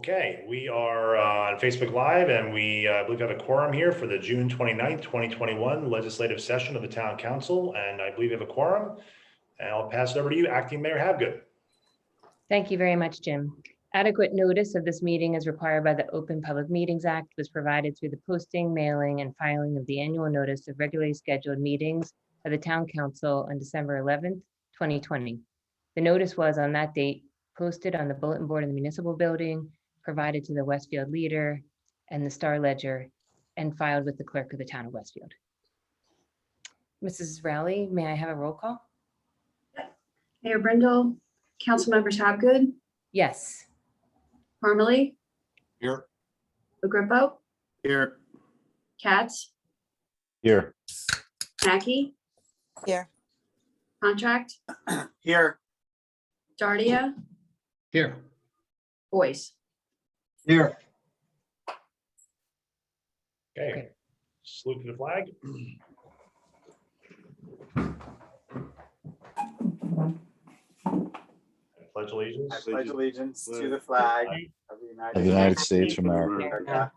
Okay, we are on Facebook Live and we believe we have a quorum here for the June 29th, 2021 legislative session of the Town Council, and I believe we have a quorum. And I'll pass it over to you, Acting Mayor Habgood. Thank you very much, Jim. Adequate notice of this meeting as required by the Open Public Meetings Act was provided through the posting, mailing, and filing of the annual notice of regularly scheduled meetings of the Town Council on December 11th, 2020. The notice was on that date posted on the bulletin board in the municipal building, provided to the Westfield Leader and the Star Ledger, and filed with the clerk of the town of Westfield. Mrs. Rowley, may I have a roll call? Mayor Brindle, council members Habgood, Yes. Parmalee, Here. Agrippo, Here. Katz, Here. Mackey, Here. Contract, Here. Dardia, Here. Boyce. Here. Okay, salute to the flag. Pledge allegiance. I pledge allegiance to the flag of the United States of America,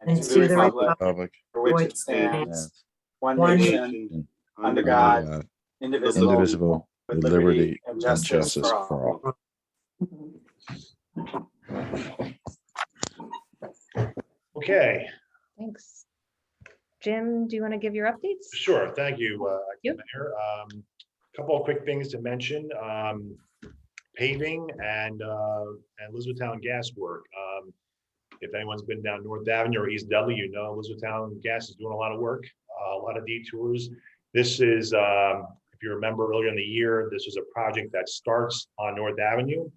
and to the republic Republic, for which it stands, one nation, under God, indivisible, with liberty and justice for all. Okay, Thanks. Jim, do you want to give your updates? sure. Thank you, Yep. Mayor. Couple of quick things to mention. Paving and Elizabethtown gas work. If anyone's been down North Avenue or East Dudley, you know Elizabethtown Gas is doing a lot of work, a lot of detours. This is, if you remember earlier in the year, this was a project that starts on North Avenue,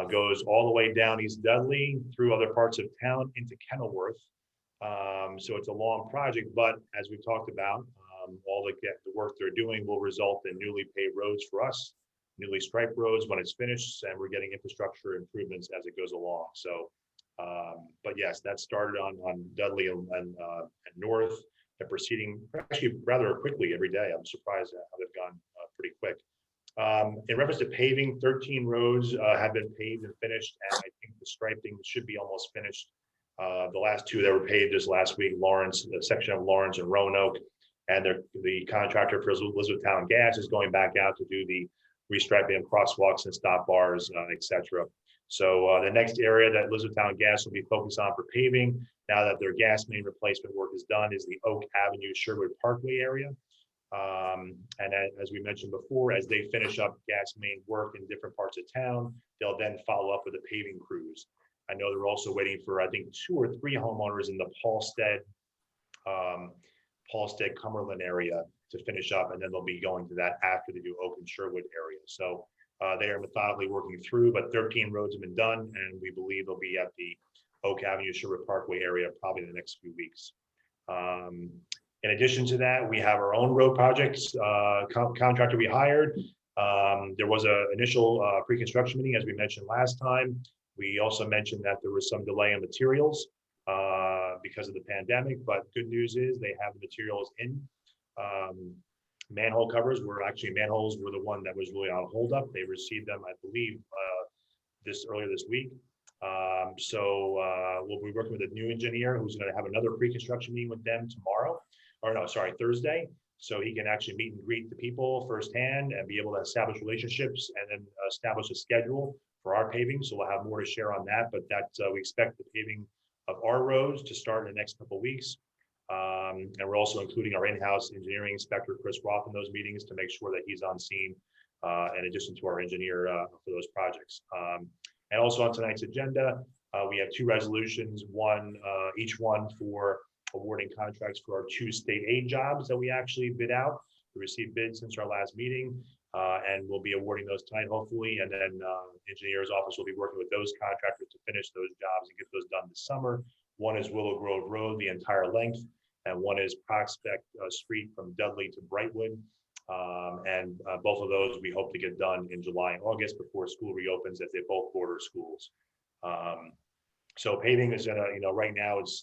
goes all the way down East Dudley through other parts of town into Kenilworth. So it's a long project, but as we've talked about, all the work they're doing will result in newly paved roads for us, newly striped roads when it's finished, and we're getting infrastructure improvements as it goes along. So, but yes, that started on Dudley and North. They're proceeding actually rather quickly every day. I'm surprised at how they've gone pretty quick. In reference to paving, 13 roads have been paved and finished, and I think the striping should be almost finished. The last two that were paved this last week, Lawrence, the section of Lawrence and Roanoke, and the contractor for Elizabethtown Gas is going back out to do the restriping of crosswalks and stop bars, etc. So the next area that Elizabethtown Gas will be focused on for paving, now that their gas main replacement work is done, is the Oak Avenue Sherwood Parkway area. And as we mentioned before, as they finish up gas main work in different parts of town, they'll then follow up with the paving crews. I know they're also waiting for, I think, 2 or 3 homeowners in the Paulstead, Cumberland area to finish up, and then they'll be going to that after they do Oak and Sherwood area. So they are methodically working through, but 13 roads have been done, and we believe they'll be at the Oak Avenue Sherwood Parkway area probably in the next few weeks. In addition to that, we have our own road projects contractor we hired. There was an initial pre-construction meeting, as we mentioned last time. We also mentioned that there was some delay in materials because of the pandemic, but good news is they have the materials in. Manhole covers manholes were the one that was really on hold up. They received them, I believe, earlier this week. So we'll be working with a new engineer who's going to have another pre-construction meeting with them Thursday. So he can actually meet and greet the people firsthand and be able to establish relationships and then establish a schedule for our paving. So we'll have more to share on that, but we expect the paving of our roads to start in the next couple of weeks. And we're also including our in-house engineering inspector, Chris Roth, in those meetings to make sure that he's on scene in addition to our engineer for those projects. And also on tonight's agenda, we have 2 resolutions, each one for awarding contracts for our 2 state aid jobs that we actually bid out. We received bids since our last meeting, and we'll be awarding those tonight, hopefully. And then engineer's office will be working with those contractors to finish those jobs and get those done this summer. One is Willow Grove Road, the entire length, and one is Prospect Street from Dudley to Brightwood. And both of those we hope to get done in July and August before school reopens, as they both border schools. So paving is, right now it's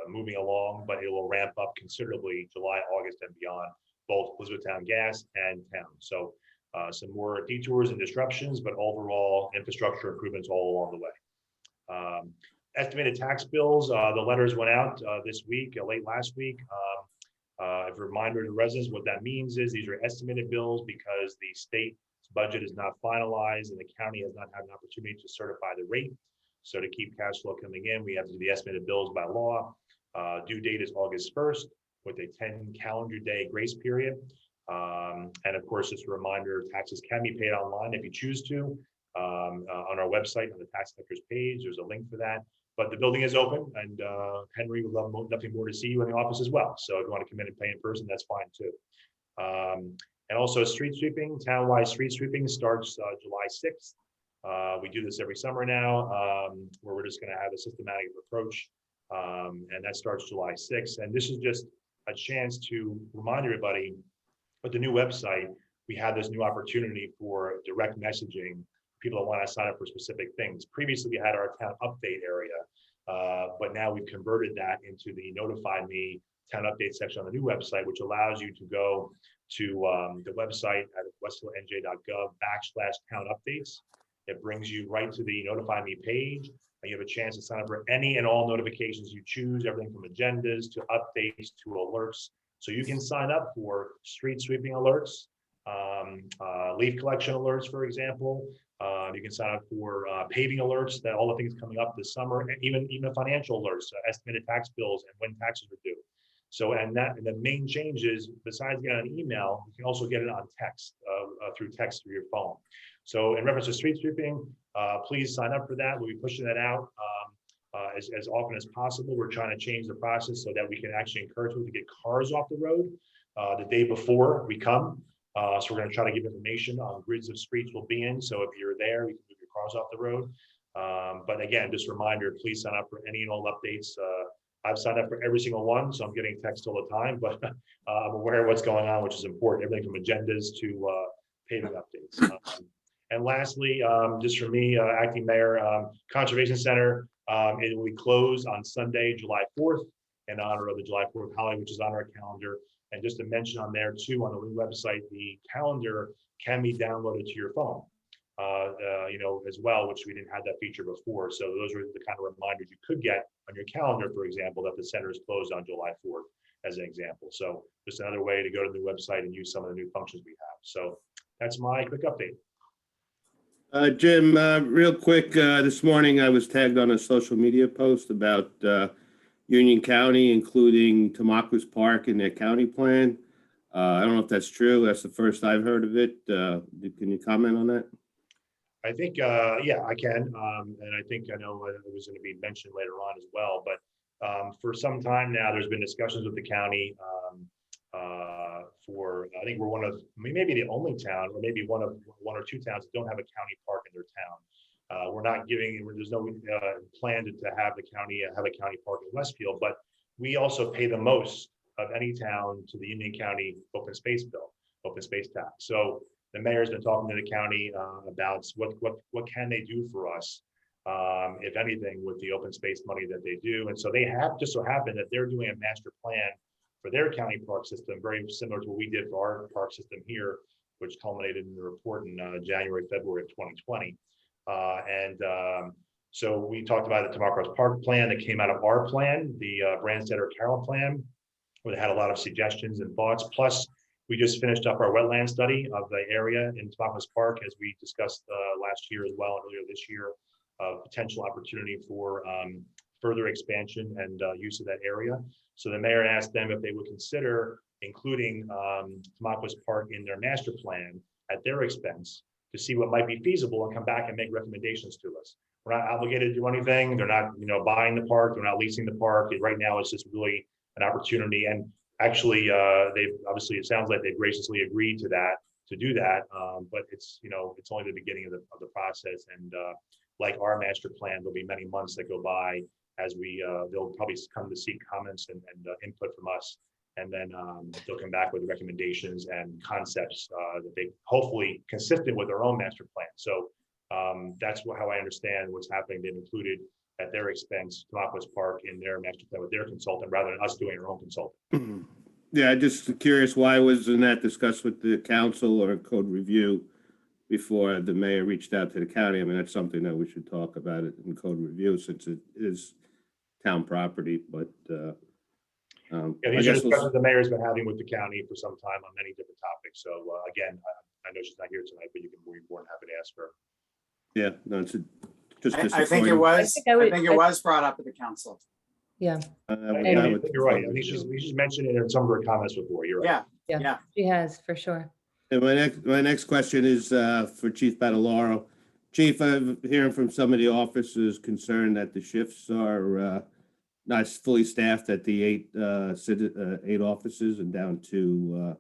moving along, but it will ramp up considerably July, August, and beyond, both Elizabethtown Gas and town. So some more detours and disruptions, but overall infrastructure improvements all along the way. Estimated tax bills, the letters went out this week, late last week. A reminder to residents, what that means is these are estimated bills because the state's budget is not finalized and the county has not had an opportunity to certify the rate. So to keep cash flow coming in, we have to do the estimated bills by law. Due date is August 1st with a 10 calendar day grace period. And of course, just a reminder, taxes can be paid online if you choose to. On our website, on the tax collector's page, there's a link for that. But the building is open, and Henry would love nothing more to see you in the office as well. So if you want to come in and pay in person, that's fine too. And also street sweeping, townwide street sweeping starts July 6th. We do this every summer now, where we're just going to have a systematic approach. And that starts July 6th. And this is just a chance to remind everybody with the new website, we have this new opportunity for direct messaging, people that want to sign up for specific things. Previously, we had our town update area, but now we've converted that into the Notify Me town update section on the new website, which allows you to go to the website at westfieldnj.gov/town updates. It brings you right to the Notify Me page, and you have a chance to sign up for any and all notifications you choose, everything from agendas to updates to alerts. So you can sign up for street sweeping alerts, leaf collection alerts, for example. You can sign up for paving alerts, that all the things coming up this summer, and even financial alerts, estimated tax bills and when taxes are due. So, and the main change is, besides getting an email, you can also get it on text, through your phone. So in reference to street sweeping, please sign up for that. We'll be pushing that out as often as possible. We're trying to change the process so that we can actually encourage people to get cars off the road the day before we come. So we're going to try to give information on grids of streets we'll be in. So if you're there, you can move your cars off the road. But again, just a reminder, please sign up for any and all updates. I've signed up for every single one, so I'm getting texts all the time, but I'm aware of what's going on, which is important. Everything from agendas to paving updates. And lastly, just for me, acting mayor, Conservation Center, it will be closed on Sunday, July 4th, in honor of the July 4th holiday, which is on our calendar. And just to mention on there too, on the new website, the calendar can be downloaded to your phone, as well, which we didn't have that feature before. So those are the kind of reminders you could get on your calendar, for example, that the center is closed on July 4th, as an example. So just another way to go to the new website and use some of the new functions we have. So that's my quick update. Jim, real quick, this morning I was tagged on a social media post about Union County, including Tamaqua Park in their county plan. I don't know if that's true. That's the first I've heard of it. Can you comment on that? I think, yeah, I can. And I think I know it was going to be mentioned later on as well. But for some time now, there's been discussions with the county I think we're one of, maybe the only town, or maybe one or two towns that don't have a county park in their town. We're not giving, there's no plan to have the county have a county park in Westfield, but we also pay the most of any town to the Union County open space bill, open space tax. So the mayor's been talking to the county about what can they do for us, if anything, with the open space money that they do. And so they have just so happened that they're doing a master plan for their county park system, very similar to what we did for our park system here, which culminated in the report in January, February of 2020. So we talked about the Tamaqua Park plan that came out of our plan, the Brandstetter Carroll plan, where they had a lot of suggestions and thoughts. Plus, we just finished up our wetland study of the area in Tamaqua Park, as we discussed last year as well, and earlier this year, potential opportunity for further expansion and use of that area. So the mayor asked them if they would consider including Tamaqua Park in their master plan at their expense to see what might be feasible and come back and make recommendations to us. We're not obligated to do anything. They're not, buying the park. They're not leasing the park. Right now, it's just really an opportunity. And actually, they've obviously, it sounds like they've graciously agreed to do that. But it's, it's only the beginning of the process. And like our master plan, there'll be many months that go by as they'll probably come to seek comments and input from us. And then they'll come back with recommendations and concepts that they hopefully consistent with their own master plan. So that's how I understand what's happening. They've included at their expense Tamaqua Park in their master plan with their consultant rather than us doing our own consulting. Yeah, just curious, why wasn't that discussed with the council or code review before the mayor reached out to the county. I mean, that's something that we should talk about it in code review since it is town property, but Yeah, I these are guess we'll, discussions the mayor's been having with the county for some time on many different topics. So again, I know she's not here tonight, but we're more than happy to ask her. yeah, no, it's just I think it disappointing. was, I I think it was brought up at the council. Yeah, I think you're right. I think she's mentioned it in some of her comments before. You're right. Yeah, she has, for sure. And my next question is for Chief Badalaro. Chief, I'm hearing from some of the officers concerned that the shifts are not fully staffed at the eight offices and down to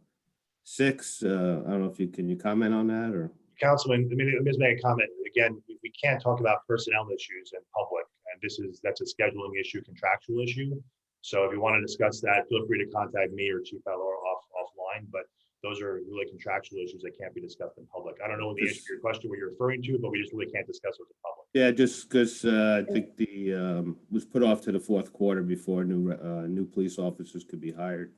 6. I don't know if can you comment on that or? Councilman, let me just make a comment. Again, we can't talk about personnel issues in public, and that's a scheduling issue, contractual issue. So if you want to discuss that, feel free to contact me or Chief Ballor offline, but those are really contractual issues that can't be discussed in public. I don't know the answer to your question, what you're referring to, but we just really can't discuss it in public. Yeah, just because I think the was put off to the fourth quarter before new police officers could be hired.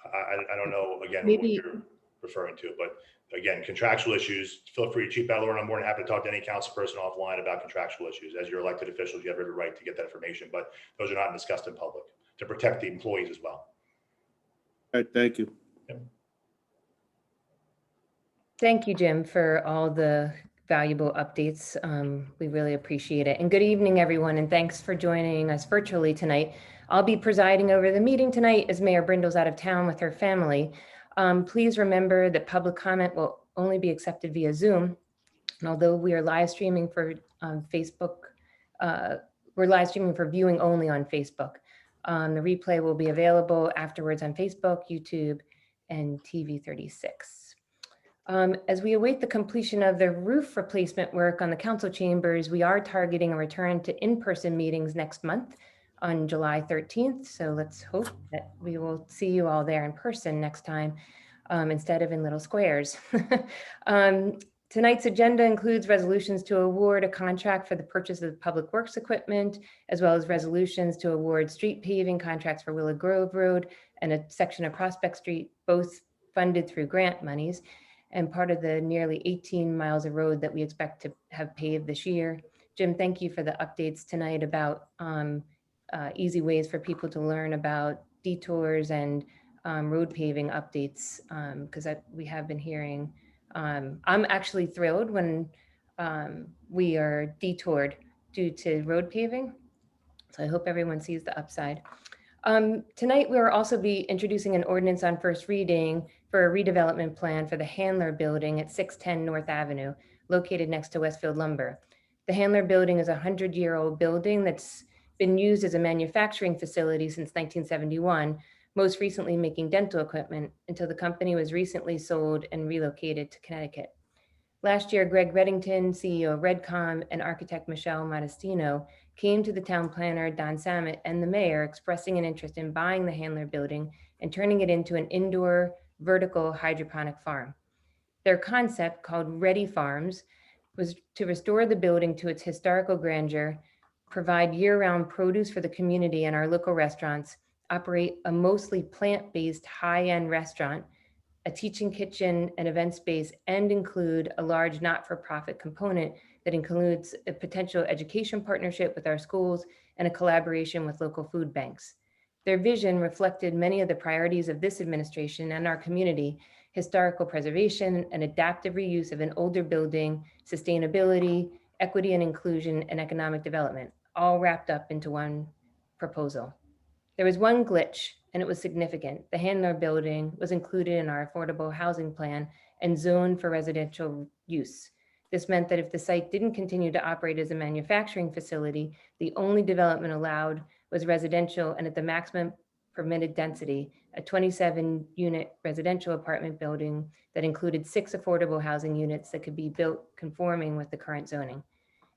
I don't know, again, Maybe- what you're referring to, but again, contractual issues, feel free, Chief Ballor, and I'm more than happy to talk to any council person offline about contractual issues. As your elected officials, you have every right to get that information, but those are not discussed in public to protect the employees as well. All right, thank you. Thank you, Jim, for all the valuable updates. We really appreciate it. And good evening, everyone, and thanks for joining us virtually tonight. I'll be presiding over the meeting tonight as Mayor Brindle's out of town with her family. Please remember that public comment will only be accepted via Zoom. And although we are live streaming for Facebook, we're live streaming for viewing only on Facebook. The replay will be available afterwards on Facebook, YouTube, and TV 36. As we await the completion of the roof replacement work on the council chambers, we are targeting a return to in-person meetings next month on July 13th. So let's hope that we will see you all there in person next time instead of in little squares. Tonight's agenda includes resolutions to award a contract for the purchase of public works equipment, as well as resolutions to award street paving contracts for Willow Grove Road and a section of Prospect Street, both funded through grant monies, and part of the nearly 18 miles of road that we expect to have paved this year. Jim, thank you for the updates tonight about easy ways for people to learn about detours and road paving updates, because we have been hearing. I'm actually thrilled when we are detoured due to road paving. So I hope everyone sees the upside. Tonight, we will also be introducing an ordinance on first reading for a redevelopment plan for the Handler Building at 610 North Avenue, located next to Westfield Lumber. The Handler Building is a 100-year-old building that's been used as a manufacturing facility since 1971, most recently making dental equipment until the company was recently sold and relocated to Connecticut. Last year, Greg Reddington, CEO of Redcom, and architect Michelle Modestino came to the town planner, Don Samet, and the mayor expressing an interest in buying the Handler Building and turning it into an indoor vertical hydroponic farm. Their concept, called Ready Farms, was to restore the building to its historical grandeur, provide year-round produce for the community and our local restaurants, operate a mostly plant-based high-end restaurant, a teaching kitchen and event space, and include a large not-for-profit component that includes a potential education partnership with our schools and a collaboration with local food banks. Their vision reflected many of the priorities of this administration and our community: historical preservation and adaptive reuse of an older building, sustainability, equity and inclusion, and economic development, all wrapped up into one proposal. There was one glitch, and it was significant. The Handler Building was included in our affordable housing plan and zoned for residential use. This meant that if the site didn't continue to operate as a manufacturing facility, the only development allowed was residential and at the maximum permitted density, a 27-unit residential apartment building that included 6 affordable housing units that could be built conforming with the current zoning.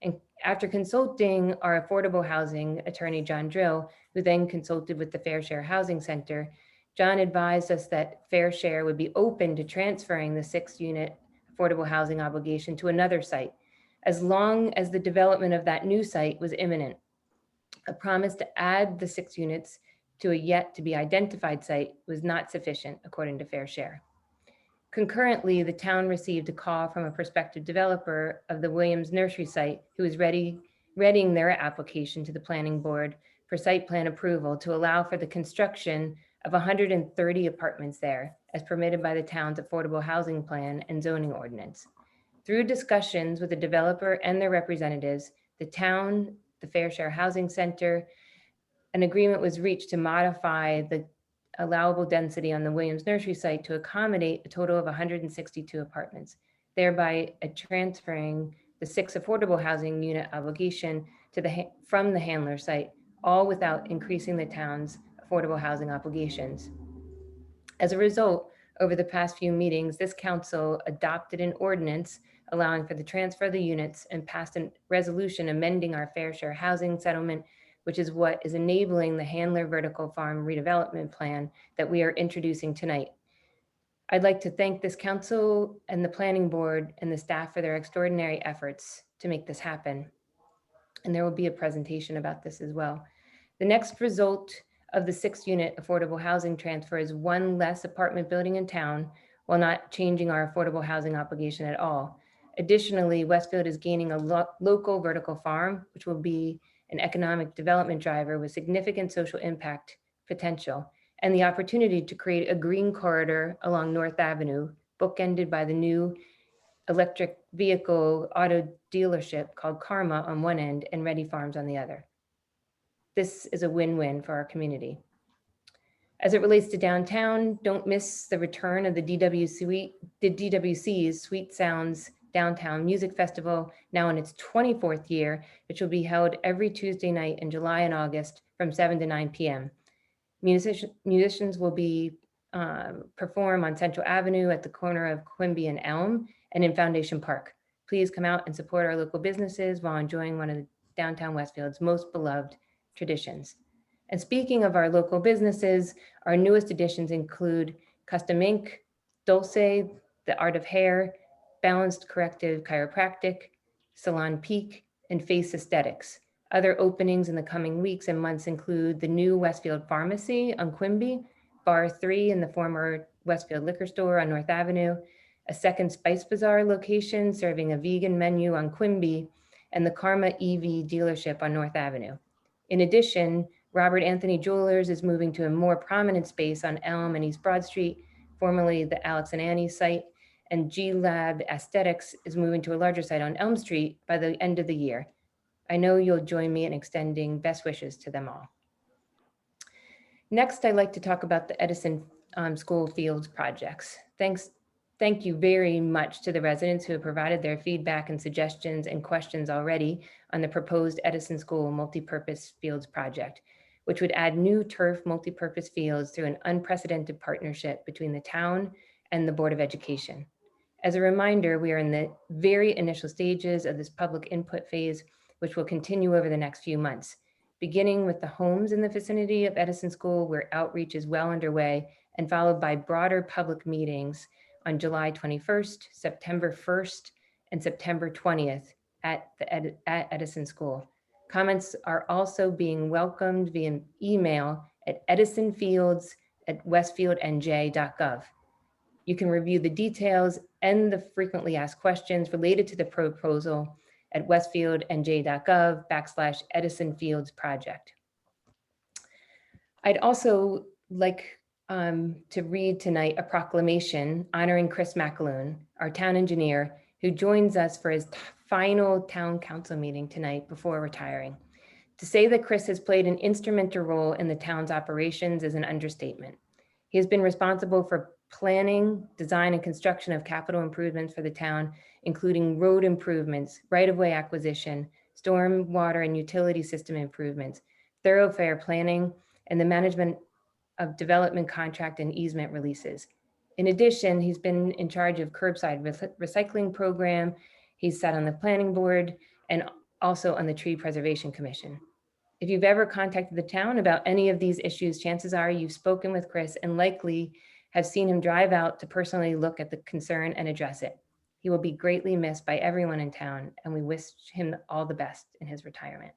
And after consulting our affordable housing attorney, John Drill, who then consulted with the Fair Share Housing Center, John advised us that Fair Share would be open to transferring the 6-unit affordable housing obligation to another site, as long as the development of that new site was imminent. A promise to add the 6 units to a yet to be identified site was not sufficient, according to Fair Share. Concurrently, the town received a call from a prospective developer of the Williams Nursery site who is readying their application to the planning board for site plan approval to allow for the construction of 130 apartments there as permitted by the town's affordable housing plan and zoning ordinance. Through discussions with the developer and their representatives, the town, the Fair Share Housing Center, an agreement was reached to modify the allowable density on the Williams Nursery site to accommodate a total of 162 apartments, thereby transferring the 6 affordable housing unit obligation to from the Handler site, all without increasing the town's affordable housing obligations. As a result, over the past few meetings, this council adopted an ordinance allowing for the transfer of the units and passed a resolution amending our Fair Share Housing settlement, which is what is enabling the Handler Vertical Farm redevelopment plan that we are introducing tonight. I'd like to thank this council and the planning board and the staff for their extraordinary efforts to make this happen. And there will be a presentation about this as well. The next result of the 6-unit affordable housing transfer is 1 less apartment building in town while not changing our affordable housing obligation at all. Additionally, Westfield is gaining a local vertical farm, which will be an economic development driver with significant social impact potential, and the opportunity to create a green corridor along North Avenue, bookended by the new electric vehicle auto dealership called Karma on one end and Ready Farms on the other. This is a win-win for our community. As it relates to downtown, don't miss the return of the DWC's Sweet Sounds Downtown Music Festival, now in its 24th year, which will be held every Tuesday night in July and August from 7 to 9 p.m. Musicians will be perform on Central Avenue at the corner of Quimby and Elm and in Foundation Park. Please come out and support our local businesses while enjoying one of the downtown Westfield's most beloved traditions. And speaking of our local businesses, our newest additions include Custom Ink, Dulce, The Art of Hair, Balanced Corrective Chiropractic, Salon Peak, and Face Aesthetics. Other openings in the coming weeks and months include the new Westfield Pharmacy on Quimby, Bar 3 in the former Westfield Liquor Store on North Avenue, a second Spice Bazaar location serving a vegan menu on Quimby, and the Karma EV dealership on North Avenue. In addition, Robert Anthony Jewelers is moving to a more prominent space on Elm and East Broad Street, formerly the Alex and Annie site, and G Lab Aesthetics is moving to a larger site on Elm Street by the end of the year. I know you'll join me in extending best wishes to them all. Next, I'd like to talk about the Edison School Fields projects. Thank you very much to the residents who have provided their feedback and suggestions and questions already on the proposed Edison School Multipurpose Fields project, which would add new turf multipurpose fields through an unprecedented partnership between the town and the Board of Education. As a reminder, we are in the very initial stages of this public input phase, which will continue over the next few months, beginning with the homes in the vicinity of Edison School, where outreach is well underway, and followed by broader public meetings on July 21st, September 1st, and September 20th at Edison School. Comments are also being welcomed via email at edisonfields@westfieldnj.gov. You can review the details and the frequently asked questions related to the proposal at westfieldnj.gov/Edison Fields Project. I'd also like to read tonight a proclamation honoring Chris Mcaloon, our town engineer, who joins us for his final town council meeting tonight before retiring. To say that Chris has played an instrumental role in the town's operations is an understatement. He has been responsible for planning, design, and construction of capital improvements for the town, including road improvements, right-of-way acquisition, storm water and utility system improvements, thoroughfare planning, and the management of development contract and easement releases. In addition, he's been in charge of curbside recycling program. He's sat on the planning board and also on the Tree Preservation Commission. If you've ever contacted the town about any of these issues, chances are you've spoken with Chris and likely have seen him drive out to personally look at the concern and address it. He will be greatly missed by everyone in town, and we wish him all the best in his retirement.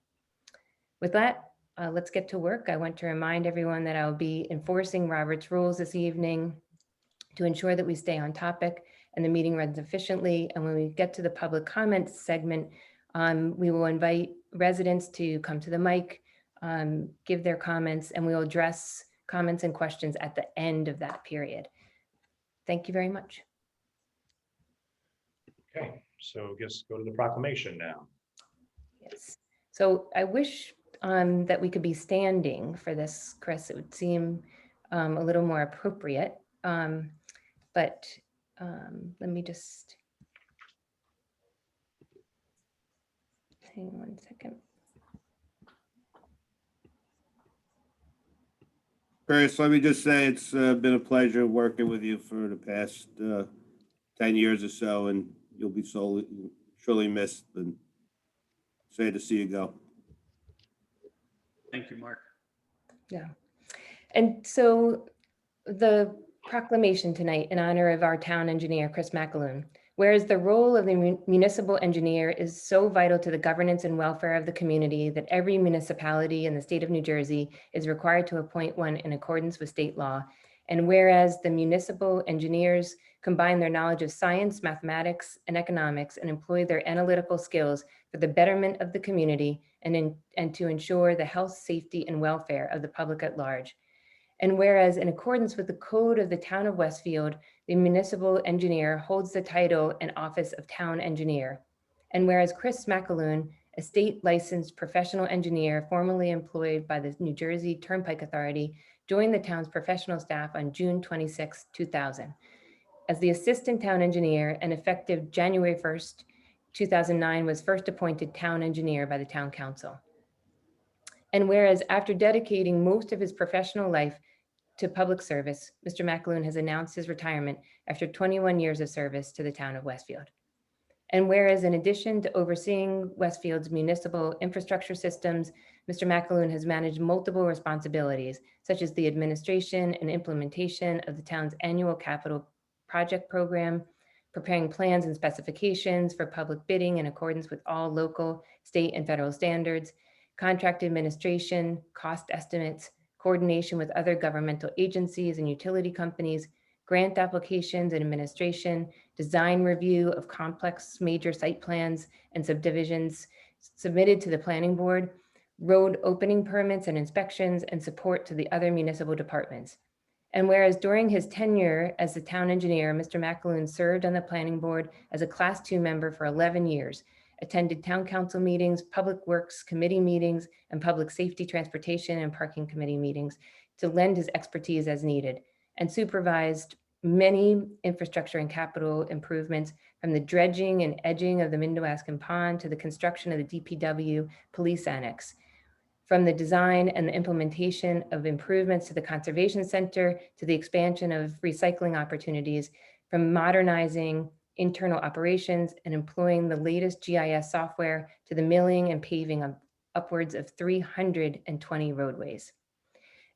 With that, let's get to work. I want to remind everyone that I'll be enforcing Robert's rules this evening. to ensure that we stay on topic and the meeting runs efficiently. And when we get to the public comments segment, we will invite residents to come to the mic, give their comments, and we will address comments and questions at the end of that period. Thank you very much. Okay, so just go to the proclamation now. Yes. So I wish that we could be standing for this, Chris. It would seem a little more appropriate. But let me just hang on 1 second. Chris, let me just say it's been a pleasure working with you for the past 10 years or so, and you'll be surely missed, and sad to see you go. Thank you, Mark. Yeah. And so the proclamation tonight in honor of our town engineer, Chris Mcaloon, whereas the role of the municipal engineer is so vital to the governance and welfare of the community that every municipality in the state of New Jersey is required to appoint one in accordance with state law. And whereas the municipal engineers combine their knowledge of science, mathematics, and economics and employ their analytical skills for the betterment of the community and to ensure the health, safety, and welfare of the public at large. And whereas in accordance with the code of the town of Westfield, the municipal engineer holds the title and office of town engineer. And whereas Chris Mcaloon, a state licensed professional engineer formerly employed by the New Jersey Turnpike Authority, joined the town's professional staff on June 26, 2000. As the assistant town engineer and effective January 1st, 2009 was first appointed town engineer by the town council. And whereas after dedicating most of his professional life to public service, Mr. Mcaloon has announced his retirement after 21 years of service to the town of Westfield. And whereas in addition to overseeing Westfield's municipal infrastructure systems, Mr. Mcaloon has managed multiple responsibilities, such as the administration and implementation of the town's annual capital project program, preparing plans and specifications for public bidding in accordance with all local, state, and federal standards, contract administration, cost estimates, coordination with other governmental agencies and utility companies, grant applications and administration, design review of complex major site plans and subdivisions submitted to the planning board, road opening permits and inspections, and support to the other municipal departments. And whereas during his tenure as the town engineer, Mr. Mcaloon served on the planning board as a Class 2 member for 11 years, attended town council meetings, public works committee meetings, and public safety, transportation, and parking committee meetings to lend his expertise as needed, and supervised many infrastructure and capital improvements from the dredging and edging of the Mindoascan Pond to the construction of the DPW police annex, from the design and the implementation of improvements to the conservation center to the expansion of recycling opportunities, from modernizing internal operations and employing the latest GIS software to the milling and paving of upwards of 320 roadways.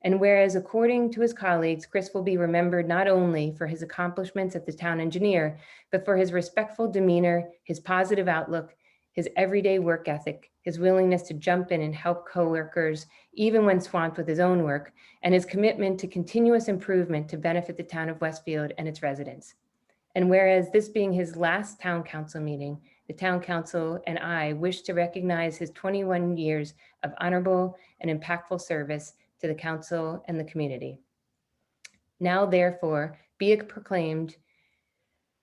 And whereas according to his colleagues, Chris will be remembered not only for his accomplishments as the town engineer, but for his respectful demeanor, his positive outlook, his everyday work ethic, his willingness to jump in and help coworkers, even when swamped with his own work, and his commitment to continuous improvement to benefit the town of Westfield and its residents. And whereas this being his last town council meeting, the town council and I wish to recognize his 21 years of honorable and impactful service to the council and the community. Now, therefore, be it proclaimed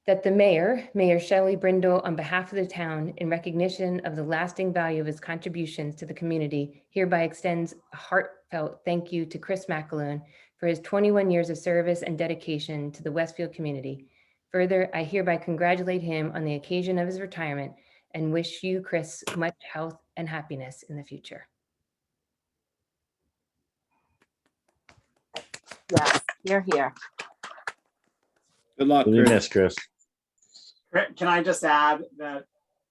that the Mayor Shelley Brindle, on behalf of the town, in recognition of the lasting value of his contributions to the community, hereby extends a heartfelt thank you to Chris Mcaloon for his 21 years of service and dedication to the Westfield community. Further, I hereby congratulate him on the occasion of his retirement and wish you, Chris, much health and happiness in the future. Yes, you're here. Good luck, What do you Chris. miss, Chris? Can I just add that,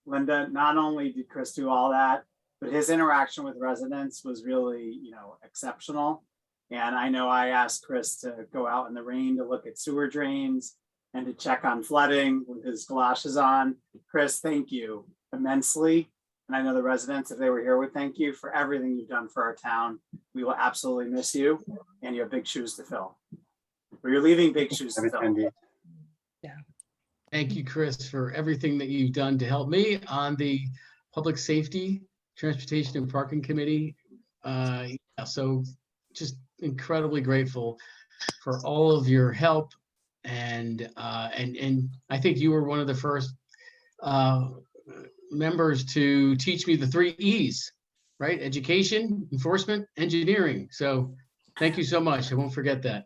Linda, not only did Chris do all that, but his interaction with residents was really, exceptional. And I know I asked Chris to go out in the rain to look at sewer drains and to check on flooding with his galoshes on. Chris, thank you immensely. And I know the residents, if they were here, would thank you for everything you've done for our town. We will absolutely miss you, and you have big shoes to fill. But you're leaving big shoes to fill. Thank you, Chris, for everything that you've done to help me on the Public Safety, Transportation and Parking Committee. So just incredibly grateful for all of your help. And I think you were one of the first members to teach me the 3 E's, right? Education, enforcement, engineering. So thank you so much. I won't forget that.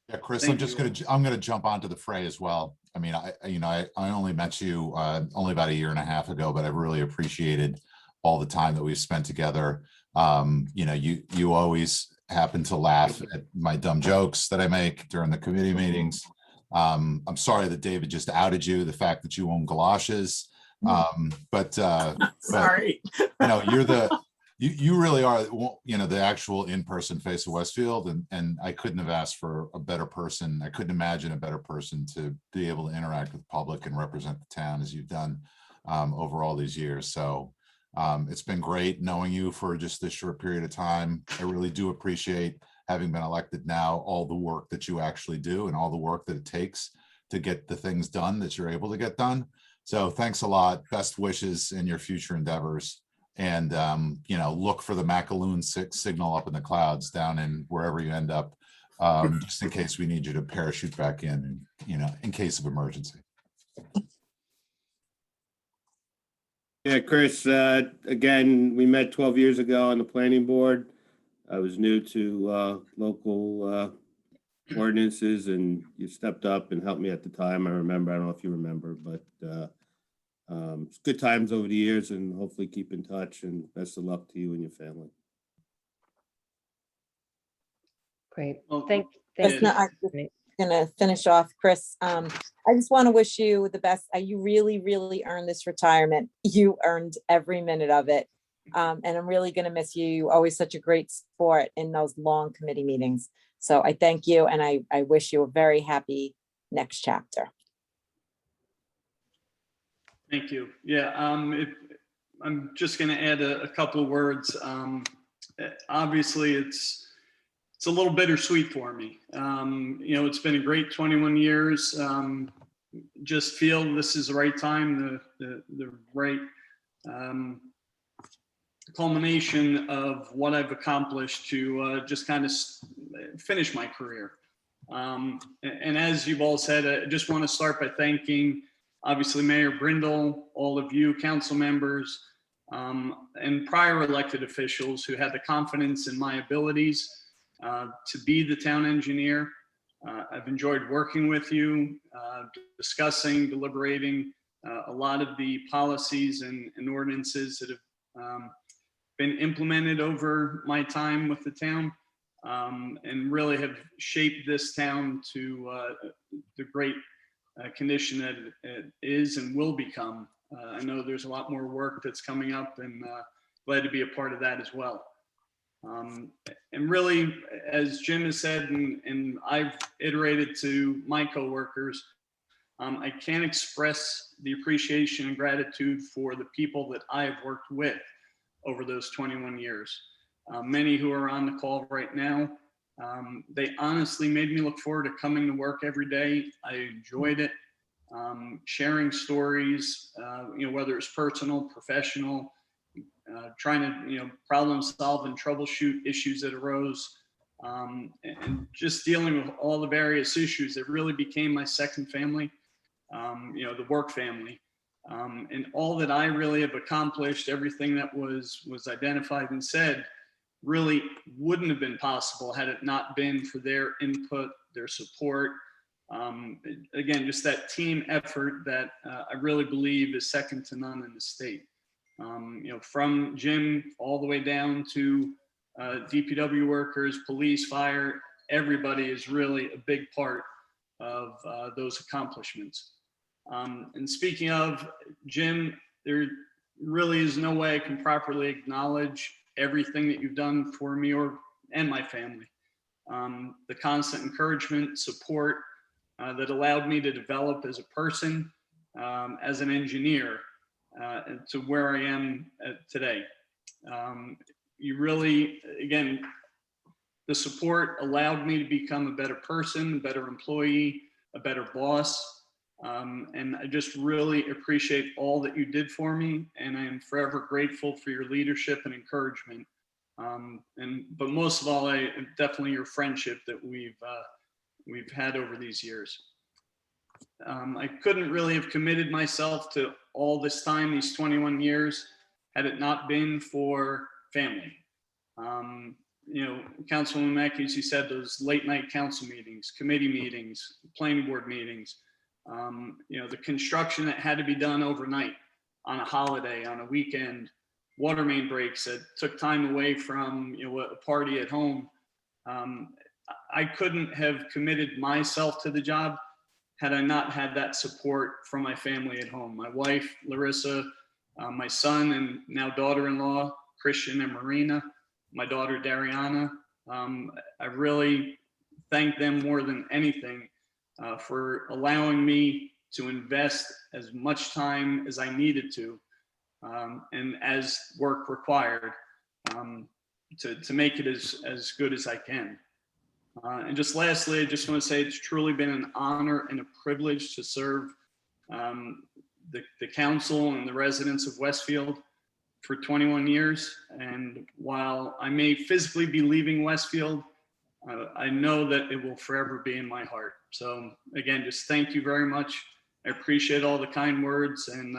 Yeah, Chris, Thank I'm gonna jump onto the fray as well. I mean, I only met you only about 1.5 years ago, but I've really appreciated all the time that we've spent together. You always happen to laugh at my dumb jokes that I make during the committee meetings. I'm sorry that David just outed you, the fact that you own galoshes. Sorry. You really are, the actual in-person face of Westfield, and I couldn't have asked for a better person. I couldn't imagine a better person to be able to interact with the public and represent the town as you've done over all these years. So it's been great knowing you for just this short period of time. I really do appreciate, having been elected now, all the work that you actually do and all the work that it takes to get the things done that you're able to get done. So thanks a lot. Best wishes in your future endeavors. And, look for the Mcaloon signal up in the clouds down in wherever you end up, just in case we need you to parachute back in case of emergency. Yeah, Chris, again, we met 12 years ago on the planning board. I was new to local ordinances, and you stepped up and helped me at the time. I remember, I don't know if you remember, but it's good times over the years, and hopefully keep in touch, and best of luck to you and your family. Great. Well, Thank Just you. not- I'm just gonna finish off, Chris. I just want to wish you the best. You really, really earned this retirement. You earned every minute of it. And I'm really gonna miss you. You're always such a great sport in those long committee meetings. So I thank you, and I wish you a very happy next chapter. Thank you. Yeah, I'm just going to add a couple of words. Obviously, it's a little bittersweet for me. It's been a great 21 years. Just feel this is the right time, the right culmination of what I've accomplished to just kind of finish my career. And as you've all said, I just want to start by thanking, obviously, Mayor Brindle, all of you council members, and prior elected officials who had the confidence in my abilities to be the town engineer. I've enjoyed working with you, discussing, deliberating a lot of the policies and ordinances that have been implemented over my time with the town, and really have shaped this town to the great condition that it is and will become. I know there's a lot more work that's coming up, and glad to be a part of that as well. And really, as Jim has said, and I've iterated to my coworkers, I can't express the appreciation and gratitude for the people that I have worked with over those 21 years. Many who are on the call right now, they honestly made me look forward to coming to work every day. I enjoyed it. Sharing stories, whether it's personal, professional, trying to, problem solve and troubleshoot issues that arose, and just dealing with all the various issues that really became my second family, the work family. And all that I really have accomplished, everything that was identified and said, really wouldn't have been possible had it not been for their input, their support. Again, just that team effort that I really believe is second to none in the state. From Jim all the way down to DPW workers, police, fire, everybody is really a big part of those accomplishments. And speaking of Jim, there really is no way I can properly acknowledge everything that you've done for me and my family. The constant encouragement, support that allowed me to develop as a person, as an engineer, and to where I am today. You really, again, The support allowed me to become a better person, a better employee, a better boss. And I just really appreciate all that you did for me, and I am forever grateful for your leadership and encouragement. But most of all, definitely your friendship that we've had over these years. I couldn't really have committed myself to all this time, these 21 years, had it not been for family. Councilwoman Mackey, as you said, those late night council meetings, committee meetings, planning board meetings, the construction that had to be done overnight on a holiday, on a weekend, water main breaks that took time away from, a party at home. I couldn't have committed myself to the job had I not had that support from my family at home. My wife, Larissa, my son and now daughter-in-law, Christian and Marina, my daughter, Dariana. I really thank them more than anything for allowing me to invest as much time as I needed to and as work required to make it as good as I can. And just lastly, I just want to say it's truly been an honor and a privilege to serve the council and the residents of Westfield for 21 years. And while I may physically be leaving Westfield, I know that it will forever be in my heart. So again, just thank you very much. I appreciate all the kind words and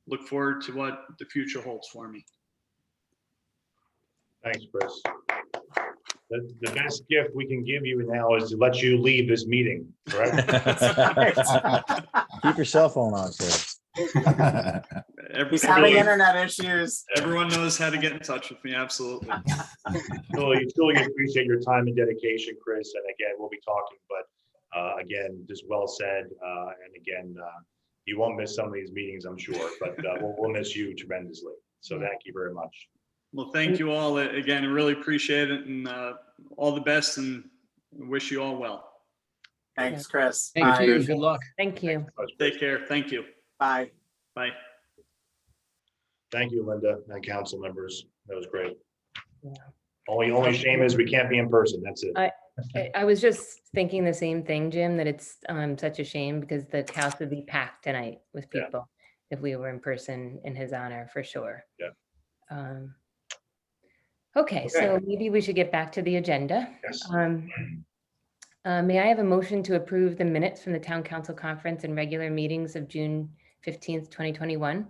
look forward to what the future holds for me. Thanks, Chris. The best gift we can give you now is to let you leave this meeting, correct? Keep your cell phone on, sir. He's having internet issues. Everyone knows how to get in touch with me. Absolutely. Truly appreciate your time and dedication, Chris. And again, we'll be talking, but again, just well said. And again, you won't miss some of these meetings, I'm sure, but we'll miss you tremendously. So thank you very much. Well, thank you all again. I really appreciate it, and all the best, and wish you all well. Thanks, Chris. Thank Bye. you. Good luck. Thank you. Take care. Thank you. Bye. Bye. Thank you, Linda, and council members. That was great. Yeah. Only shame is we can't be in person. That's it. I was just thinking the same thing, Jim, that it's such a shame because the house would be packed tonight with Yeah. people if we were in person in his honor, for sure. Yeah. Okay, so maybe we should get back to the agenda. Yes. May I have a motion to approve the minutes from the town council conference and regular meetings of June 15th, 2021?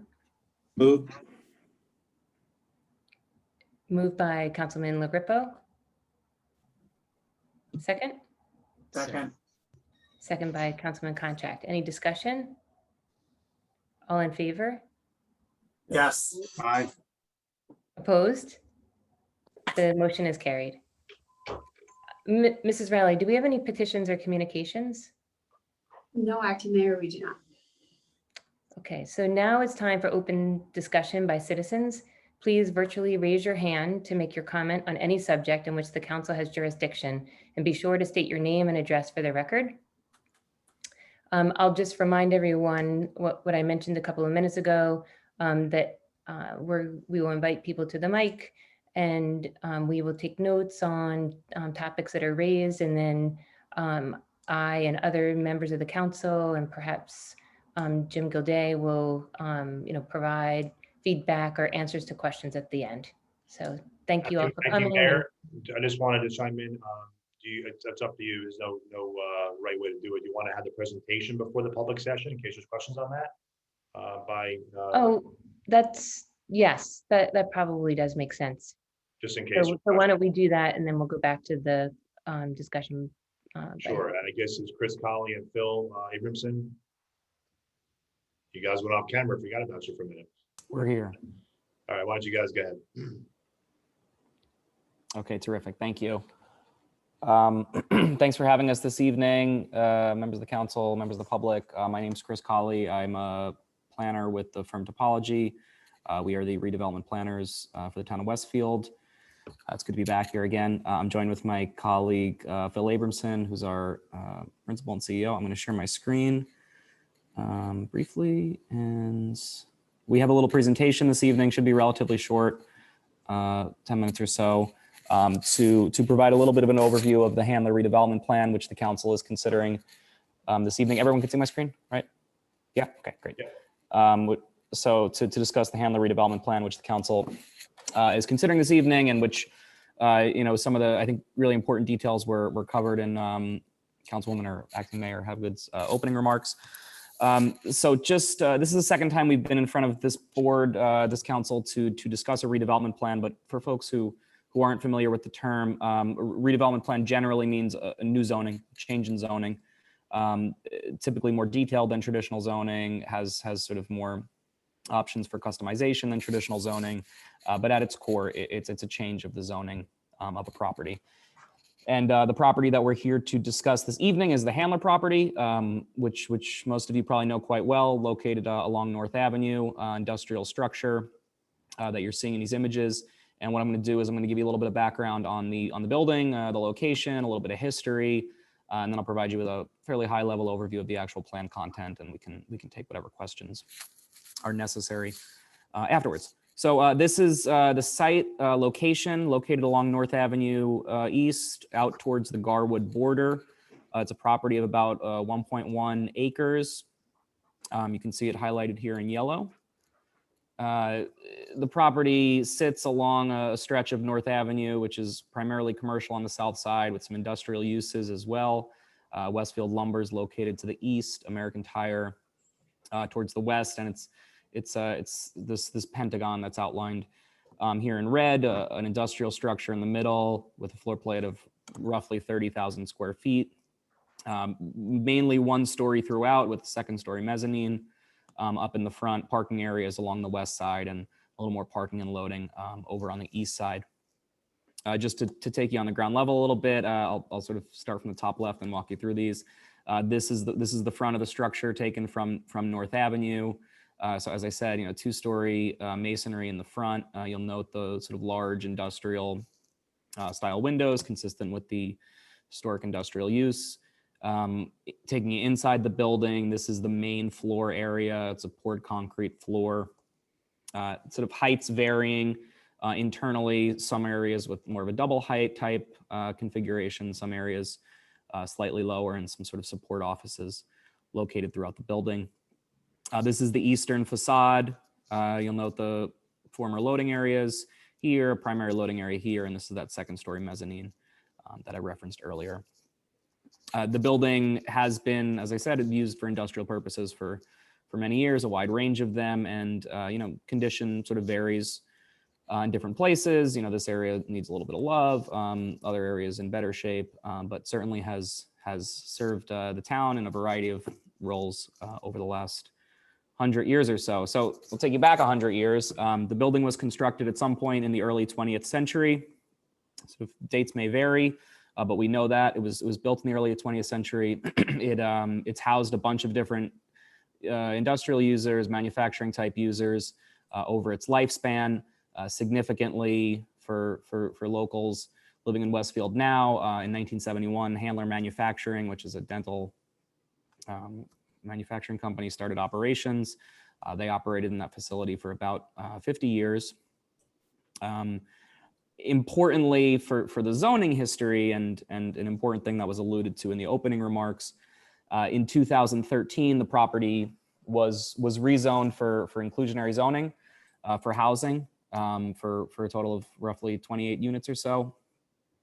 Move. Moved by Councilman LaGripo. Second? Second. Second by Councilman Contract. Any discussion? All in favor? Yes. Aye. Opposed? The motion is carried. Mrs. Riley, do we have any petitions or communications? No, acting mayor, we do not. Okay, so now it's time for open discussion by citizens. Please virtually raise your hand to make your comment on any subject in which the council has jurisdiction, and be sure to state your name and address for the record. I'll just remind everyone what I mentioned a couple of minutes ago, that we will invite people to the mic, and we will take notes on topics that are raised, and then I and other members of the council and perhaps Jim Gilday will provide feedback or answers to questions at the end. So thank you all for coming. Mayor, I just wanted to chime in. It's up to you. There's no right way to do it. You want to have the presentation before the public session in case there's questions on that? Yes, that probably does make sense. Just in case. So why don't we do that, and then we'll go back to the discussion. Sure, and I guess it's Chris Colley and Phil Abramson. You guys went off camera, forgot about you for a minute. We're here. All right, why don't you guys go ahead? Okay, terrific. Thank you. Thanks for having us this evening, members of the council, members of the public. My name is Chris Colley. I'm a planner with the firm Topology. We are the redevelopment planners for the town of Westfield. It's good to be back here again. I'm joined with my colleague, Phil Abramson, who's our principal and CEO. I'm going to share my screen briefly. And we have a little presentation this evening, should be relatively short, 10 minutes or so. to provide a little bit of an overview of the Handler redevelopment plan, which the council is considering this evening. Everyone can see my screen, right? Yeah, okay, great. So to discuss the Handler redevelopment plan, which the council is considering this evening, and which, some of the, I think, really important details were covered in Councilwoman or Acting Mayor Havegood's opening remarks. So just, this is the second time we've been in front of this board, this council to discuss a redevelopment plan, but for folks who aren't familiar with the term, redevelopment plan generally means a new zoning, change in zoning, typically more detailed than traditional zoning, has sort of more options for customization than traditional zoning, but at its core, it's a change of the zoning of a property. And the property that we're here to discuss this evening is the Handler property, which most of you probably know quite well, located along North Avenue, industrial structure that you're seeing in these images. And what I'm going to do is I'm going to give you a little bit of background on the building, the location, a little bit of history, and then I'll provide you with a fairly high-level overview of the actual plan content, and we can take whatever questions are necessary afterwards. So this is the site location located along North Avenue East out towards the Garwood border. It's a property of about 1.1 acres. You can see it highlighted here in yellow. The property sits along a stretch of North Avenue, which is primarily commercial on the south side with some industrial uses as well. Westfield Lumber is located to the east, American Tire towards the west, and it's this pentagon that's outlined here in red, an industrial structure in the middle with a floor plate of roughly 30,000 square feet, mainly one story throughout with a second story mezzanine up in the front, parking areas along the west side, and a little more parking and loading over on the east side. Just to take you on the ground level a little bit, I'll sort of start from the top left and walk you through these. This is the front of the structure taken from North Avenue. So as I said, two-story masonry in the front. You'll note the sort of large industrial style windows consistent with the historic industrial use. Taking you inside the building, this is the main floor area. It's a poured concrete floor. Sort of heights varying internally, some areas with more of a double height type configuration, some areas slightly lower, and some sort of support offices located throughout the building. This is the eastern facade. You'll note the former loading areas here, primary loading area here, and this is that second story mezzanine that I referenced earlier. The building has been, as I said, used for industrial purposes for many years, a wide range of them, and condition sort of varies in different places. This area needs a little bit of love, other areas in better shape, but certainly has served the town in a variety of roles over the last 100 years or so. So we'll take you back 100 years. The building was constructed at some point in the early 20th century. So dates may vary, but we know that it was built in the early 20th century. It's housed a bunch of different industrial users, manufacturing type users over its lifespan. Significantly for locals living in Westfield now, in 1971, Handler Manufacturing, which is a dental manufacturing company, started operations. They operated in that facility for about 50 years. Importantly for the zoning history, and an important thing that was alluded to in the opening remarks, in 2013, the property was rezoned for inclusionary zoning for housing for a total of roughly 28 units or so.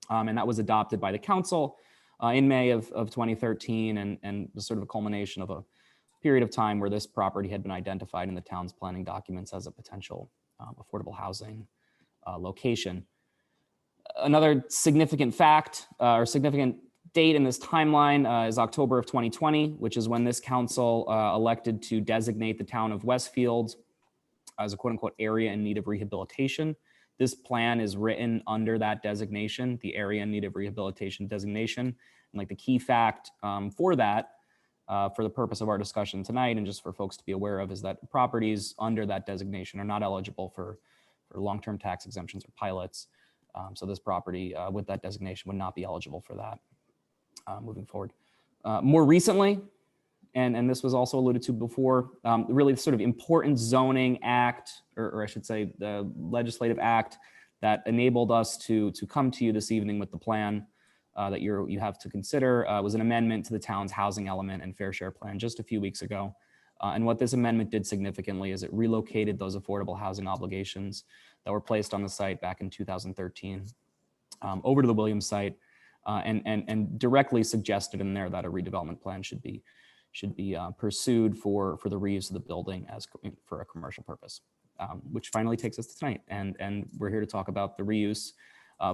And that was adopted by the council in May of 2013, and was sort of a culmination of a period of time where this property had been identified in the town's planning documents as a potential affordable housing location. Another significant fact or significant date in this timeline is October of 2020, which is when this council elected to designate the town of Westfield as a quote unquote area in need of rehabilitation. This plan is written under that designation, the area in need of rehabilitation designation. And like the key fact for that, for the purpose of our discussion tonight, and just for folks to be aware of, is that properties under that designation are not eligible for long-term tax exemptions or pilots. So this property with that designation would not be eligible for that moving forward. More recently, and this was also alluded to before, really sort of important zoning act, or I should say the legislative act that enabled us to come to you this evening with the plan that you have to consider was an amendment to the town's housing element and fair share plan just a few weeks ago. And what this amendment did significantly is it relocated those affordable housing obligations that were placed on the site back in 2013 over to the Williams site, and directly suggested in there that a redevelopment plan should be pursued for the reuse of the building for a commercial purpose, which finally takes us to tonight. And we're here to talk about the reuse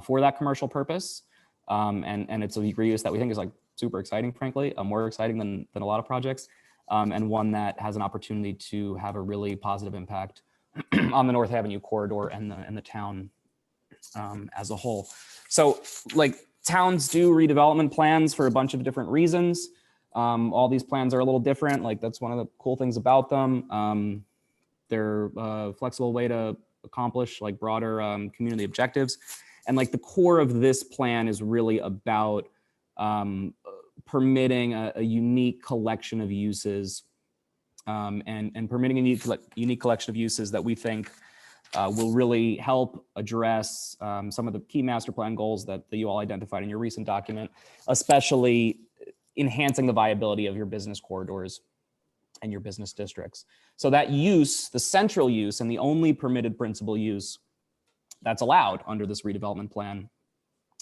for that commercial purpose. And it's a reuse that we think is like super exciting, frankly, more exciting than a lot of projects, and one that has an opportunity to have a really positive impact on the North Avenue corridor and the town as a whole. So like towns do redevelopment plans for a bunch of different reasons. All these plans are a little different. Like that's one of the cool things about them. They're a flexible way to accomplish like broader community objectives. And like the core of this plan is really about permitting a unique collection of uses and permitting a unique collection of uses that we think will really help address some of the key master plan goals that you all identified in your recent document, especially enhancing the viability of your business corridors and your business districts. So that use, the central use and the only permitted principal use that's allowed under this redevelopment plan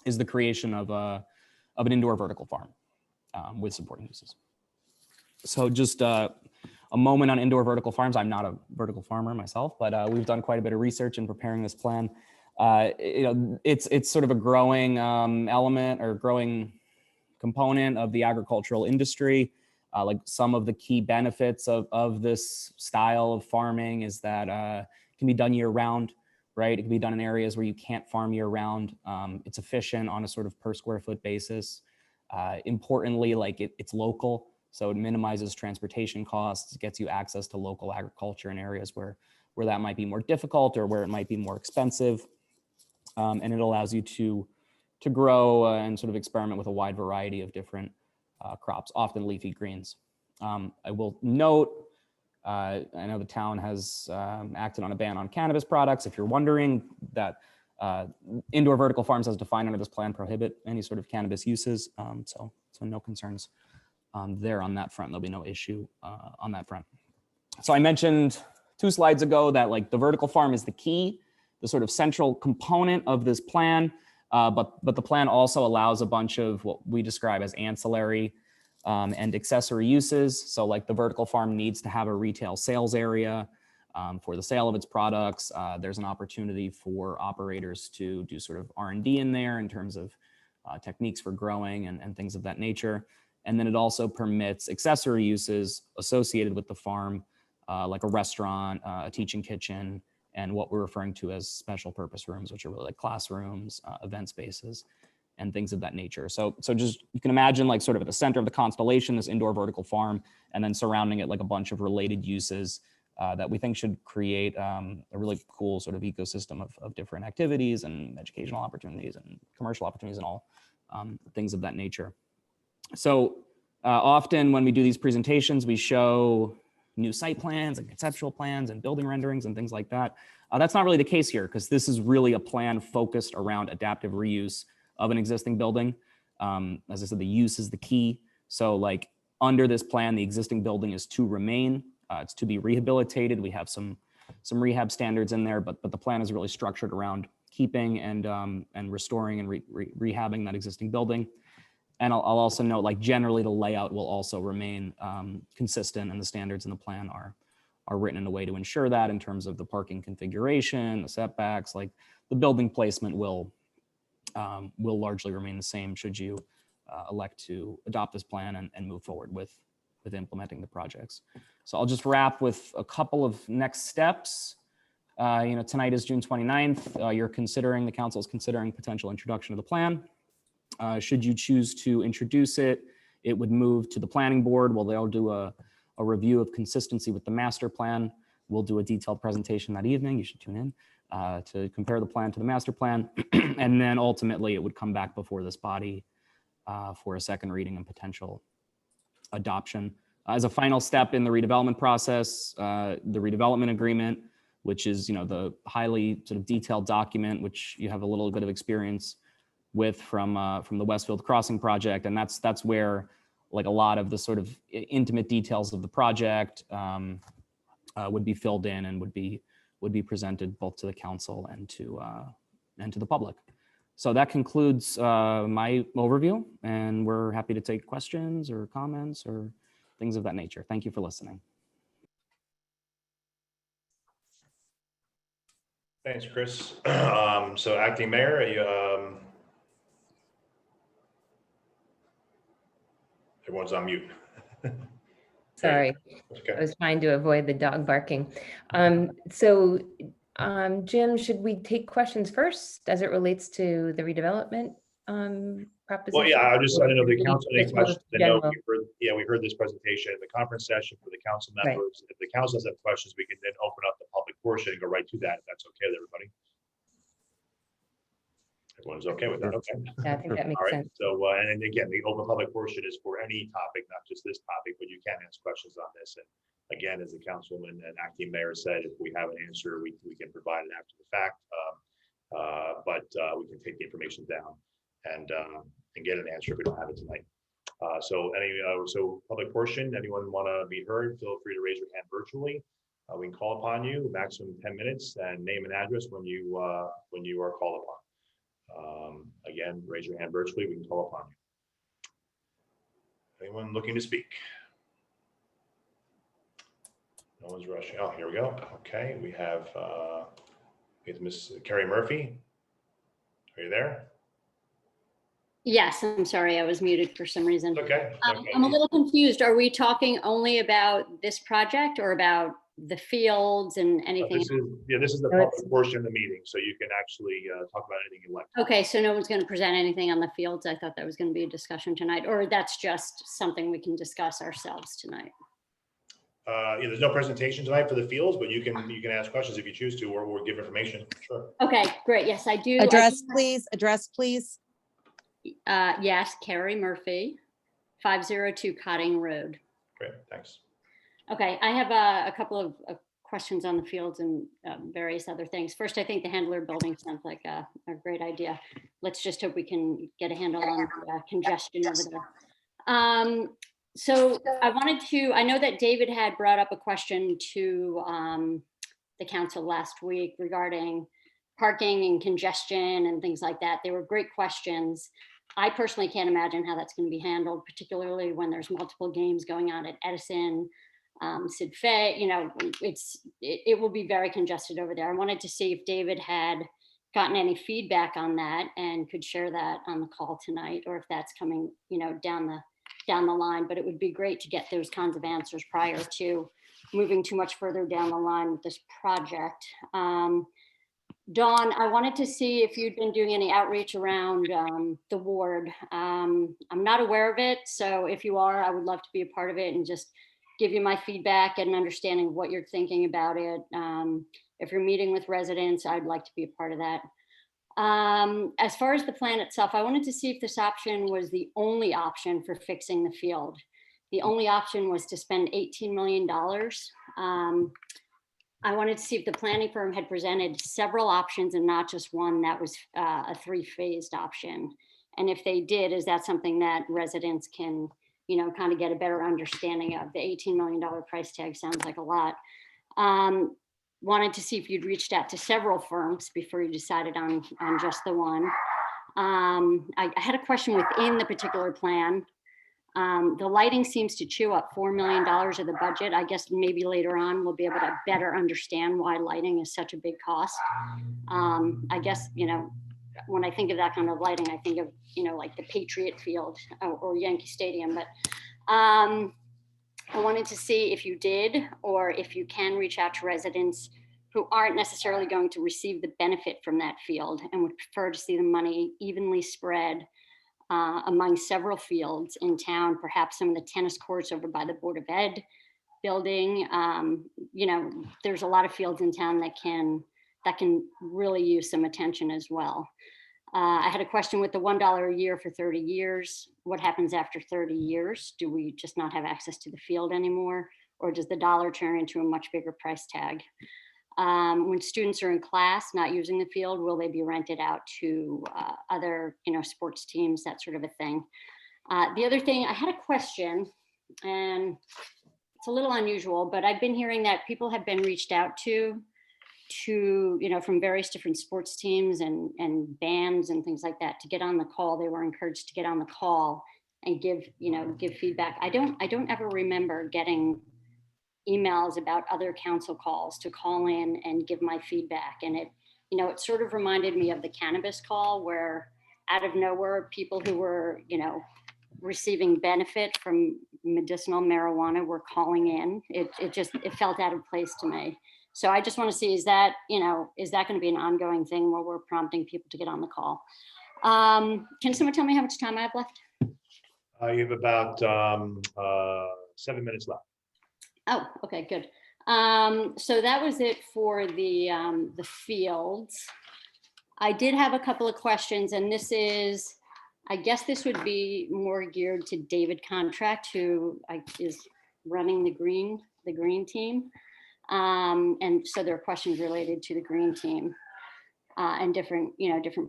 is the creation of an indoor vertical farm with supporting uses. So just a moment on indoor vertical farms. I'm not a vertical farmer myself, but we've done quite a bit of research in preparing this plan. It's sort of a growing element or growing component of the agricultural industry. Like some of the key benefits of this style of farming is that it can be done year round, right? It can be done in areas where you can't farm year round. It's efficient on a sort of per square foot basis. Importantly, like it's local, so it minimizes transportation costs, gets you access to local agriculture in areas where that might be more difficult or where it might be more expensive. And it allows you to grow and sort of experiment with a wide variety of different crops, often leafy greens. I will note, I know the town has acted on a ban on cannabis products. If you're wondering, that indoor vertical farms as defined under this plan prohibit any sort of cannabis uses. So no concerns there on that front. There'll be no issue on that front. So I mentioned 2 slides ago that like the vertical farm is the key, the sort of central component of this plan. But the plan also allows a bunch of what we describe as ancillary and accessory uses. So like the vertical farm needs to have a retail sales area for the sale of its products. There's an opportunity for operators to do sort of R&D in there in terms of techniques for growing and things of that nature. And then it also permits accessory uses associated with the farm, like a restaurant, a teaching kitchen, and what we're referring to as special purpose rooms, which are really like classrooms, event spaces, and things of that nature. So just, you can imagine like sort of at the center of the constellation, this indoor vertical farm, and then surrounding it like a bunch of related uses that we think should create a really cool sort of ecosystem of different activities and educational opportunities and commercial opportunities and all things of that nature. So often when we do these presentations, we show new site plans and conceptual plans and building renderings and things like that. That's not really the case here, because this is really a plan focused around adaptive reuse of an existing building. As I said, the use is the key. So like under this plan, the existing building is to remain, it's to be rehabilitated. We have some rehab standards in there, but the plan is really structured around keeping and restoring and rehabbing that existing building. And I'll also note, like generally the layout will also remain consistent, and the standards in the plan are written in a way to ensure that, in terms of the parking configuration, the setbacks, like the building placement will largely remain the same should you elect to adopt this plan and move forward with implementing the projects. So I'll just wrap with a couple of next steps. Tonight is June 29th. The council is considering potential introduction of the plan. Should you choose to introduce it, it would move to the planning board. Well, they'll do a review of consistency with the master plan. We'll do a detailed presentation that evening. You should tune in to compare the plan to the master plan. And then ultimately it would come back before this body for a second reading and potential adoption. As a final step in the redevelopment process, the redevelopment agreement which is, the highly sort of detailed document, which you have a little bit of experience with from the Westfield Crossing project. And that's where like a lot of the sort of intimate details of the project would be filled in and would be presented both to the council and to the public. So that concludes my overview, and we're happy to take questions or comments or things of that nature. Thank you for listening. Thanks, Chris. So acting mayor, everyone's on mute. Sorry, I Okay. was trying to avoid the dog barking. Jim, should we take questions first as it relates to the redevelopment proposition? Well, yeah, I don't know the council, any Just more questions? I know general. we heard this presentation, the conference session for the council Right. members. If the council has questions, we can then open up the public portion and go right to that, if that's okay with everybody. Everyone's okay with that, okay? Yeah, I think that makes All right, sense. so, and then again, the open public portion is for any topic, not just this topic, but you can ask questions on this. And again, as the councilman and acting mayor said, if we have an answer, we can provide it after the fact. But we can take the information down and get an answer if we don't have it tonight. So public portion, anyone want to be heard, feel free to raise your hand virtually. We can call upon you, maximum 10 minutes, and name and address when you are called upon. Again, raise your hand virtually, we can call upon you. Anyone looking to speak? No one's rushing. Oh, here we go. Okay, we have Miss Carrie Murphy. Are you there? Yes, I'm sorry, I was muted for some reason. Okay. I'm a little confused. Are we talking only about this project or about the fields and anything? This is the public portion of the meeting, so you can actually talk about anything you like. Okay, so no one's going to present anything on the fields. I thought that was going to be a discussion tonight, or that's just something we can discuss ourselves tonight. There's no presentation tonight for the fields, but you can ask questions if you choose to, or give information. Sure. Okay, great. Yes, I do. Address, please. Yes, Carrie Murphy, 502 Cotting Road. Great, thanks. Okay, I have a couple of questions on the fields and various other things. First, I think the Handler building sounds like a great idea. Let's just hope we can get a handle on congestion over there. So I know that David had brought up a question to the council last week regarding parking and congestion and things like that. They were great questions. I personally can't imagine how that's going to be handled, particularly when there's multiple games going on at Edison, Sid Fay, it will be very congested over there. I wanted to see if David had gotten any feedback on that and could share that on the call tonight, or if that's coming, down the line. But it would be great to get those kinds of answers prior to moving too much further down the line with this project. Dawn, I wanted to see if you'd been doing any outreach around the ward. I'm not aware of it, so if you are, I would love to be a part of it and just give you my feedback and understanding of what you're thinking about it. If you're meeting with residents, I'd like to be a part of that. As far as the plan itself, I wanted to see if this option was the only option for fixing the field. The only option was to spend $18 million. I wanted to see if the planning firm had presented several options and not just one that was a three-phased option. And if they did, is that something that residents can, kind of get a better understanding of? The $18 million price tag sounds like a lot. Wanted to see if you'd reached out to several firms before you decided on just the one. I had a question within the particular plan. The lighting seems to chew up $4 million of the budget. I guess maybe later on we'll be able to better understand why lighting is such a big cost. I guess, when I think of that kind of lighting, I think of, like the Patriot Field or Yankee Stadium. But I wanted to see if you did, or if you can reach out to residents who aren't necessarily going to receive the benefit from that field and would prefer to see the money evenly spread among several fields in town, perhaps some of the tennis courts over by the Board of Ed building. There's a lot of fields in town that can really use some attention as well. I had a question with the $1 a year for 30 years. What happens after 30 years? Do we just not have access to the field anymore? Or does the dollar turn into a much bigger price tag? When students are in class, not using the field, will they be rented out to other, sports teams, that sort of a thing? The other thing, I had a question, and it's a little unusual, but I've been hearing that people have been reached out to, from various different sports teams and bands and things like that to get on the call. They were encouraged to get on the call and give feedback. I don't ever remember getting emails about other council calls to call in and give my feedback. And it sort of reminded me of the cannabis call, where out of nowhere, people who were, receiving benefit from medicinal marijuana were calling in. It felt out of place to me. So I just want to see, is that going to be an ongoing thing where we're prompting people to get on the call? Can someone tell me how much time I have left? You have about 7 minutes left. Oh, okay, good. So that was it for the fields. I did have a couple of questions, and I guess this would be more geared to David Contract, who is running the green team. And so there are questions related to the green team and different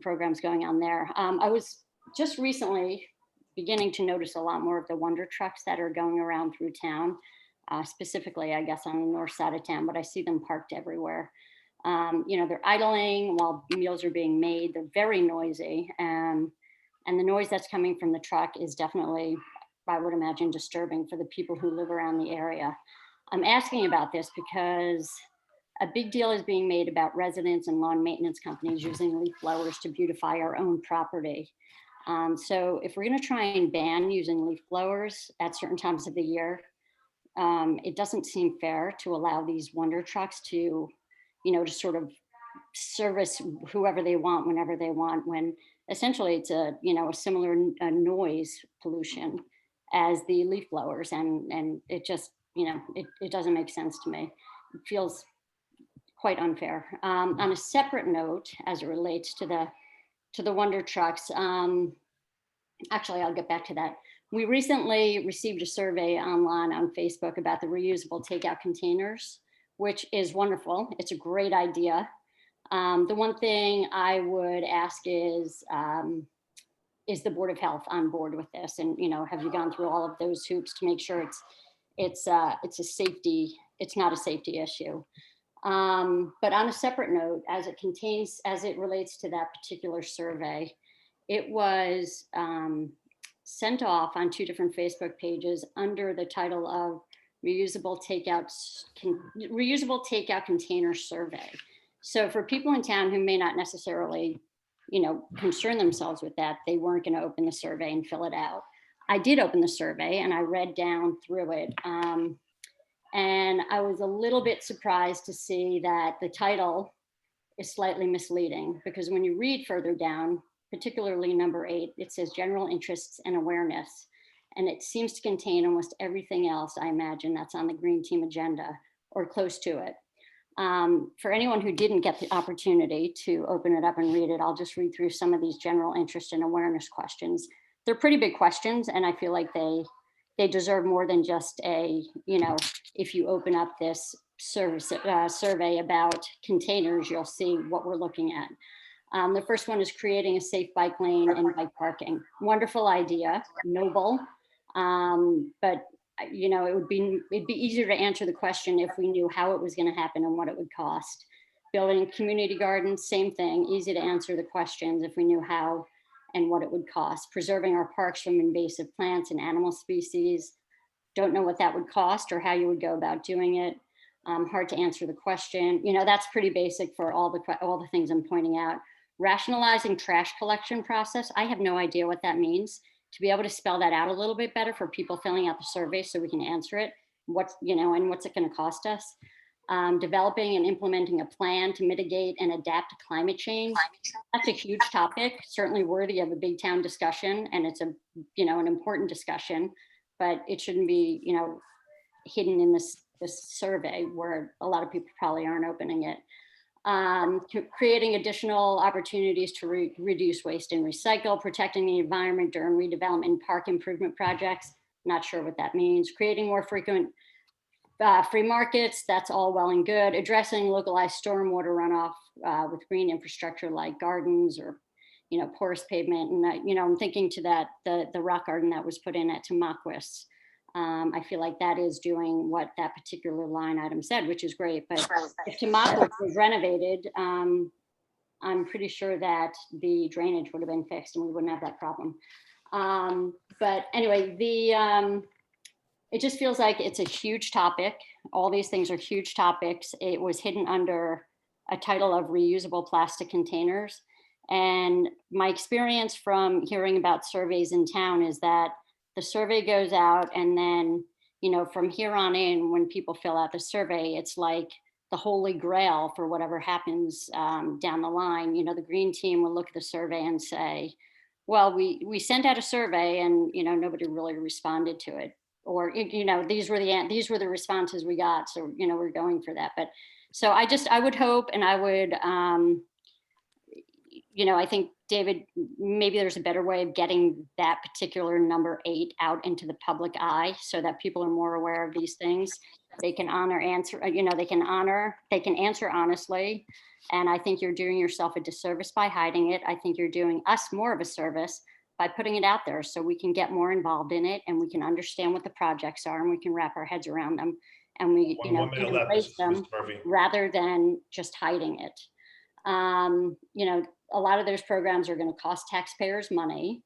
programs going on there. I was just recently beginning to notice a lot more of the wonder trucks that are going around through town, specifically, I guess, on the north side of town, but I see them parked everywhere. They're idling while meals are being made. They're very noisy. And the noise that's coming from the truck is definitely, I would imagine, disturbing for the people who live around the area. I'm asking about this because a big deal is being made about residents and lawn maintenance companies using leaf blowers to beautify our own property. So if we're going to try and ban using leaf blowers at certain times of the year, it doesn't seem fair to allow these wonder trucks to sort of service whoever they want, whenever they want, when essentially it's a similar noise pollution as the leaf blowers. And it just, it doesn't make sense to me. It feels quite unfair. On a separate note, as it relates to the wonder trucks, actually, I'll get back to that. We recently received a survey online on Facebook about the reusable takeout containers, which is wonderful. It's a great idea. The one thing I would ask is the Board of Health on board with this? And, have you gone through all of those hoops to make sure it's not a safety issue? But on a separate note, as it relates to that particular survey, it was sent off on 2 different Facebook pages under the title of reusable takeout container survey. So for people in town who may not necessarily, concern themselves with that, they weren't going to open the survey and fill it out. I did open the survey and I read down through it. And I was a little bit surprised to see that the title is slightly misleading, because when you read further down, particularly number 8, it says general interests and awareness. And it seems to contain almost everything else, I imagine, that's on the Green Team agenda or close to it. For anyone who didn't get the opportunity to open it up and read it, I'll just read through some of these general interest and awareness questions. They're pretty big questions, and I feel like they deserve more than just if you open up this survey about containers, you'll see what we're looking at. The first one is creating a safe bike lane and bike parking. Wonderful idea, noble, but it'd be easier to answer the question if we knew how it was going to happen and what it would cost. Building a community garden, same thing, easy to answer the questions if we knew how and what it would cost. Preserving our parks from invasive plants and animal species, don't know what that would cost or how you would go about doing it. Hard to answer the question. That's pretty basic for all the things I'm pointing out. Rationalizing trash collection process. I have no idea what that means. To be able to spell that out a little bit better for people filling out the survey so we can answer it. And what's it going to cost us? Developing and implementing a plan to mitigate and adapt to climate change. That's a huge topic, certainly worthy of a big town discussion. And it's an important discussion, but it shouldn't be, hidden in this survey where a lot of people probably aren't opening it. Creating additional opportunities to reduce waste and recycle, protecting the environment during redevelopment and park improvement projects. Not sure what that means. Creating more frequent free markets, that's all well and good. Addressing localized stormwater runoff with green infrastructure like gardens or, porous pavement. And, I'm thinking to that, the rock garden that was put in at Tamaquis. I feel like that is doing what that particular line item said, which is great. But if Tamaquis was renovated, I'm pretty sure that the drainage would have been fixed and we wouldn't have that problem. But anyway, it just feels like it's a huge topic. All these things are huge topics. It was hidden under a title of reusable plastic containers. And my experience from hearing about surveys in town is that the survey goes out and then, from here on in, when people fill out the survey, it's like the holy grail for whatever happens down the line. The green team will look at the survey and say, well, we sent out a survey and, nobody really responded to it. Or, these were the responses we got. So, we're going for that. But so I would hope, and I would, I think, David, maybe there's a better way of getting that particular number 8 out into the public eye so that people are more aware of these things. They can answer honestly. And I think you're doing yourself a disservice by hiding it. I think you're doing us more of a service by putting it out there so we can get more involved in it and we can understand what the projects are and we can wrap our heads around them and we, One minute left, embrace them Mr. Murphy. rather than just hiding it. A lot of those programs are going to cost taxpayers money,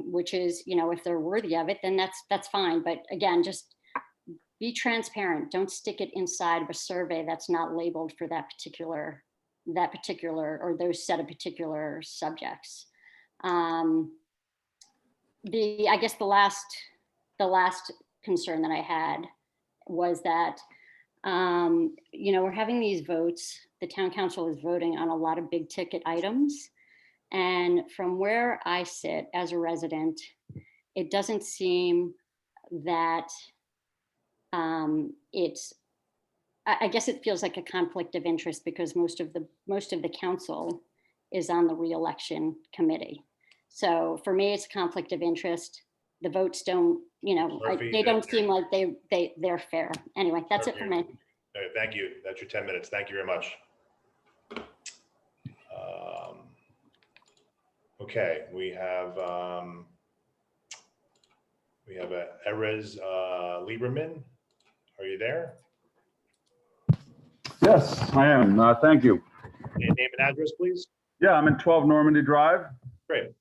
which is, if they're worthy of it, then that's fine. But again, just be transparent. Don't stick it inside of a survey that's not labeled for that particular or those set of particular subjects. I guess the last concern that I had was that, we're having these votes. The town council is voting on a lot of big ticket items. And from where I sit as a resident, it doesn't seem that I guess it feels like a conflict of interest because most of the council is on the re-election committee. So for me, it's a conflict of interest. The votes don't, they don't seem like they're fair. Anyway, that's it for me. Okay, thank you. That's your 10 minutes. Thank you very much. Okay, we have Erez Lieberman. Are you there? Yes, I am. Thank you. Name and address, please. Yeah, I'm in 12 Normandy Drive. Great.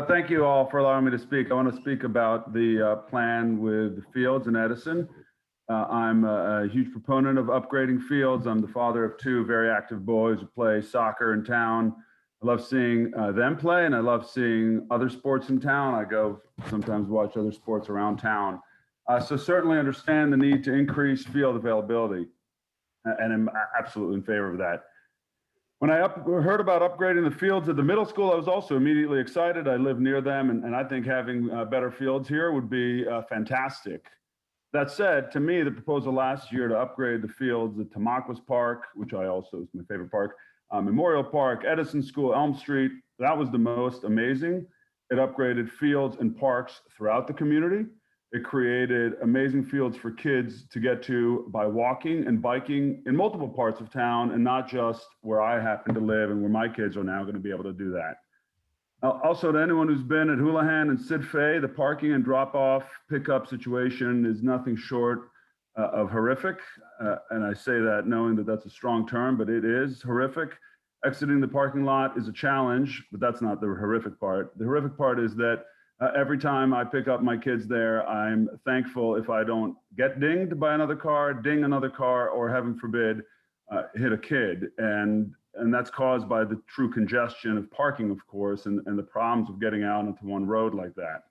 Thank you all for allowing me to speak. I want to speak about the plan with the fields in Edison. I'm a huge proponent of upgrading fields. I'm the father of 2 very active boys who play soccer in town. I love seeing them play and I love seeing other sports in town. I go sometimes watch other sports around town. So certainly understand the need to increase field availability and I'm absolutely in favor of that. When I heard about upgrading the fields at the middle school, I was also immediately excited. I live near them and I think having better fields here would be fantastic. That said, to me, the proposal last year to upgrade the fields at Tamaquis Park, which I also is my favorite park, Memorial Park, Edison School, Elm Street, that was the most amazing. It upgraded fields and parks throughout the community. It created amazing fields for kids to get to by walking and biking in multiple parts of town and not just where I happen to live and where my kids are now going to be able to do that. Also, to anyone who's been at Houlihan and Sid Fay, the parking and drop-off pickup situation is nothing short of horrific. And I say that knowing that that's a strong term, but it is horrific. Exiting the parking lot is a challenge, but that's not the horrific part. The horrific part is that every time I pick up my kids there, I'm thankful if I don't get dinged by another car, ding another car, or heaven forbid, hit a kid. And that's caused by the true congestion of parking, of course, and the problems of getting out onto one road like that.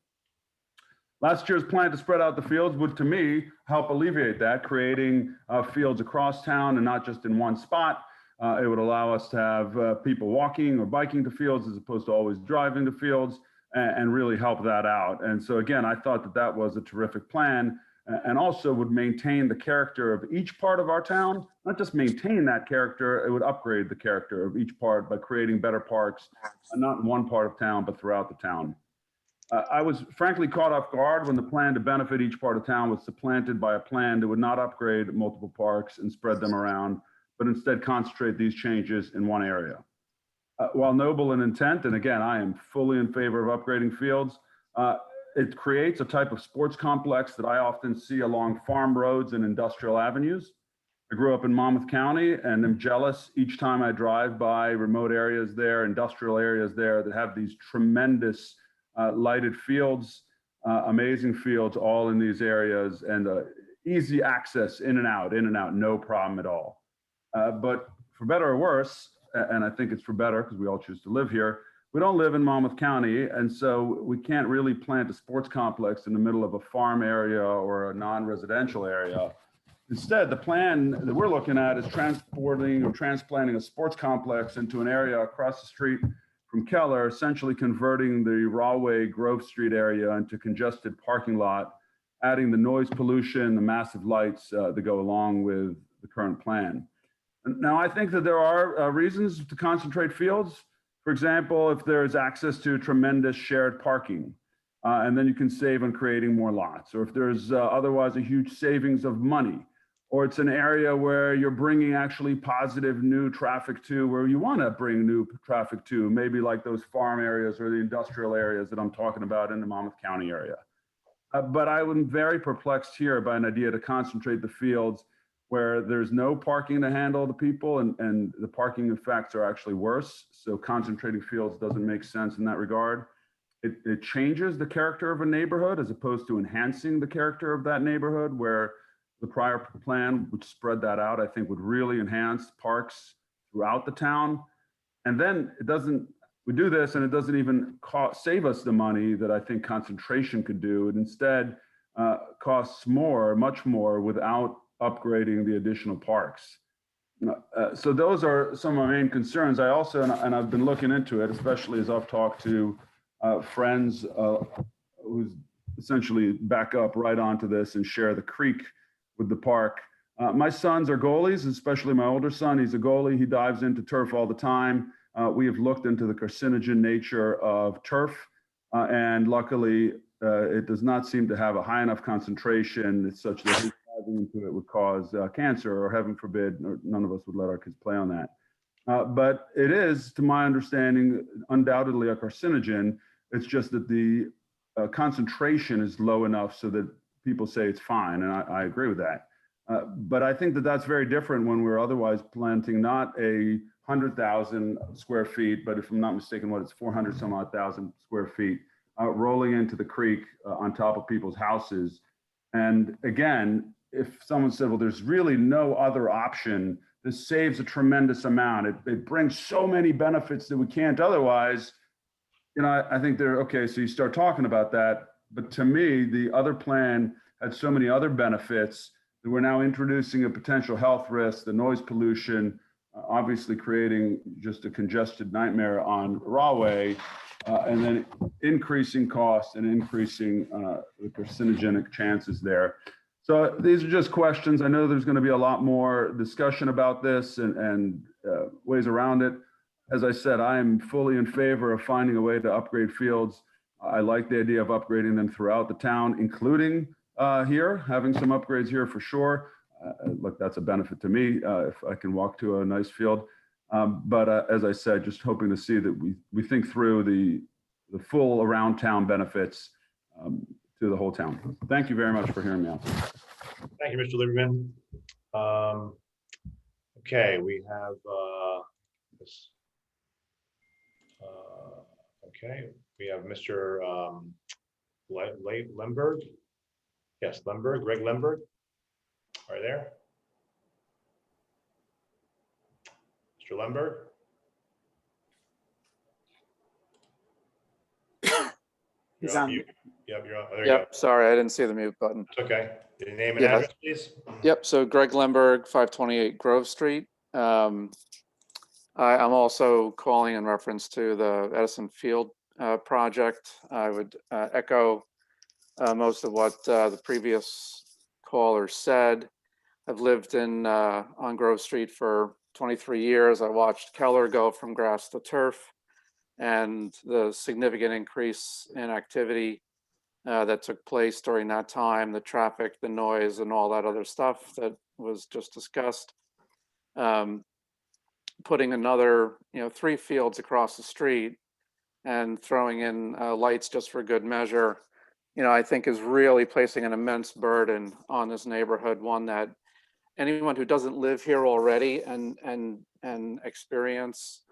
Last year's plan to spread out the fields would, to me, help alleviate that, creating fields across town and not just in one spot. It would allow us to have people walking or biking to fields as opposed to always driving to fields and really help that out. And so again, I thought that that was a terrific plan and also would maintain the character of each part of our town, not just maintain that character, it would upgrade the character of each part by creating better parks, not in one part of town, but throughout the town. I was frankly caught off guard when the plan to benefit each part of town was supplanted by a plan that would not upgrade multiple parks and spread them around, but instead concentrate these changes in one area. While noble in intent, and again, I am fully in favor of upgrading fields, it creates a type of sports complex that I often see along farm roads and industrial avenues. I grew up in Monmouth County and am jealous each time I drive by remote areas there, industrial areas there that have these tremendous lighted fields, amazing fields all in these areas, and easy access in and out, no problem at all. But for better or worse, and I think it's for better because we all choose to live here, we don't live in Monmouth County, and so we can't really plant a sports complex in the middle of a farm area or a non-residential area. Instead, the plan that we're looking at is transplanting a sports complex into an area across the street from Keller, essentially converting the Rahway Grove Street area into congested parking lot, adding the noise pollution, the massive lights that go along with the current plan. Now, I think that there are reasons to concentrate fields. For example, if there's access to tremendous shared parking, and then you can save on creating more lots, or if there's otherwise a huge savings of money, or it's an area where you're bringing actually positive new traffic to where you want to bring new traffic to, maybe like those farm areas or the industrial areas that I'm talking about in the Monmouth County area. But I am very perplexed here by an idea to concentrate the fields where there's no parking to handle the people, and the parking effects are actually worse. So concentrating fields doesn't make sense in that regard. It changes the character of a neighborhood as opposed to enhancing the character of that neighborhood, where the prior plan, which spread that out, I think would really enhance parks throughout the town. And then we do this and it doesn't even save us the money that I think concentration could do. It instead costs much more without upgrading the additional parks. So those are some of my main concerns. I also, and I've been looking into it, especially as I've talked to friends who's essentially back up right onto this and share the creek with the park. My sons are goalies, especially my older son. He's a goalie. He dives into turf all the time. We have looked into the carcinogen nature of turf, and luckily it does not seem to have a high enough concentration. It's such that diving into it would cause cancer, or heaven forbid, none of us would let our kids play on that. But it is, to my understanding, undoubtedly a carcinogen. It's just that the concentration is low enough so that people say it's fine, and I agree with that. But I think that that's very different when we're otherwise planting not 100,000 square feet, but if I'm not mistaken, it's 400 some odd thousand square feet, rolling into the creek on top of people's houses. And again, if someone said, well, there's really no other option, this saves a tremendous amount. It brings so many benefits that we can't otherwise. I think okay, so you start talking about that. But to me, the other plan had so many other benefits that we're now introducing a potential health risk, the noise pollution, obviously creating just a congested nightmare on Rahway, and then increasing costs and increasing the carcinogenic chances there. So these are just questions. I know there's going to be a lot more discussion about this and ways around it. As I said, I am fully in favor of finding a way to upgrade fields. I like the idea of upgrading them throughout the town, including here, having some upgrades here for sure. Look, that's a benefit to me if I can walk to a nice field. But as I said, just hoping to see that we think through the full around town benefits to the whole town. Thank you very much for hearing me out. Thank you, Mr. Lieberman. Okay, we have this. Okay, we have Mr. Lemberg. Yes, Lemberg, Greg Lemberg. Are you there? Mr. Lemberg? He's on. Mute. Yep, you're on. Oh, there you Yep, sorry, I didn't see the mute button. go. It's okay. Your name and Yeah. address, please. Yep, so Greg Lemberg, 528 Grove Street. I'm also calling in reference to the Edison Field project. I would echo most of what the previous caller said. I've lived on Grove Street for 23 years. I watched Keller go from grass to turf. and the significant increase in activity that took place during that time, the traffic, the noise, and all that other stuff that was just discussed. Putting another, 3 fields across the street and throwing in lights just for good measure, I think is really placing an immense burden on this neighborhood, one that anyone who doesn't live here already and experience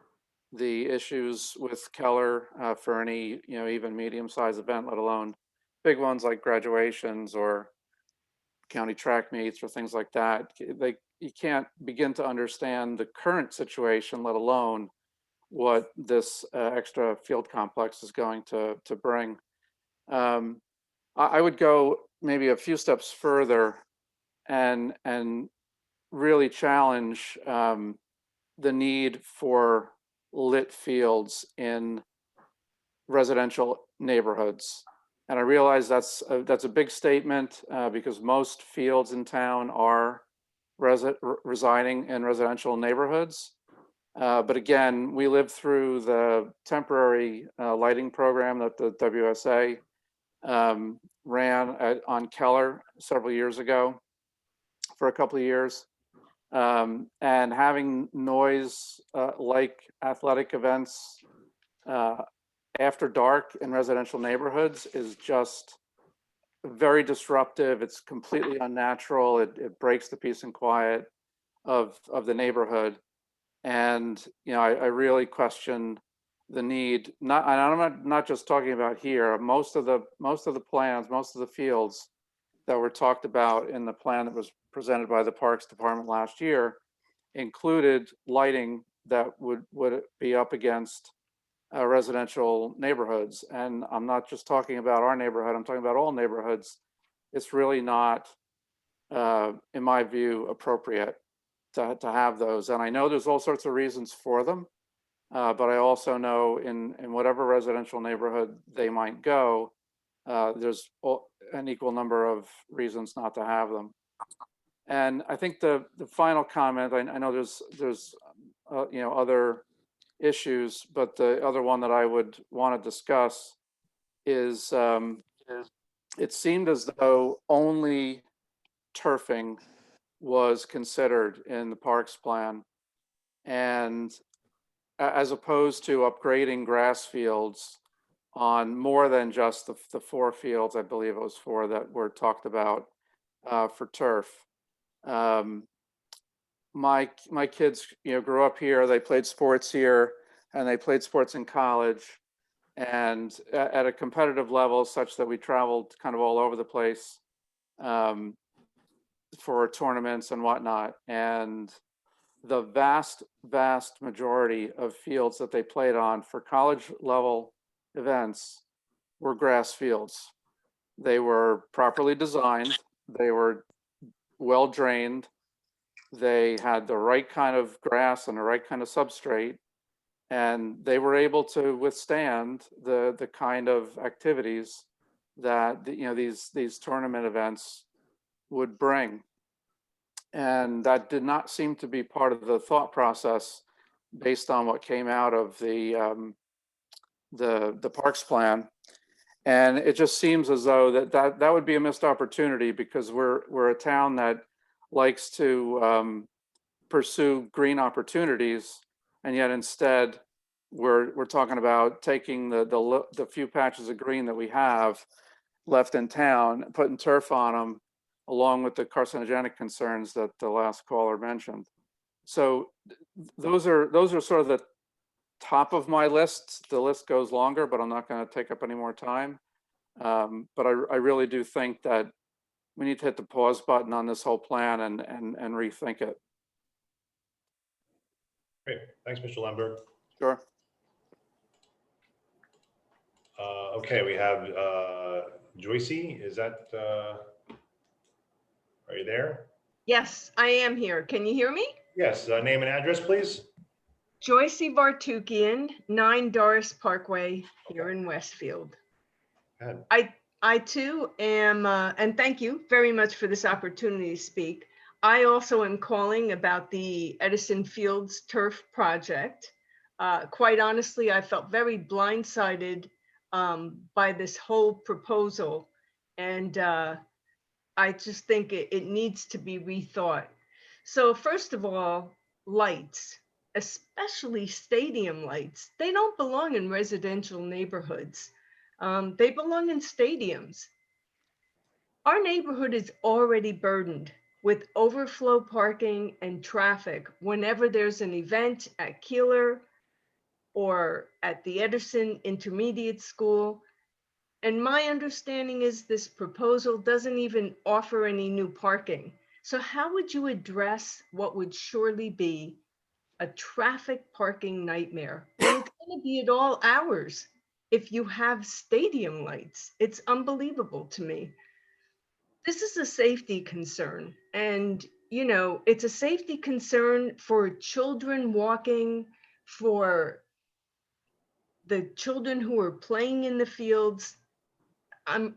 the issues with Keller for any, even medium-sized event, let alone big ones like graduations or county track meets or things like that. You can't begin to understand the current situation, let alone what this extra field complex is going to bring. I would go maybe a few steps further and really challenge the need for lit fields in residential neighborhoods. And I realize that's a big statement because most fields in town are residing in residential neighborhoods. But again, we lived through the temporary lighting program that the WSA ran on Keller several years ago for a couple of years. And having noise like athletic events after dark in residential neighborhoods is just very disruptive. It's completely unnatural. It breaks the peace and quiet of the neighborhood. And I really question the need. And I'm not just talking about here. Most of the plans, most of the fields that were talked about in the plan that was presented by the Parks Department last year included lighting that would be up against residential neighborhoods. And I'm not just talking about our neighborhood, I'm talking about all neighborhoods. It's really not, in my view, appropriate to have those. And I know there's all sorts of reasons for them, but I also know in whatever residential neighborhood they might go, there's an equal number of reasons not to have them. And I think the final comment, I know there's other issues, but the other one that I would want to discuss is it seemed as though only turfing was considered in the parks plan, and as opposed to upgrading grass fields on more than just the 4 fields, I believe it was 4 that were talked about for turf. My kids, grew up here. They played sports here, and they played sports in college, and at a competitive level, such that we traveled kind of all over the place for tournaments and whatnot. And the vast majority of fields that they played on for college level events were grass fields. They were properly designed. They were well drained. They had the right kind of grass and the right kind of substrate, and they were able to withstand the kind of activities that these tournament events would bring. And that did not seem to be part of the thought process based on what came out of the parks plan. And it just seems as though that would be a missed opportunity, because we're a town that likes to pursue green opportunities, and yet instead we're talking about taking the few patches of green that we have left in town, putting turf on them, along with the carcinogenic concerns that the last caller mentioned. So those are sort of the top of my list. The list goes longer, but I'm not going to take up any more time. But I really do think that we need to hit the pause button on this whole plan and rethink it. Great, thanks, Mr. Lemberg. Sure. Okay, we have Joycey. Is that, are you there? Yes, I am here. Can you hear me? Yes, name and address, please. Joycey Vartukian, 9 Doris Parkway here in Westfield. Go ahead. I too am, and thank you very much for this opportunity to speak. I also am calling about the Edison Fields turf project. Quite honestly, I felt very blindsided by this whole proposal. And I just think it needs to be rethought. So first of all, lights, especially stadium lights, they don't belong in residential neighborhoods. They belong in stadiums. Our neighborhood is already burdened with overflow parking and traffic whenever there's an event at Keeler or at the Edison Intermediate School. And my understanding is this proposal doesn't even offer any new parking. So how would you address what would surely be a traffic parking nightmare? And it's going to be at all hours if you have stadium lights. It's unbelievable to me. This is a safety concern. And, you know, it's a safety concern for children walking, for the children who are playing in the fields. I'm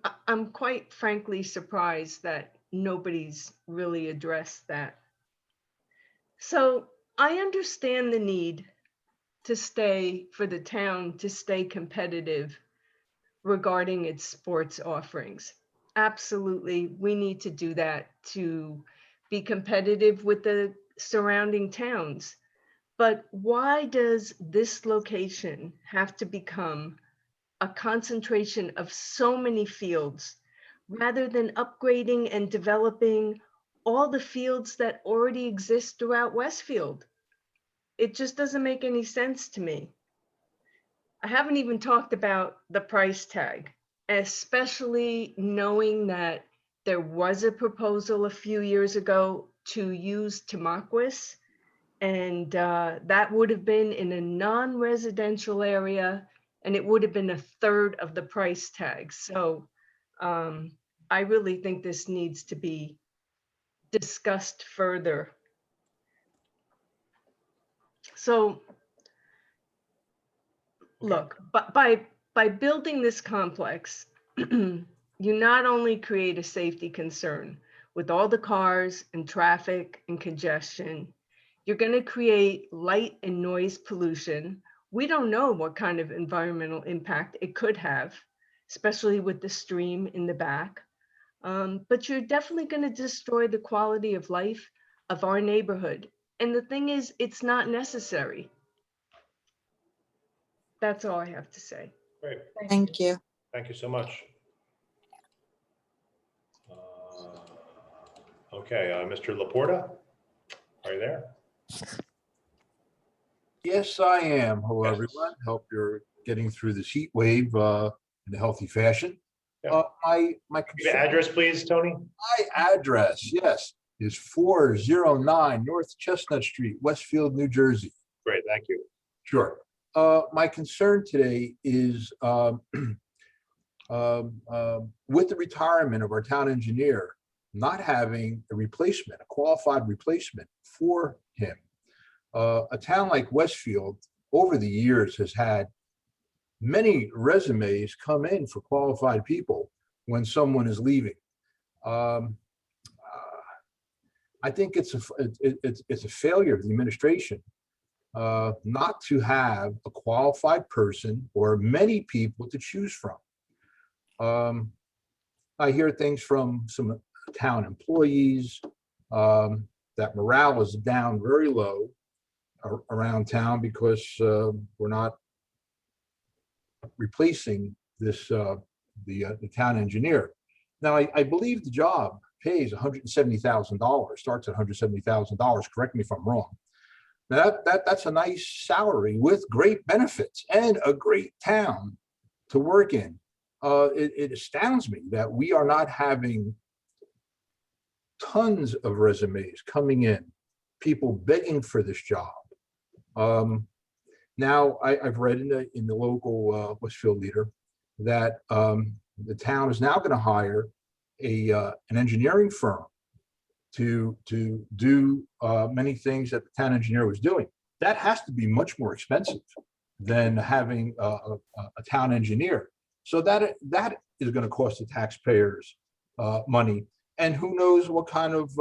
quite frankly surprised that nobody's really addressed that. So I understand the need for the town to stay competitive regarding its sports offerings. Absolutely, we need to do that to be competitive with the surrounding towns. But why does this location have to become a concentration of so many fields rather than upgrading and developing all the fields that already exist throughout Westfield? It just doesn't make any sense to me. I haven't even talked about the price tag, especially knowing that there was a proposal a few years ago to use Tamaqua, and that would have been in a non-residential area, and it would have been a third of the price tag. So I really think this needs to be discussed further. So look, but by building this complex, you not only create a safety concern with all the cars and traffic and congestion, you're going to create light and noise pollution. We don't know what kind of environmental impact it could have, especially with the stream in the back. But you're definitely going to destroy the quality of life of our neighborhood. And the thing is, it's not necessary. That's all I have to say. Great. Thank you. Thank you so much. Okay, Mr. Laporta, are you there? Yes, I am. Hello, Yes. everyone. Hope you're getting through this heat wave in a healthy fashion. Yeah. My Your address, please, Tony? My address, yes, is 409 North Chestnut Street, Westfield, New Jersey. Great, thank you. Sure. My concern today is with the retirement of our town engineer, not having a replacement, a qualified replacement for him. A town like Westfield over the years has had many resumes come in for qualified people when someone is leaving. I think it's a failure of the administration not to have a qualified person or many people to choose from. I hear things from some town employees that morale is down very low around town because we're not replacing this the town engineer. Now, I believe the job pays $170,000, starts at $170,000. Correct me if I'm wrong. Now that's a nice salary with great benefits and a great town to work in. It astounds me that we are not having tons of resumes coming in, people begging for this job. Now I've read in the local Westfield Leader that the town is now going to hire an engineering firm to do many things that the town engineer was doing. That has to be much more expensive than having a town engineer. So that is going to cost the taxpayers money, and who knows what kind of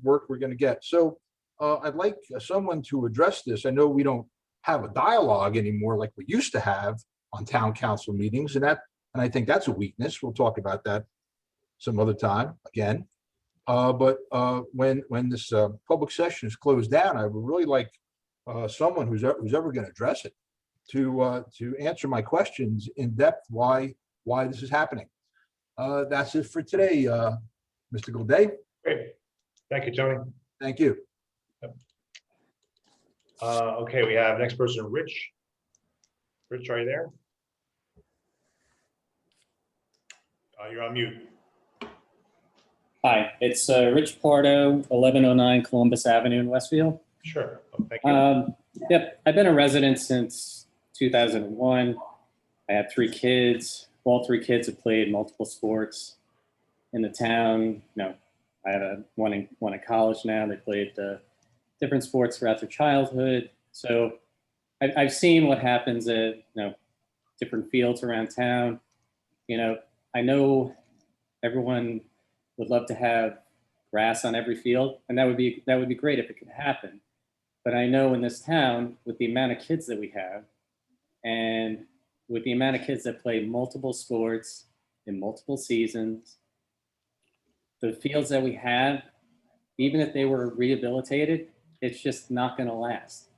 work we're going to get. So I'd like someone to address this. I know we don't have a dialogue anymore like we used to have on town council meetings, and I think that's a weakness. We'll talk about that some other time again. But when this public session is closed down, I would really like someone who's ever going to address it to answer my questions in depth, why this is happening. That's it for today, Mr. Goulet. Great. Thank you, Tony. Thank you. Okay, we have next person, Rich. Rich, are you there? You're on mute. Hi, it's Rich Pardo, 1109 Columbus Avenue in Westfield. Sure. Oh, thank you. Yep, I've been a resident since 2001. I have 3 kids. All 3 kids have played multiple sports in the town. I have one in college now. They played different sports throughout their childhood. So I've seen what happens at different fields around town. I know everyone would love to have grass on every field, and that would be great if it could happen. But I know in this town, with the amount of kids that we have, and with the amount of kids that play multiple sports in multiple seasons, the fields that we have, even if they were rehabilitated, it's just not going to last.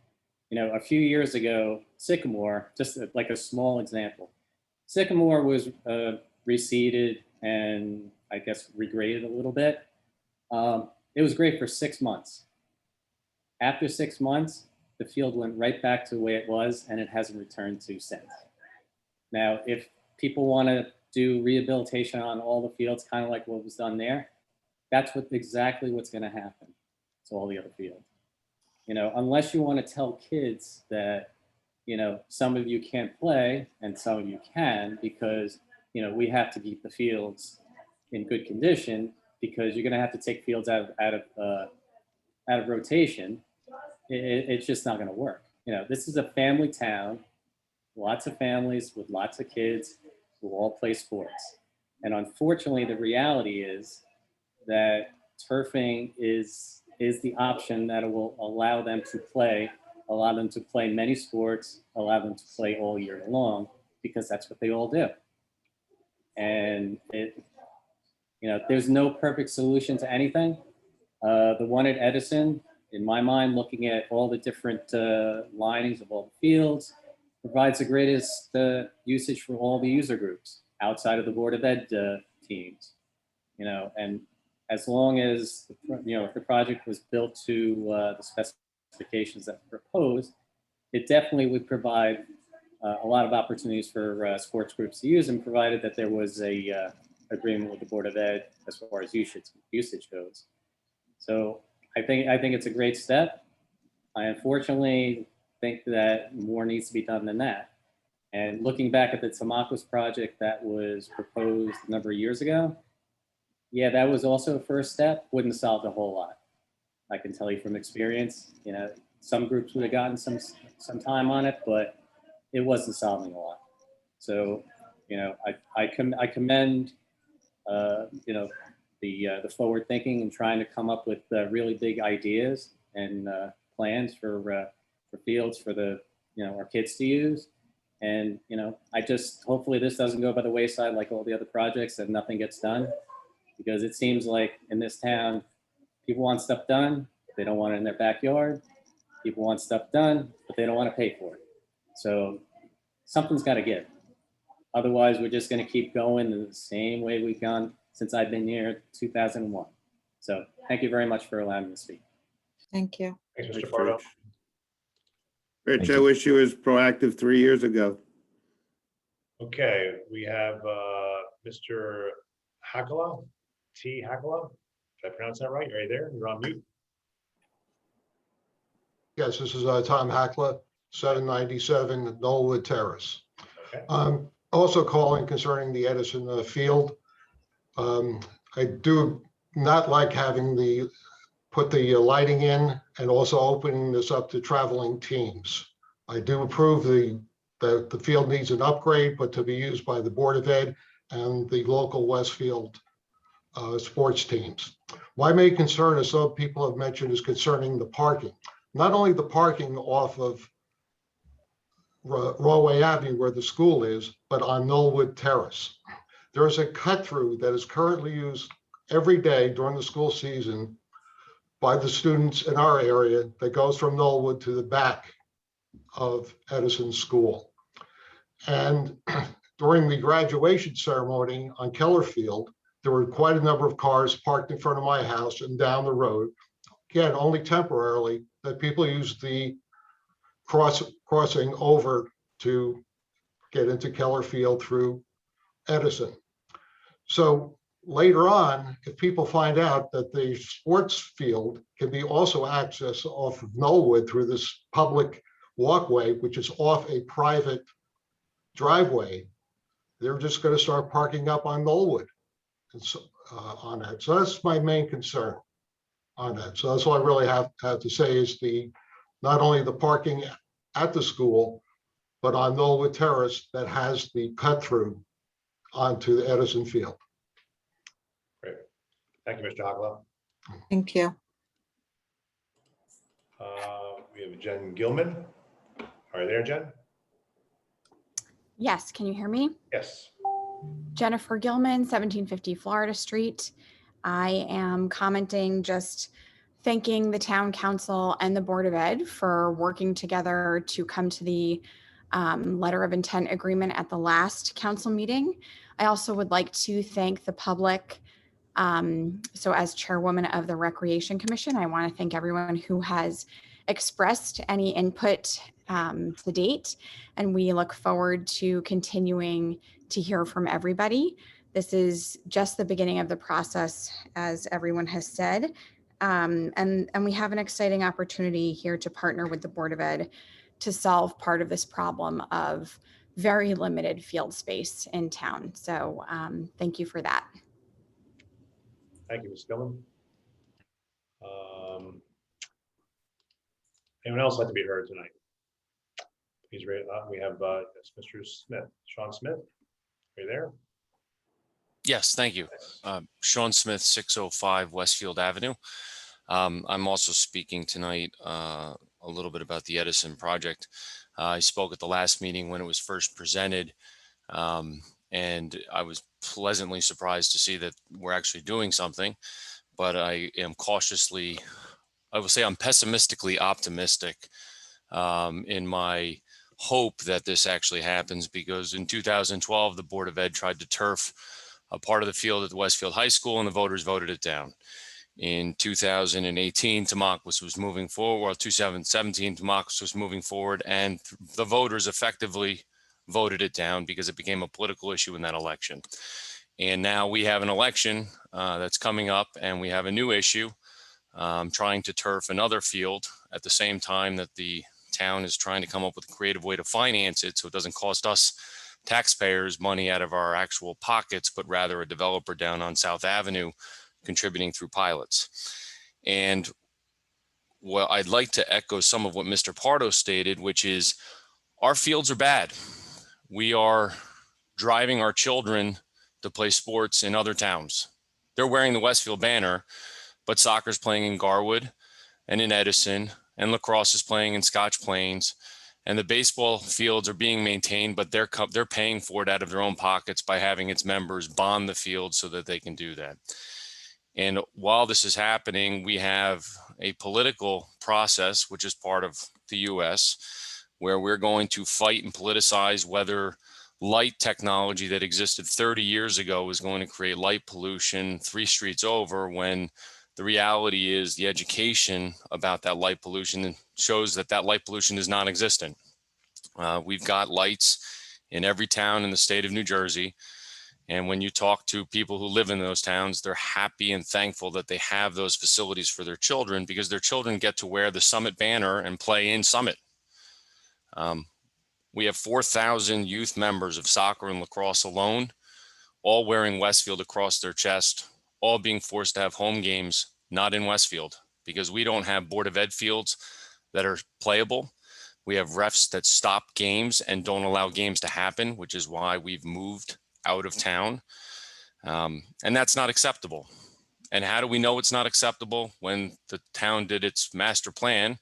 A few years ago, Sycamore, just like a small example, Sycamore was reseeded and I guess regraded a little bit. It was great for 6 months. After 6 months, the field went right back to the way it was, and it hasn't returned to since. Now, if people want to do rehabilitation on all the fields, kind of like what was done there, that's exactly what's going to happen to all the other fields. Unless you want to tell kids that, some of you can't play and some of you can, because, we have to keep the fields in good condition, because you're going to have to take fields out of rotation. It's just not going to work. This is a family town, lots of families with lots of kids who all play sports. And unfortunately, the reality is that turfing is the option that will allow them to play many sports, allow them to play all year long, because that's what they all do. And there's no perfect solution to anything. The one at Edison, in my mind, looking at all the different linings of all the fields, provides the greatest usage for all the user groups outside of the Board of Ed teams. And as long as if the project was built to the specifications that were proposed, it definitely would provide a lot of opportunities for sports groups to use them, provided that there was a agreement with the Board of Ed as far as usage goes. So I think it's a great step. I unfortunately think that more needs to be done than that. And looking back at the Tamacos project that was proposed a number of years ago, yeah, that was also a first step, wouldn't have solved a whole lot. I can tell you from experience, some groups would have gotten some time on it, but it wasn't solving a lot. So, I commend, the forward thinking and trying to come up with really big ideas and plans for fields for our kids to use. And, hopefully this doesn't go by the wayside like all the other projects, and nothing gets done, because it seems like in this town, people want stuff done. They don't want it in their backyard. People want stuff done, but they don't want to pay for it. So something's got to give. Otherwise, we're just going to keep going the same way we've gone since I've been here, 2001. So thank you very much for allowing me to speak. Thank you. Thanks, Mr. Pardo. Rich, I wish you was proactive 3 years ago. Okay, we have Mr. Hakala, T. Hakala. Did I pronounce that right? Are you there? You're on mute. Yes, this is Tom Hackla, 797 Knollwood Terrace. Okay. Also calling concerning the Edison field. I do not like having put the lighting in and also opening this up to traveling teams. I do approve that the field needs an upgrade, but to be used by the Board of Ed and the local Westfield sports teams. My main concern, as some people have mentioned, is concerning the parking. Not only the parking off of Rawway Avenue where the school is, but on Knollwood Terrace. There is a cut through that is currently used every day during the school season by the students in our area that goes from Knollwood to the back of Edison School. And during the graduation ceremony on Keller Field, there were quite a number of cars parked in front of my house and down the road. Again, only temporarily, that people used the crossing over to get into Keller Field through Edison. So later on, if people find out that the sports field can be also accessed off of Knollwood through this public walkway, which is off a private driveway, they're just going to start parking up on Knollwood and so, on that. So that's my main concern on that. So that's all I really have to say is not only the parking at the school, but on Knollwood Terrace that has the cut through onto the Edison Field. Great. Thank you, Mr. Hogla. Thank you. We have Jen Gilman. Are you there, Jen? Yes, can you hear me? Yes. Jennifer Gilman, 1750 Florida Street. I am commenting, just thanking the town council and the Board of Ed for working together to come to the letter of intent agreement at the last council meeting. I also would like to thank the public. So as chairwoman of the Recreation Commission, I want to thank everyone who has expressed any input to date, and we look forward to continuing to hear from everybody. This is just the beginning of the process, as everyone has said, and we have an exciting opportunity here to partner with the Board of Ed to solve part of this problem of very limited field space in town. So thank you for that. Thank you, Ms. Gilman. Anyone else like to be heard tonight? Please raise. We have yes, Mr. Smith, Sean Smith. Are you there? Yes, thank you. Sean Smith, 605 Westfield Avenue. I'm also speaking tonight a little bit about the Edison project. I spoke at the last meeting when it was first presented, and I was pleasantly surprised to see that we're actually doing something, but I am cautiously, I will say I'm pessimistically optimistic in my hope that this actually happens, because in 2012, the Board of Ed tried to turf a part of the field at the Westfield High School and the voters voted it down. In 2018, Tamacus was moving forward, or 2017, Tamacus was moving forward, and the voters effectively voted it down because it became a political issue in that election. And now we have an election that's coming up, and we have a new issue trying to turf another field at the same time that the town is trying to come up with a creative way to finance it so it doesn't cost us taxpayers money out of our actual pockets, but rather a developer down on South Avenue contributing through pilots. And well, I'd like to echo some of what Mr. Pardo stated, which is our fields are bad. We are driving our children to play sports in other towns. They're wearing the Westfield banner, but soccer's playing in Garwood and in Edison, and lacrosse is playing in Scotch Plains, and the baseball fields are being maintained, but they're paying for it out of their own pockets by having its members bond the field so that they can do that. And while this is happening, we have a political process, which is part of the US, where we're going to fight and politicize whether light technology that existed 30 years ago is going to create light pollution 3 streets over, when the reality is the education about that light pollution shows that that light pollution is non-existent. We've got lights in every town in the state of New Jersey. And when you talk to people who live in those towns, they're happy and thankful that they have those facilities for their children, because their children get to wear the Summit banner and play in Summit. We have 4,000 youth members of soccer and lacrosse alone, all wearing Westfield across their chest, all being forced to have home games not in Westfield, because we don't have Board of Ed fields that are playable. We have refs that stop games and don't allow games to happen, which is why we've moved out of town. And that's not acceptable. And how do we know it's not acceptable? When the town did its master plan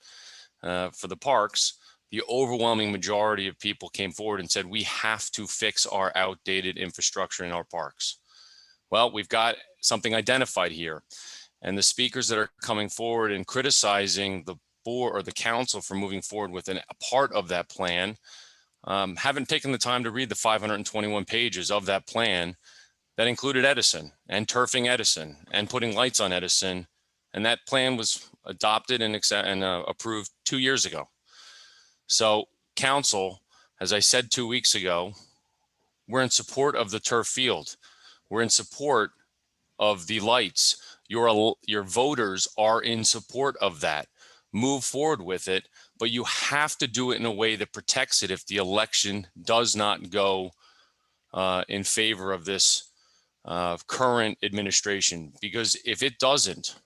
for the parks the overwhelming majority of people came forward and said, we have to fix our outdated infrastructure in our parks. Well, we've got something identified here. And the speakers that are coming forward and criticizing the board or the council for moving forward with a part of that plan haven't taken the time to read the 521 pages of that plan that included Edison and turfing Edison and putting lights on Edison. And that plan was adopted and approved 2 years ago. So council, as I said 2 weeks ago, we're in support of the turf field. We're in support of the lights. Your voters are in support of that. Move forward with it, but you have to do it in a way that protects it if the election does not go in favor of this current administration. Because if it doesn't,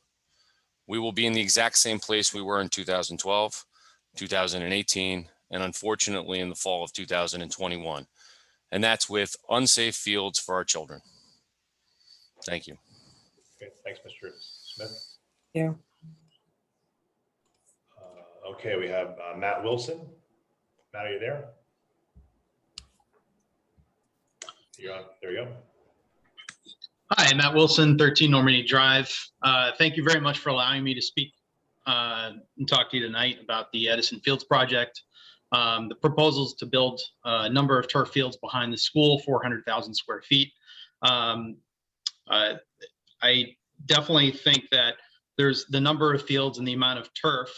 we will be in the exact same place we were in 2012, 2018, and unfortunately in the fall of 2021. And that's with unsafe fields for our children. Thank you. Okay, thanks, Mr. Smith. Yeah. Okay, we have Matt Wilson. Matt, are you there? You're on. There you go. Hi, Matt Wilson, 13 Normandy Drive. Thank you very much for allowing me to speak and talk to you tonight about the Edison Fields project. The proposals to build a number of turf fields behind the school, 400,000 square feet. I definitely think that there's the number of fields and the amount of turf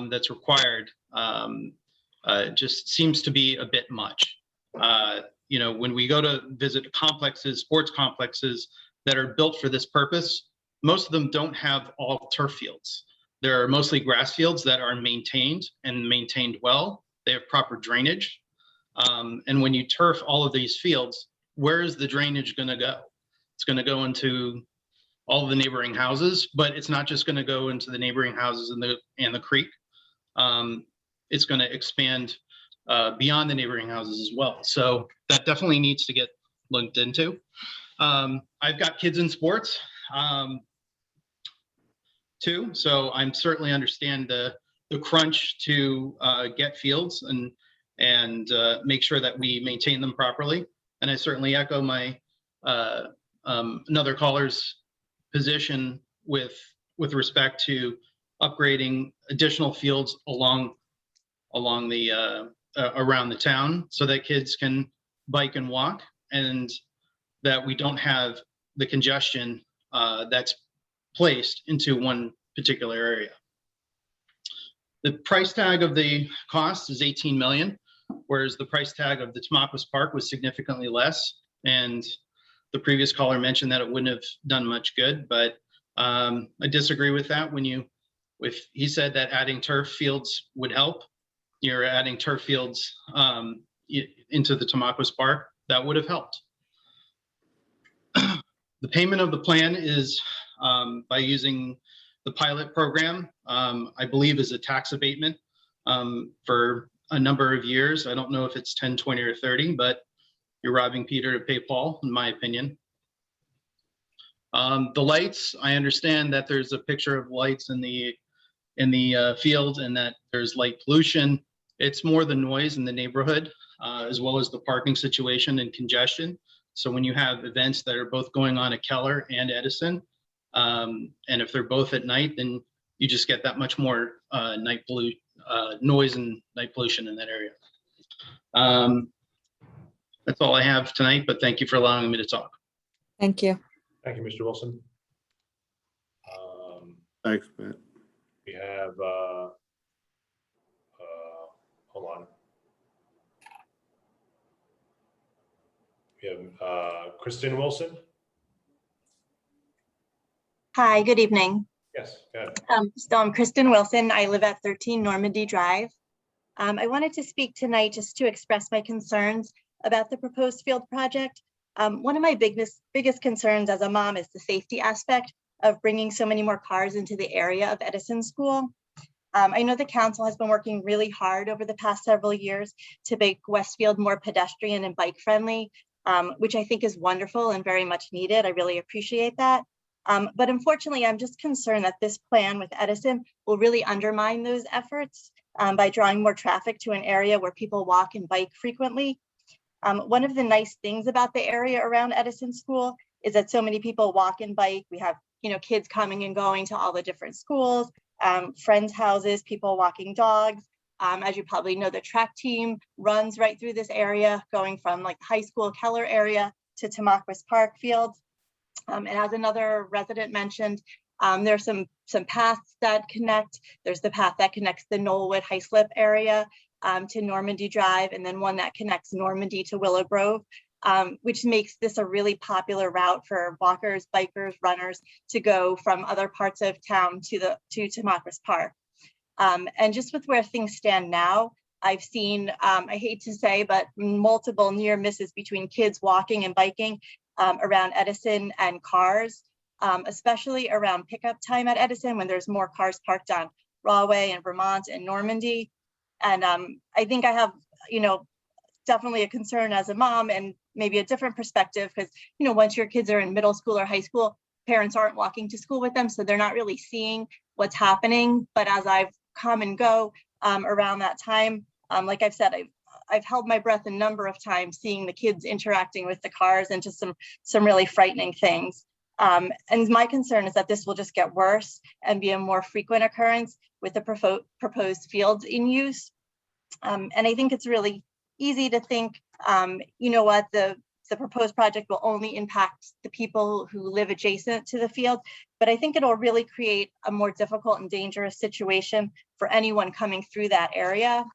that's required just seems to be a bit much. You know, when we go to visit complexes, sports complexes that are built for this purpose, most of them don't have all turf fields. There are mostly grass fields that are maintained and maintained well. They have proper drainage. And when you turf all of these fields, where is the drainage going to go? It's going to go into all of the neighboring houses, but it's not just going to go into the neighboring houses and the creek. It's going to expand beyond the neighboring houses as well. So that definitely needs to get looked into. I've got kids in sports too, so I'm certainly understand the crunch to get fields and make sure that we maintain them properly. And I certainly echo my another caller's position with respect to upgrading additional fields along the around the town so that kids can bike and walk, and that we don't have the congestion that's placed into one particular area. The price tag of the cost is 18 million, whereas the price tag of the Tamaulipas Park was significantly less. And the previous caller mentioned that it wouldn't have done much good, but I disagree with that. If he said that adding turf fields would help, you're adding turf fields into the Tamaulipas Park, that would have helped. The payment of the plan is by using the pilot program, I believe is a tax abatement for a number of years. I don't know if it's 10, 20, or 30, but you're robbing Peter to pay Paul, in my opinion. The lights, I understand that there's a picture of lights in the field and that there's light pollution. It's more the noise in the neighborhood, as well as the parking situation and congestion. So when you have events that are both going on at Keller and Edison, and if they're both at night, then you just get that much more noise and night pollution in that area. That's all I have tonight, but thank you for allowing me to talk. Thank you. Thank you, Mr. Wilson. Thanks, Matt. We have, hold on. We have Kristen Wilson. Hi, good evening. Yes, go ahead. So I'm Kristen Wilson. I live at 13 Normandy Drive. I wanted to speak tonight just to express my concerns about the proposed field project. One of my biggest concerns as a mom is the safety aspect of bringing so many more cars into the area of Edison School. I know the council has been working really hard over the past several years to make Westfield more pedestrian and bike friendly, which I think is wonderful and very much needed. I really appreciate that. But unfortunately, I'm just concerned that this plan with Edison will really undermine those efforts by drawing more traffic to an area where people walk and bike frequently. One of the nice things about the area around Edison School is that so many people walk and bike. We have, kids coming and going to all the different schools, friends' houses, people walking dogs. As you probably know, the track team runs right through this area, going from like the high school Keller area to Tamaqua Park Field. And as another resident mentioned, there's some paths that connect. There's the path that connects the Knollwood High Slip area to Normandy Drive, and then one that connects Normandy to Willow Grove, which makes this a really popular route for walkers, bikers, runners to go from other parts of town to Tamaqua Park. And just with where things stand now, I've seen, I hate to say, but multiple near misses between kids walking and biking around Edison and cars, especially around pickup time at Edison when there's more cars parked on Rahway and Vermont and Normandy. And I think I have, definitely a concern as a mom and maybe a different perspective because, once your kids are in middle school or high school, parents aren't walking to school with them, so they're not really seeing what's happening. But as I've come and go around that time, like I've said, I've held my breath a number of times seeing the kids interacting with the cars and just some really frightening things. And my concern is that this will just get worse and be a more frequent occurrence with the proposed fields in use. And I think it's really easy to think, the proposed project will only impact the people who live adjacent to the field, but I think it'll really create a more difficult and dangerous situation for anyone coming through that area.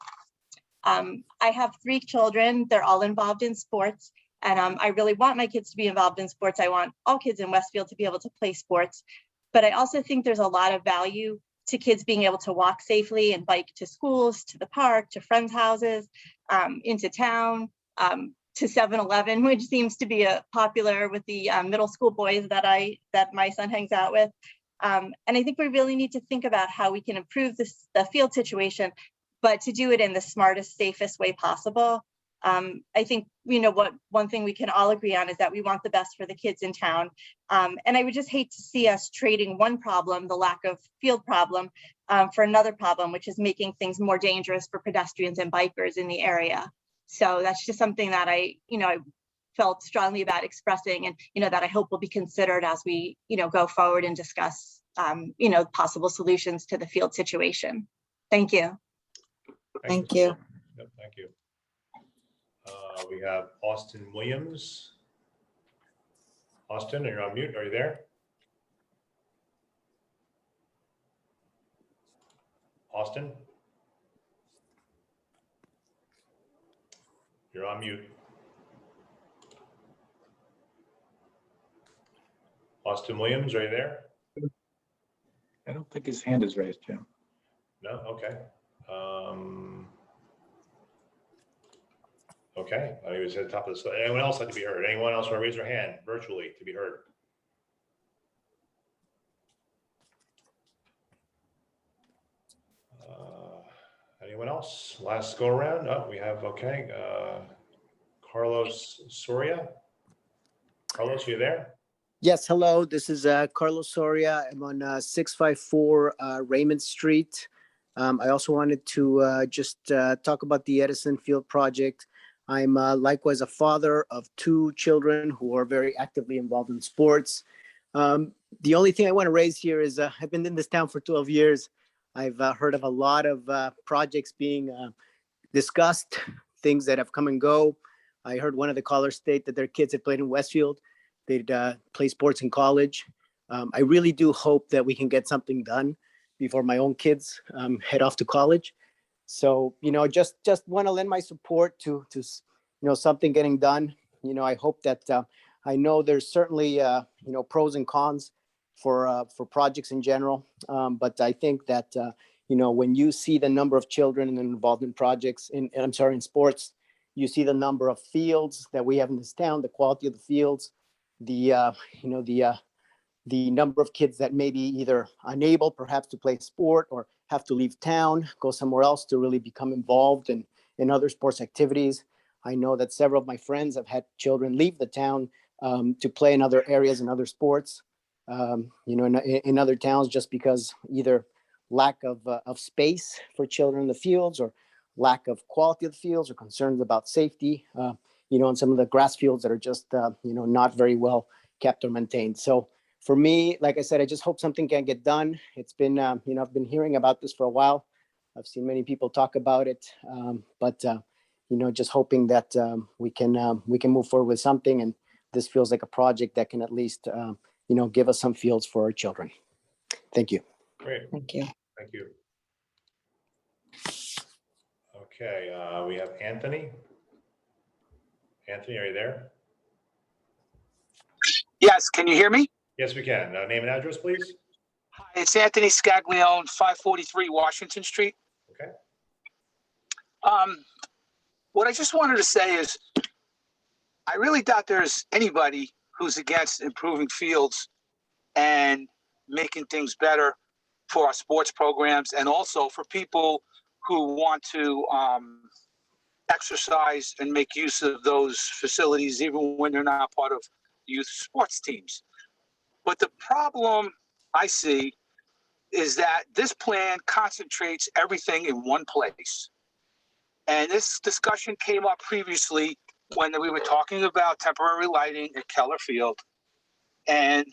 I have 3 children. They're all involved in sports, and I really want my kids to be involved in sports. I want all kids in Westfield to be able to play sports, but I also think there's a lot of value to kids being able to walk safely and bike to schools, to the park, to friends' houses, into town, to 7-Eleven, which seems to be popular with the middle school boys that my son hangs out with. And I think we really need to think about how we can improve the field situation, but to do it in the smartest, safest way possible. I think, one thing we can all agree on is that we want the best for the kids in town. And I would just hate to see us trading one problem, the lack of field problem, for another problem, which is making things more dangerous for pedestrians and bikers in the area. So that's just something that I felt strongly about expressing, and, that I hope will be considered as we, go forward and discuss, possible solutions to the field situation. Thank you. Thank you. Yep, thank you. We have Austin Williams. Austin, you're on mute. Are you there? Austin? You're on mute. Austin Williams, are you there? I don't think his hand is raised, Jim. No? Okay. Okay, he was at the top of the slide. Anyone else like to be heard? Anyone else want to raise their hand virtually to be heard? Anyone else? Last go around. Oh, we have, okay. Carlos Soria. Carlos, you there? Yes, hello. This is Carlos Soria. I'm on 654 Raymond Street. I also wanted to just talk about the Edison Field project. I'm likewise a father of 2 children who are very actively involved in sports. The only thing I want to raise here is I've been in this town for 12 years. I've heard of a lot of projects being discussed, things that have come and go. I heard one of the callers state that their kids had played in Westfield. They'd play sports in college. I really do hope that we can get something done before my own kids head off to college. So, just want to lend my support to something getting done. I hope that I know there's certainly, pros and cons for projects in general. But I think that, when you see the number of children involved in projects in sports, you see the number of fields that we have in this town, the quality of the fields, the number of kids that may be either unable perhaps to play sport or have to leave town, go somewhere else to really become involved in other sports activities. I know that several of my friends have had children leave the town to play in other areas and other sports, in other towns, just because either lack of space for children in the fields, or lack of quality of the fields, or concerns about safety, and some of the grass fields that are just, not very well kept or maintained. So for me, like I said, I just hope something can get done. It's been, I've been hearing about this for a while. I've seen many people talk about it, but just hoping that we can move forward with something. And this feels like a project that can at least, give us some fields for our children. Thank you. Great. Thank you. Thank you. Okay, we have Anthony. Anthony, are you there? Yes, can you hear me? Yes, we can. Name and address, please. Hi, it's Anthony Scaglione, 543 Washington Street. Okay. What I just wanted to say is, I really doubt there's anybody who's against improving fields and making things better for our sports programs, and also for people who want to exercise and make use of those facilities, even when they're not part of youth sports teams. But the problem I see is that this plan concentrates everything in one place. And this discussion came up previously when we were talking about temporary lighting at Keller Field. And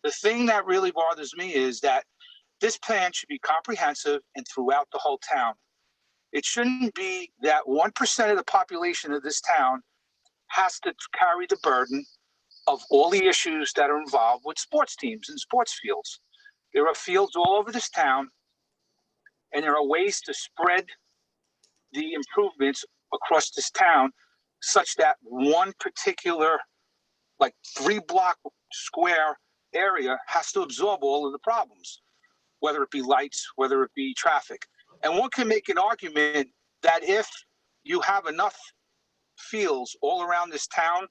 the thing that really bothers me is that this plan should be comprehensive and throughout the whole town. It shouldn't be that 1% of the population of this town has to carry the burden of all the issues that are involved with sports teams and sports fields. There are fields all over this town, and there are ways to spread the improvements across this town such that one particular, like 3-block square area has to absorb all of the problems, whether it be lights, whether it be traffic. And one can make an argument that if you have enough fields all around this town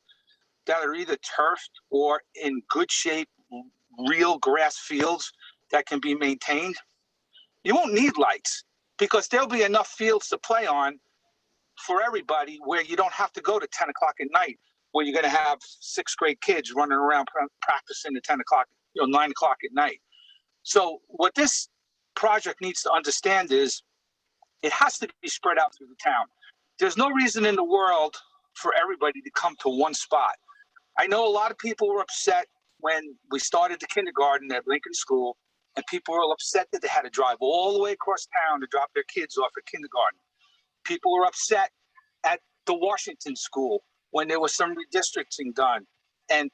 that are either turfed or in good shape, real grass fields that can be maintained, you won't need lights, because there'll be enough fields to play on for everybody, where you don't have to go to 10 o'clock at night, where you're going to have 6th grade kids running around practicing at 10 o'clock, 9 o'clock at night. So what this project needs to understand is it has to be spread out through the town. There's no reason in the world for everybody to come to one spot. I know a lot of people were upset when we started the kindergarten at Lincoln School, and people were upset that they had to drive all the way across town to drop their kids off at kindergarten. People were upset at the Washington School when there was some redistricting done, and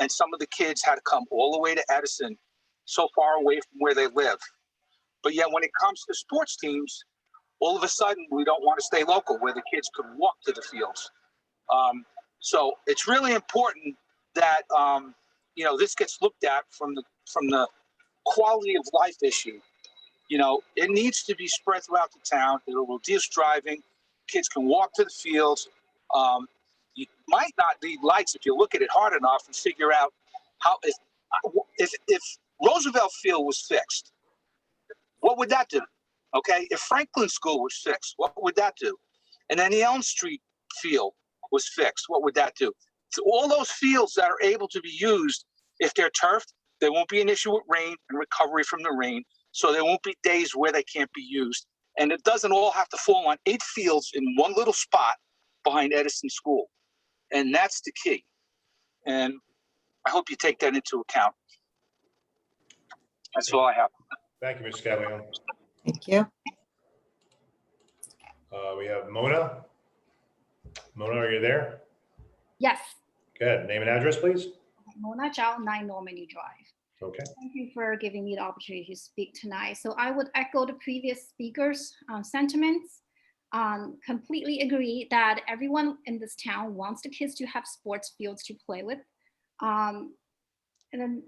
some of the kids had to come all the way to Edison, so far away from where they live. But yet when it comes to sports teams, all of a sudden we don't want to stay local, where the kids could walk to the fields. So it's really important that this gets looked at from the quality of life issue. It needs to be spread throughout the town. It'll reduce driving. Kids can walk to the fields. You might not need lights if you look at it hard enough and figure out how, if Roosevelt Field was fixed, what would that do? Okay, if Franklin School was fixed, what would that do? And then the Elm Street Field was fixed, what would that do? So all those fields that are able to be used, if they're turfed, there won't be an issue with rain and recovery from the rain. So there won't be days where they can't be used. And it doesn't all have to fall on 8 fields in one little spot behind Edison School. And that's the key. And I hope you take that into account. That's all I have. Thank you, Mr. Scaglione. Thank you. We have Mona. Mona, are you there? Yes, Good. Name and address, please. Mona Zhao, 9 Normandy Drive. Okay. Thank you for giving me the opportunity to speak tonight. So I would echo the previous speakers' sentiments. Completely agree that everyone in this town wants the kids to have sports fields to play with. And then,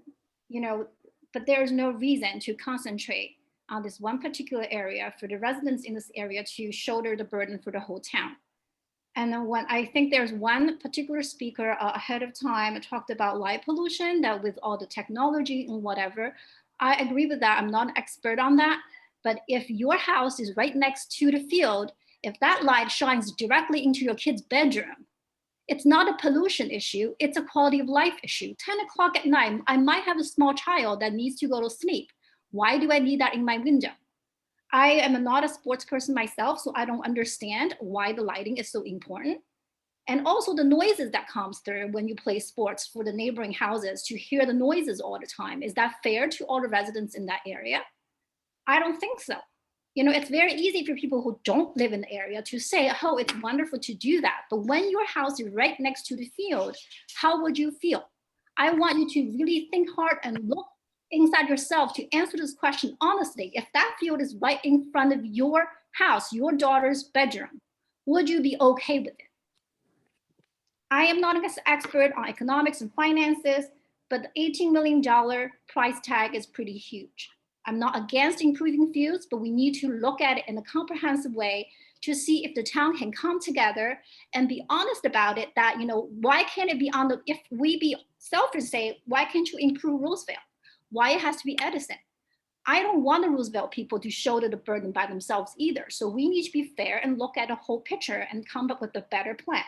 but there's no reason to concentrate on this one particular area for the residents in this area to shoulder the burden for the whole town. And then when I think there's one particular speaker ahead of time talked about light pollution, that with all the technology and whatever, I agree with that. I'm not an expert on that. But if your house is right next to the field, if that light shines directly into your kid's bedroom, it's not a pollution issue, it's a quality of life issue. 10 o'clock at night, I might have a small child that needs to go to sleep. Why do I need that in my window? I am not a sports person myself, so I don't understand why the lighting is so important. And also the noises that comes through when you play sports for the neighboring houses, to hear the noises all the time. Is that fair to all the residents in that area? I don't think so. You know, it's very easy for people who don't live in the area to say, oh, it's wonderful to do that. But when your house is right next to the field, how would you feel? I want you to really think hard and look inside yourself to answer this question honestly. If that field is right in front of your house, your daughter's bedroom, would you be okay with it? I am not an expert on economics and finances, but the $18 million price tag is pretty huge. I'm not against improving fields, but we need to look at it in a comprehensive way to see if the town can come together and be honest about it, that, you know, why can't it be on the, if we be selfish, say, why can't you improve Roosevelt? Why it has to be Edison? I don't want the Roosevelt people to shoulder the burden by themselves either. So we need to be fair and look at the whole picture and come up with a better plan.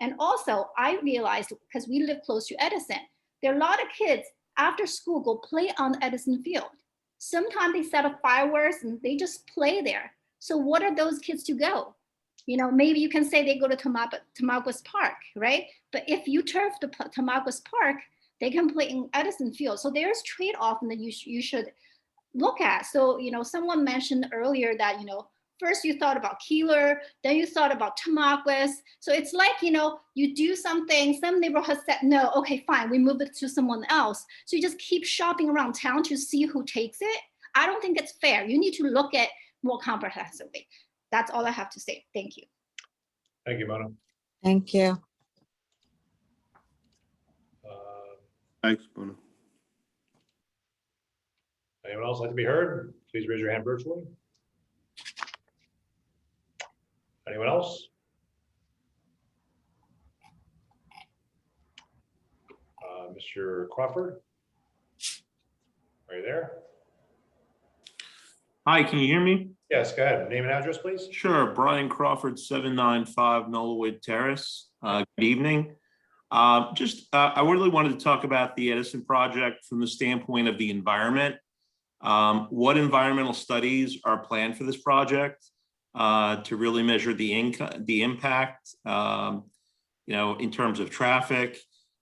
And also, I realized, because we live close to Edison, there are a lot of kids after school go play on the Edison field. Sometimes they set up fireworks and they just play there. So what are those kids to go? You know, maybe you can say they go to Tamaulipas Park, right? But if you turf the Tamaulipas Park, they can play in Edison field. So there's trade-off that you should look at. So, you know, someone mentioned earlier that, you know, first you thought about Keeler, then you thought about Tamaulipas. So it's like, you know, you do something, some neighborhood said, no, okay, fine, we move it to someone else. So you just keep shopping around town to see who takes it. I don't think it's fair. You need to look at more comprehensively. That's all I have to say. Thank you. Thank you, Mona. Thank you. Thanks, Mona. Anyone else like to be heard? Please raise your hand virtually. Anyone else? Mr. Crawford? Are you there? Hi, can you hear me? Yes, go ahead. Name and address, please. Sure. Brian Crawford, 795 Knollwood Terrace. Good evening. I really wanted to talk about the Edison project from the standpoint of the environment. What environmental studies are planned for this project to really measure the impact, you know, in terms of traffic,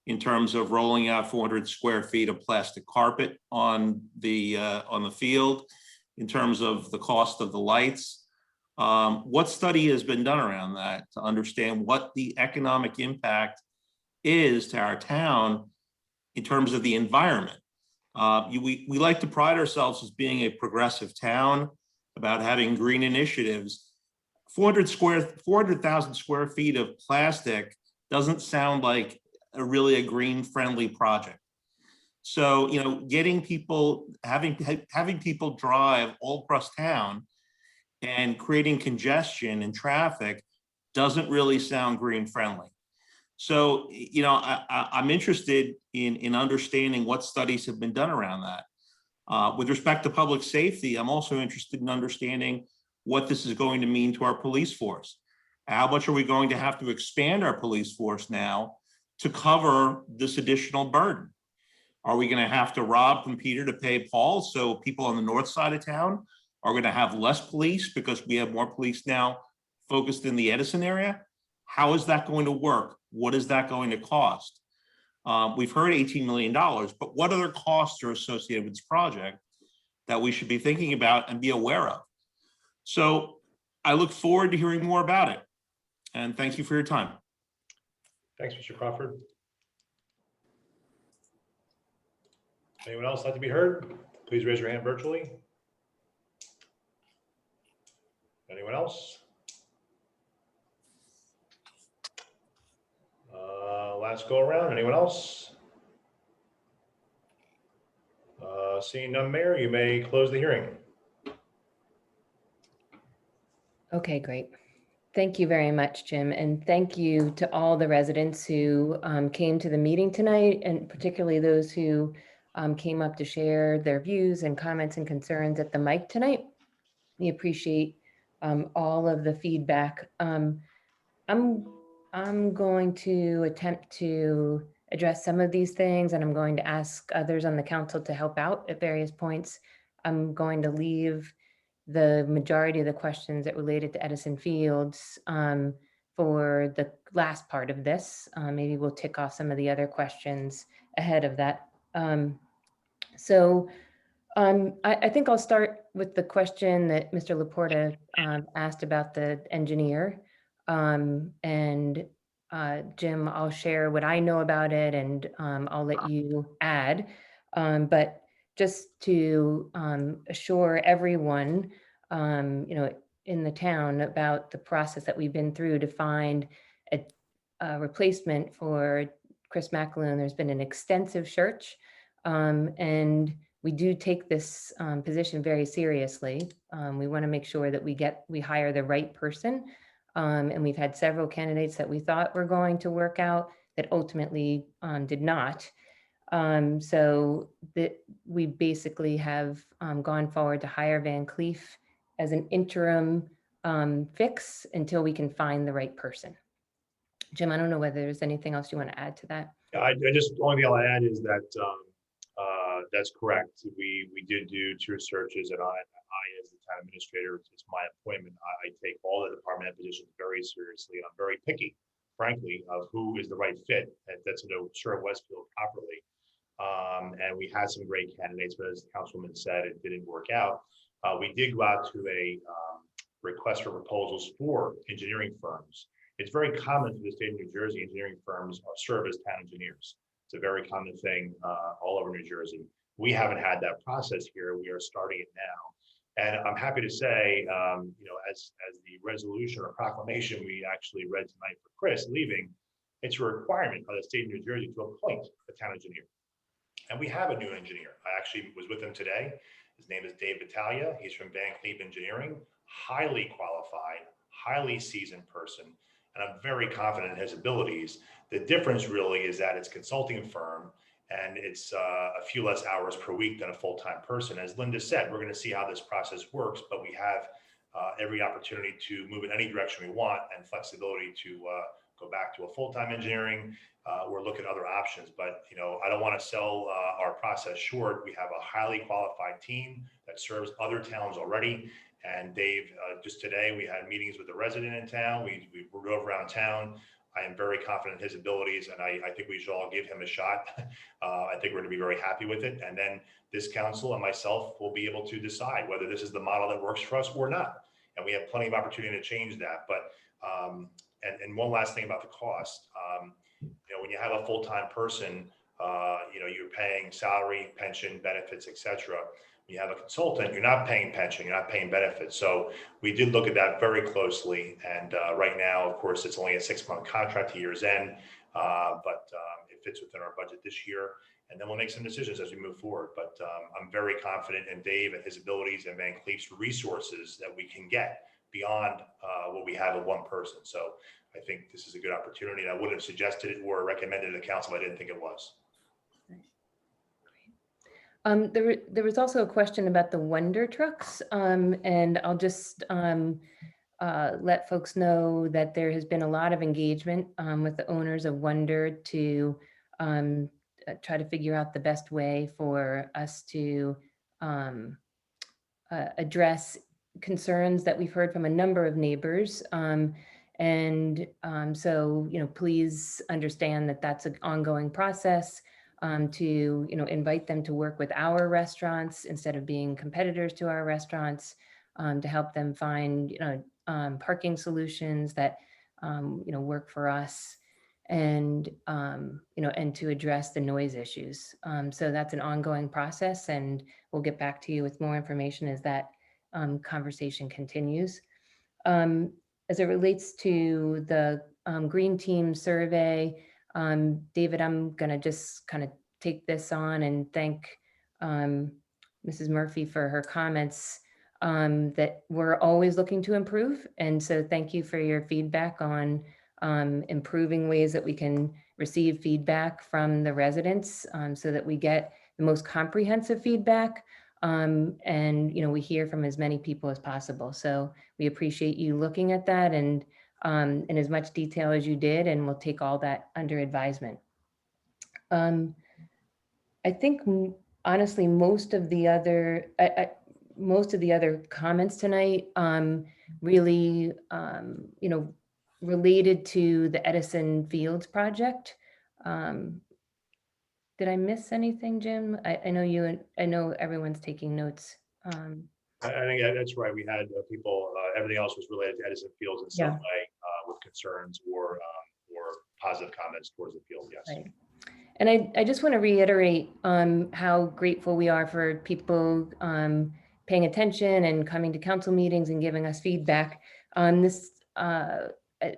in terms of rolling out 400 square feet of plastic carpet on the field, in terms of the cost of the lights. What study has been done around that to understand what the economic impact is to our town in terms of the environment? We like to pride ourselves as being a progressive town, about having green initiatives. 400,000 square feet of plastic doesn't sound like a green friendly project. So, you know, getting people, having people drive all across town and creating congestion and traffic doesn't really sound green friendly. So, you know, I'm interested in understanding what studies have been done around that. With respect to public safety, I'm also interested in understanding what this is going to mean to our police force. How much are we going to have to expand our police force now to cover this additional burden? Are we going to have to rob from Peter to pay Paul? So people on the north side of town are going to have less police because we have more police now focused in the Edison area? How is that going to work? What is that going to cost? We've heard $18 million, but what other costs are associated with this project that we should be thinking about and be aware of? So I look forward to hearing more about it. And thank you for your time. Thanks, Mr. Crawford. Anyone else like to be heard? Please raise your hand virtually. Anyone else? Last go around. Anyone else? Seeing none, Mayor, you may close the hearing. Okay, great. Thank you very much, Jim. And thank you to all the residents who came to the meeting tonight, and particularly those who came up to share their views and comments and concerns at the mic tonight. We appreciate all of the feedback. I'm going to attempt to address some of these things, and I'm going to ask others on the council to help out at various points. I'm going to leave the majority of the questions that related to Edison Fields for the last part of this. Maybe we'll tick off some of the other questions ahead of that. I think I'll start with the question that Mr. Laporta asked about the engineer. Jim, I'll share what I know about it, and I'll let you add. But just to assure everyone, in the town about the process that we've been through to find a replacement for Chris Mcaloon, there's been an extensive search, and we do take this position very seriously. We want to make sure that we hire the right person. And we've had several candidates that we thought were going to work out that ultimately did not. So we basically have gone forward to hire Van Cleef as an interim fix until we can find the right person. Jim, I don't know whether there's anything else you want to add to that. I just, the only thing I'll add is that that's correct. We did do 2 searches, and I as the town administrator, it's my appointment. I take all the department head positions very seriously, and I'm very picky, frankly, of who is the right fit and that's going to serve Westfield properly. And we had some great candidates, but as the councilwoman said, it didn't work out. We did go out to a request for proposals for engineering firms. It's very common for the state of New Jersey, engineering firms serve as town engineers. It's a very common thing all over New Jersey. We haven't had that process here. We are starting it now. And I'm happy to say, as the resolution or proclamation we actually read tonight for Chris leaving, it's a requirement by the state of New Jersey to appoint a town engineer. And we have a new engineer. I actually was with him today. His name is Dave Battaglia. He's from Van Cleef Engineering, highly qualified, highly seasoned person. And I'm very confident in his abilities. The difference really is that it's a consulting firm, and it's a few less hours per week than a full-time person. As Linda said, we're going to see how this process works, but we have every opportunity to move in any direction we want and flexibility to go back to a full-time engineering. We're looking at other options, but I don't want to sell our process short. We have a highly qualified team that serves other towns already. And Dave, just today, we had meetings with the resident in town. We drove around town. I am very confident in his abilities, and I think we should all give him a shot. I think we're going to be very happy with it. And then this council and myself will be able to decide whether this is the model that works for us or not. And we have plenty of opportunity to change that. But and one last thing about the cost. When you have a full-time person, you're paying salary, pension, benefits, etc. When you have a consultant, you're not paying pension, you're not paying benefits. So we did look at that very closely. And right now, of course, it's only a 6-month contract to year's end, but it fits within our budget this year. And then we'll make some decisions as we move forward. But I'm very confident in Dave and his abilities and Van Cleef's resources that we can get beyond what we have of one person. So I think this is a good opportunity. And I wouldn't have suggested it or recommended it to council if I didn't think it was. There was also a question about the Wonder trucks, and I'll just let folks know that there has been a lot of engagement with the owners of Wonder to try to figure out the best way for us to address concerns that we've heard from a number of neighbors. So, please understand that that's an ongoing process. To invite them to work with our restaurants instead of being competitors to our restaurants, to help them find parking solutions that work for us, and and to address the noise issues. So that's an ongoing process, and we'll get back to you with more information as that conversation continues. As it relates to the Green Team survey, David, I'm going to just kind of take this on and thank Mrs. Murphy for her comments, that we're always looking to improve. And so thank you for your feedback on improving ways that we can receive feedback from the residents, so that we get the most comprehensive feedback. And we hear from as many people as possible. So we appreciate you looking at that and in as much detail as you did, and we'll take all that under advisement. I think honestly, most of the other, most of the other comments tonight really, related to the Edison Fields project. Did I miss anything, Jim? I know I know everyone's taking notes. I think that's right. We had people, everything else was related to Edison Fields in some Yeah. way with concerns or positive comments towards the field, yes. Right. And I just want to reiterate how grateful we are for people paying attention and coming to council meetings and giving us feedback on this.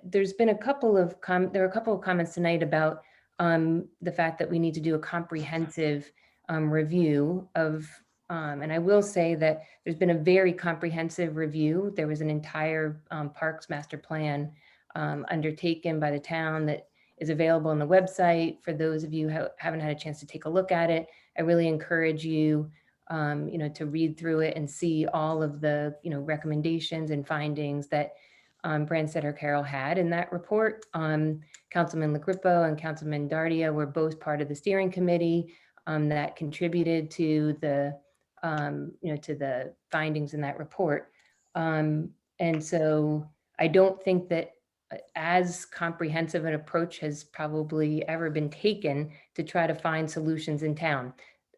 There's been a couple of comments tonight about the fact that we need to do a comprehensive review of, and I will say that there's been a very comprehensive review. There was an entire parks master plan undertaken by the town that is available on the website. For those of you who haven't had a chance to take a look at it, I really encourage you, to read through it and see all of the, recommendations and findings that Branstetter Carroll had in that report. Councilman LaGrippo and Councilman Dardia were both part of the steering committee that contributed to the, to the findings in that report. And so I don't think that as comprehensive an approach has probably ever been taken to try to find solutions in town.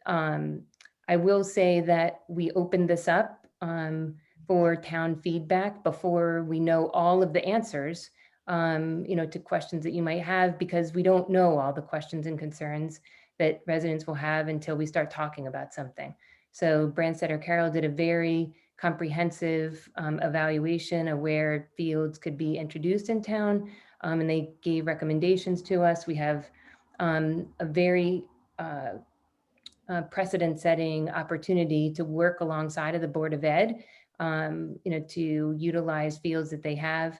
I will say that we opened this up for town feedback before we know all of the answers, to questions that you might have, because we don't know all the questions and concerns that residents will have until we start talking about something. So Branstetter Carroll did a very comprehensive evaluation of where fields could be introduced in town, and they gave recommendations to us. We have a very precedent-setting opportunity to work alongside of the Board of Ed, to utilize fields that they have.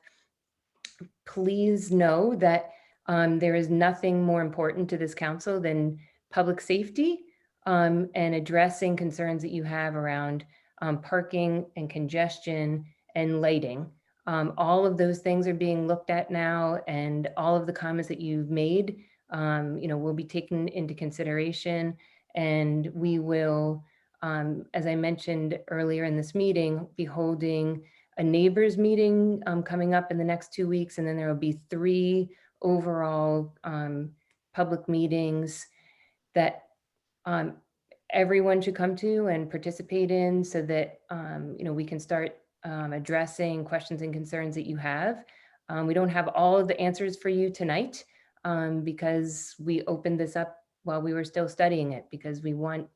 Please know that there is nothing more important to this council than public safety and addressing concerns that you have around parking and congestion and lighting. All of those things are being looked at now, and all of the comments that you've made, will be taken into consideration. And we will, as I mentioned earlier in this meeting, be holding a neighbors meeting coming up in the next 2 weeks. And then there will be 3 overall public meetings that everyone should come to and participate in, so that we can start addressing questions and concerns that you have. We don't have all of the answers for you tonight because we opened this up while we were still studying it, because we want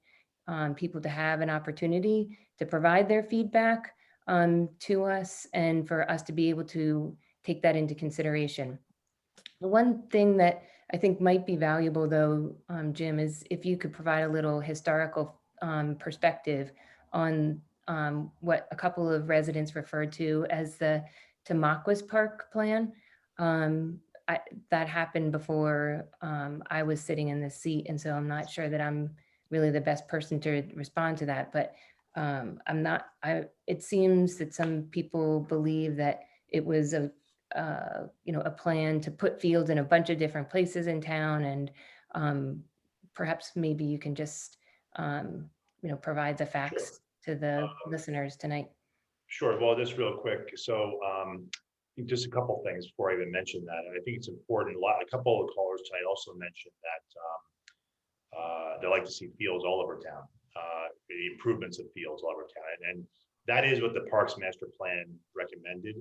people to have an opportunity to provide their feedback to us, and for us to be able to take that into consideration. The one thing that I think might be valuable, though, Jim, is if you could provide a little historical perspective on what a couple of residents referred to as the Tamaqua Park plan. That happened before I was sitting in this seat, and so I'm not sure that I'm really the best person to respond to that. But it seems that some people believe that it was a plan to put fields in a bunch of different places in town, and perhaps maybe you can just provide the facts to the listeners tonight. Sure. Well, just real quick. So just a couple things before I even mention that. And I think it's important. A couple of callers tonight also mentioned that they like to see fields all over town, the improvements of fields all over town. And that is what the Parks Master Plan recommended.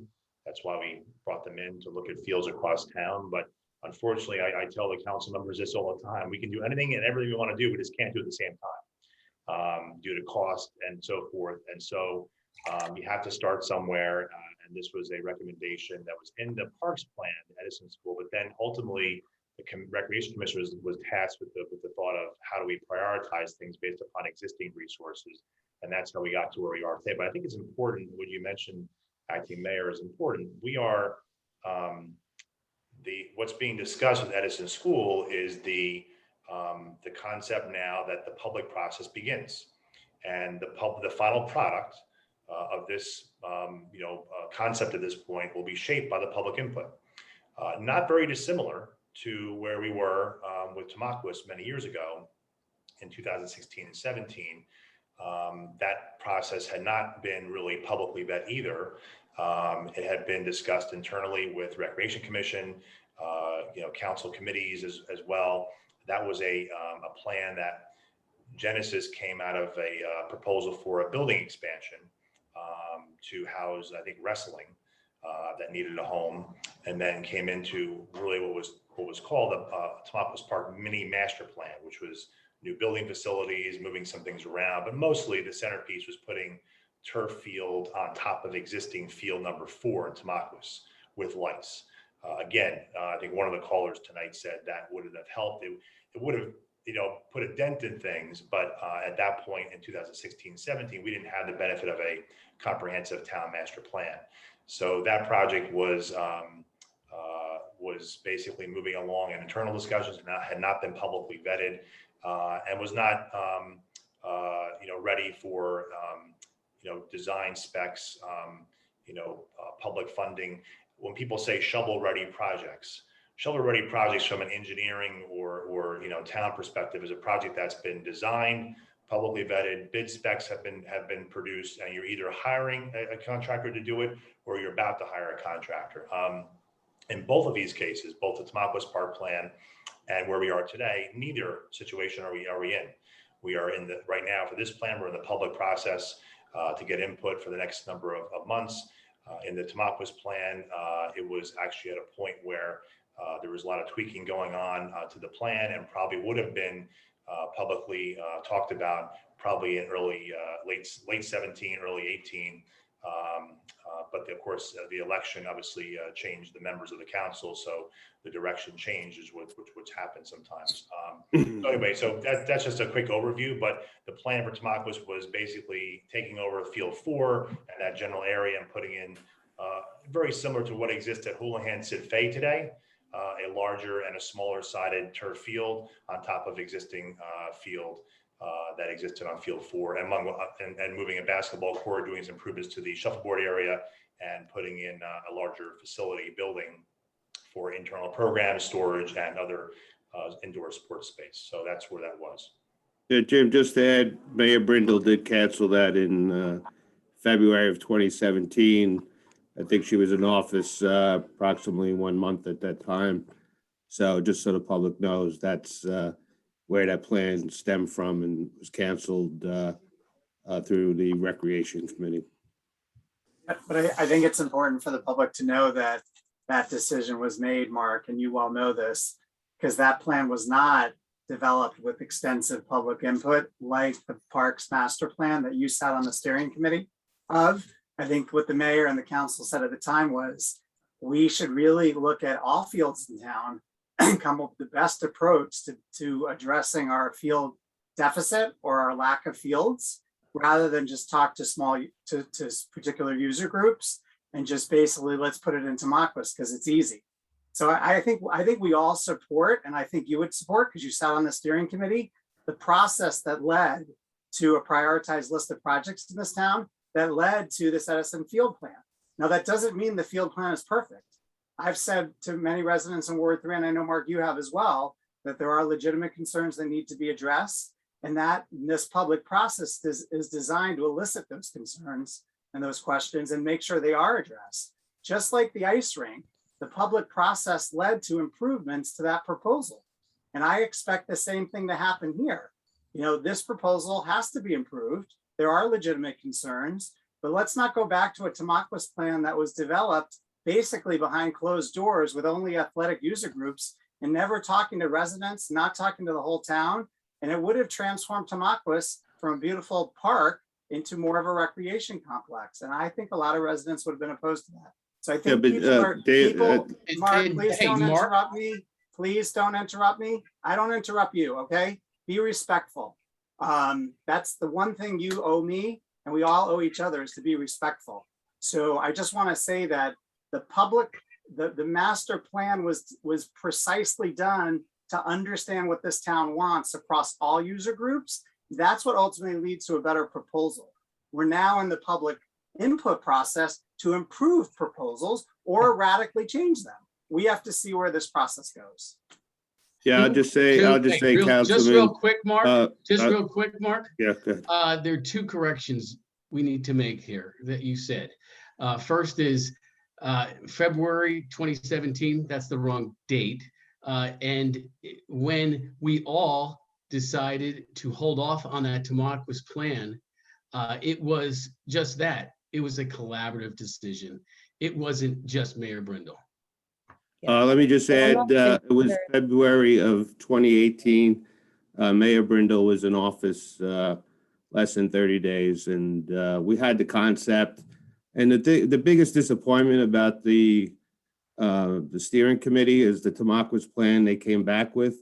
That's why we brought them in to look at fields across town. But unfortunately, I tell the council members this all the time. We can do anything and everything we want to do, we just can't do it at the same time due to cost and so forth. And so you have to start somewhere. And this was a recommendation that was in the Parks Plan, Edison School. But then ultimately, the Recreation Commission was tasked with the thought of how do we prioritize things based upon existing resources. And that's how we got to where we are today. But I think it's important when you mentioned acting mayor is important. We are what's being discussed with Edison School is the concept now that the public process begins, and the final product of this concept at this point will be shaped by the public input. Not very dissimilar to where we were with Tamaqua many years ago in 2016 and 17. That process had not been really publicly vetted either. It had been discussed internally with Recreation Commission, council committees as well. That was a plan that Genesis came out of a proposal for a building expansion to house, I think, wrestling that needed a home, and then came into really what was called a Tamaulipas Park mini master plan, which was new building facilities, moving some things around, but mostly the centerpiece was putting turf field on top of existing field number 4 in Tamaulipas with lights. Again, I think one of the callers tonight said that wouldn't have helped. It would have, put a dent in things, but at that point in 2016-17, we didn't have the benefit of a comprehensive town master plan. So that project was basically moving along in internal discussions, had not been publicly vetted, and was not, ready for, design specs, public funding. When people say shovel-ready projects from an engineering or town perspective is a project that's been designed, publicly vetted, bid specs have been produced, and you're either hiring a contractor to do it or you're about to hire a contractor. In both of these cases, both the Tamaulipas Park Plan and where we are today, neither situation are we in. We are in right now for this plan, we're in the public process to get input for the next number of months. In the Tamaulipas plan, it was actually at a point where there was a lot of tweaking going on to the plan, and probably would have been publicly talked about probably in late 17, early 18. But of course, the election obviously changed the members of the council, so the direction changes, which happens sometimes. So anyway, so that's just a quick overview, but the plan for Tamaulipas was basically taking over Field 4 and that general area and putting in very similar to what exists at Houlihan Sid Fay today, a larger and a smaller sided turf field on top of existing field that existed on Field 4, and moving a basketball court, doing some improvements to the shuffleboard area, and putting in a larger facility building for internal programs, storage, and other indoor sports space. So that's where that was. Yeah, Jim, just to add, Mayor Brindle did cancel that in February of 2017. I think she was in office approximately 1 month at that time. So just so the public knows, that's where that plan stemmed from and was canceled through the Recreation Committee. But I think it's important for the public to know that that decision was made, Mark, and you well know this, because that plan was not developed with extensive public input like the Parks Master Plan that you sat on the steering committee of. I think what the mayor and the council said at the time was, we should really look at all fields in town and come up with the best approach to addressing our field deficit or our lack of fields, rather than just talk to particular user groups and just basically let's put it into Tamaulipas because it's easy. So I think we all support, and I think you would support because you sat on the steering committee, the process that led to a prioritized list of projects in this town that led to this Edison field plan. Now, that doesn't mean the field plan is perfect. I've said to many residents in Ward 3, and I know, Mark, you have as well, that there are legitimate concerns that need to be addressed, and that this public process is designed to elicit those concerns and those questions and make sure they are addressed. Just like the ice rink, the public process led to improvements to that proposal. And I expect the same thing to happen here. This proposal has to be improved. There are legitimate concerns, but let's not go back to a Tamaulipas plan that was developed basically behind closed doors with only athletic user groups and never talking to residents, not talking to the whole town. And it would have transformed Tamaulipas from a beautiful park into more of a recreation complex. And I think a lot of residents would have been opposed to that. So I think Mark, please don't interrupt me. Please don't interrupt me. I don't interrupt you, okay? Be respectful. That's the one thing you owe me, and we all owe each other, is to be respectful. So I just want to say that the master plan was precisely done to understand what this town wants across all user groups. That's what ultimately leads to a better proposal. We're now in the public input process to improve proposals or radically change them. We have to see where this process goes. Yeah, I'll just say, Just real Councilman. quick, Mark, real quick, Mark. Yeah, go ahead. There are two corrections we need to make here that you said. First is February 2017, that's the wrong date. And when we all decided to hold off on that Tamaqua plan, it was just that. It was a collaborative decision. It wasn't just Mayor Brindle. Let me just add, it was February of 2018. Mayor Brindle was in office less than 30 days, and we had the concept. And the biggest disappointment about the steering committee is the Tamaqua plan they came back with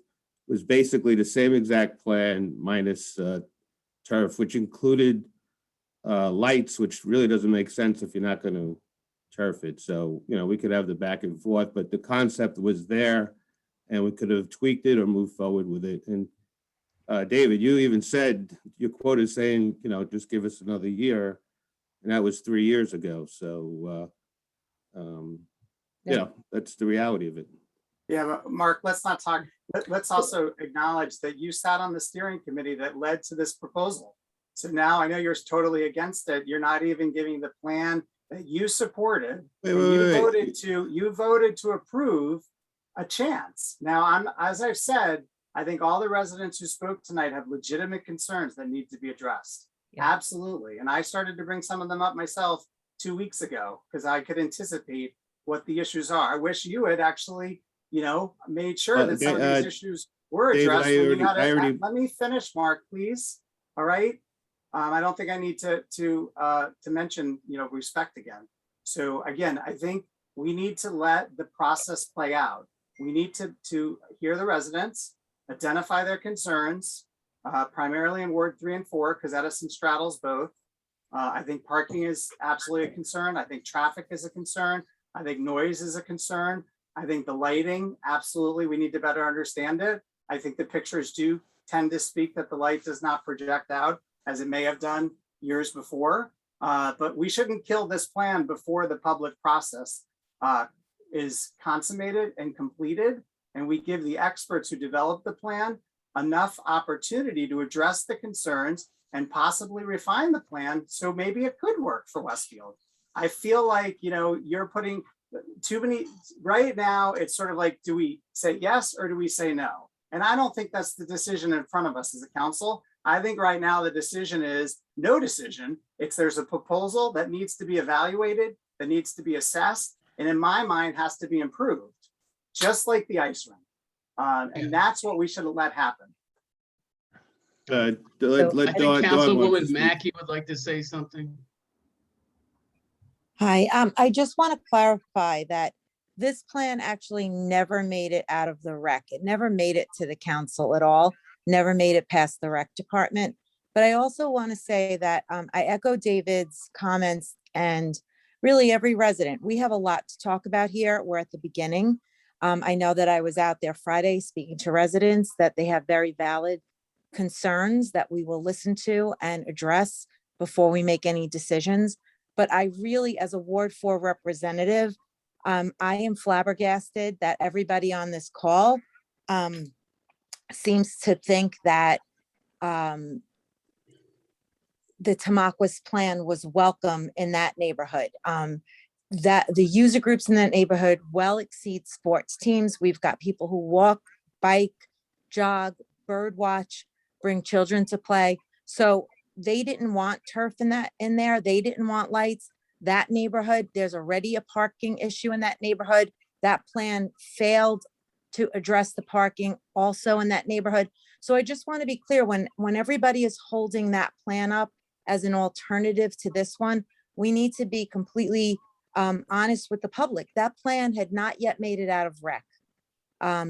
was basically the same exact plan minus turf, which included lights, which really doesn't make sense if you're not going to turf it. So, you know, we could have the back and forth, but the concept was there and we could have tweaked it or moved forward with it. And David, you even said, your quote is saying, you know, just give us another year. And that was 3 years ago. So, yeah, that's the reality of it. Yeah, but Mark, let's not talk, let's also acknowledge that you sat on the steering committee that led to this proposal. So now I know you're totally against it. You're not even giving the plan that you supported. You voted to approve a chance. Now, as I've said, I think all the residents who spoke tonight have legitimate concerns that need to be addressed. Yeah. Absolutely. And I started to bring some of them up myself 2 weeks ago because I could anticipate what the issues are. I wish you had actually, you know, made sure that some of these issues were addressed. David, let me finish, Mark, please. All right. I don't think I need to mention, you know, respect again. So again, I think we need to let the process play out. We need to hear the residents, identify their concerns, primarily in Ward 3 and 4, because Edison straddles both. I think parking is absolutely a concern. I think traffic is a concern. I think noise is a concern. I think the lighting, absolutely, we need to better understand it. I think the pictures do tend to speak that the light does not project out as it may have done years before. But we shouldn't kill this plan before the public process is consummated and completed. And we give the experts who develop the plan enough opportunity to address the concerns and possibly refine the plan. So maybe it could work for Westfield. I feel like, you know, you're putting too many, right now, it's sort of like, do we say yes or do we say no? And I don't think that's the decision in front of us as a council. I think right now the decision is no decision. There's a proposal that needs to be evaluated, that needs to be assessed, and in my mind has to be improved, just like the ice rink. And that's what we should have let happen. I think Councilwoman Mackey would like to say something. Hi, I just want to clarify that this plan actually never made it out of the rec. It never made it to the council at all, never made it past the rec department. But I also want to say that I echo David's comments and really every resident. We have a lot to talk about here. We're at the beginning. I know that I was out there Friday speaking to residents that they have very valid concerns that we will listen to and address before we make any decisions. But I really, as a Ward 4 representative, I am flabbergasted that everybody on this call seems to think that the Tamaqua plan was welcome in that neighborhood. That the user groups in that neighborhood well exceed sports teams. We've got people who walk, bike, jog, bird watch, bring children to play. So they didn't want turf in there. They didn't want lights. That neighborhood, there's already a parking issue in that neighborhood. That plan failed to address the parking also in that neighborhood. So I just want to be clear, when everybody is holding that plan up as an alternative to this one, we need to be completely honest with the public. That plan had not yet made it out of rec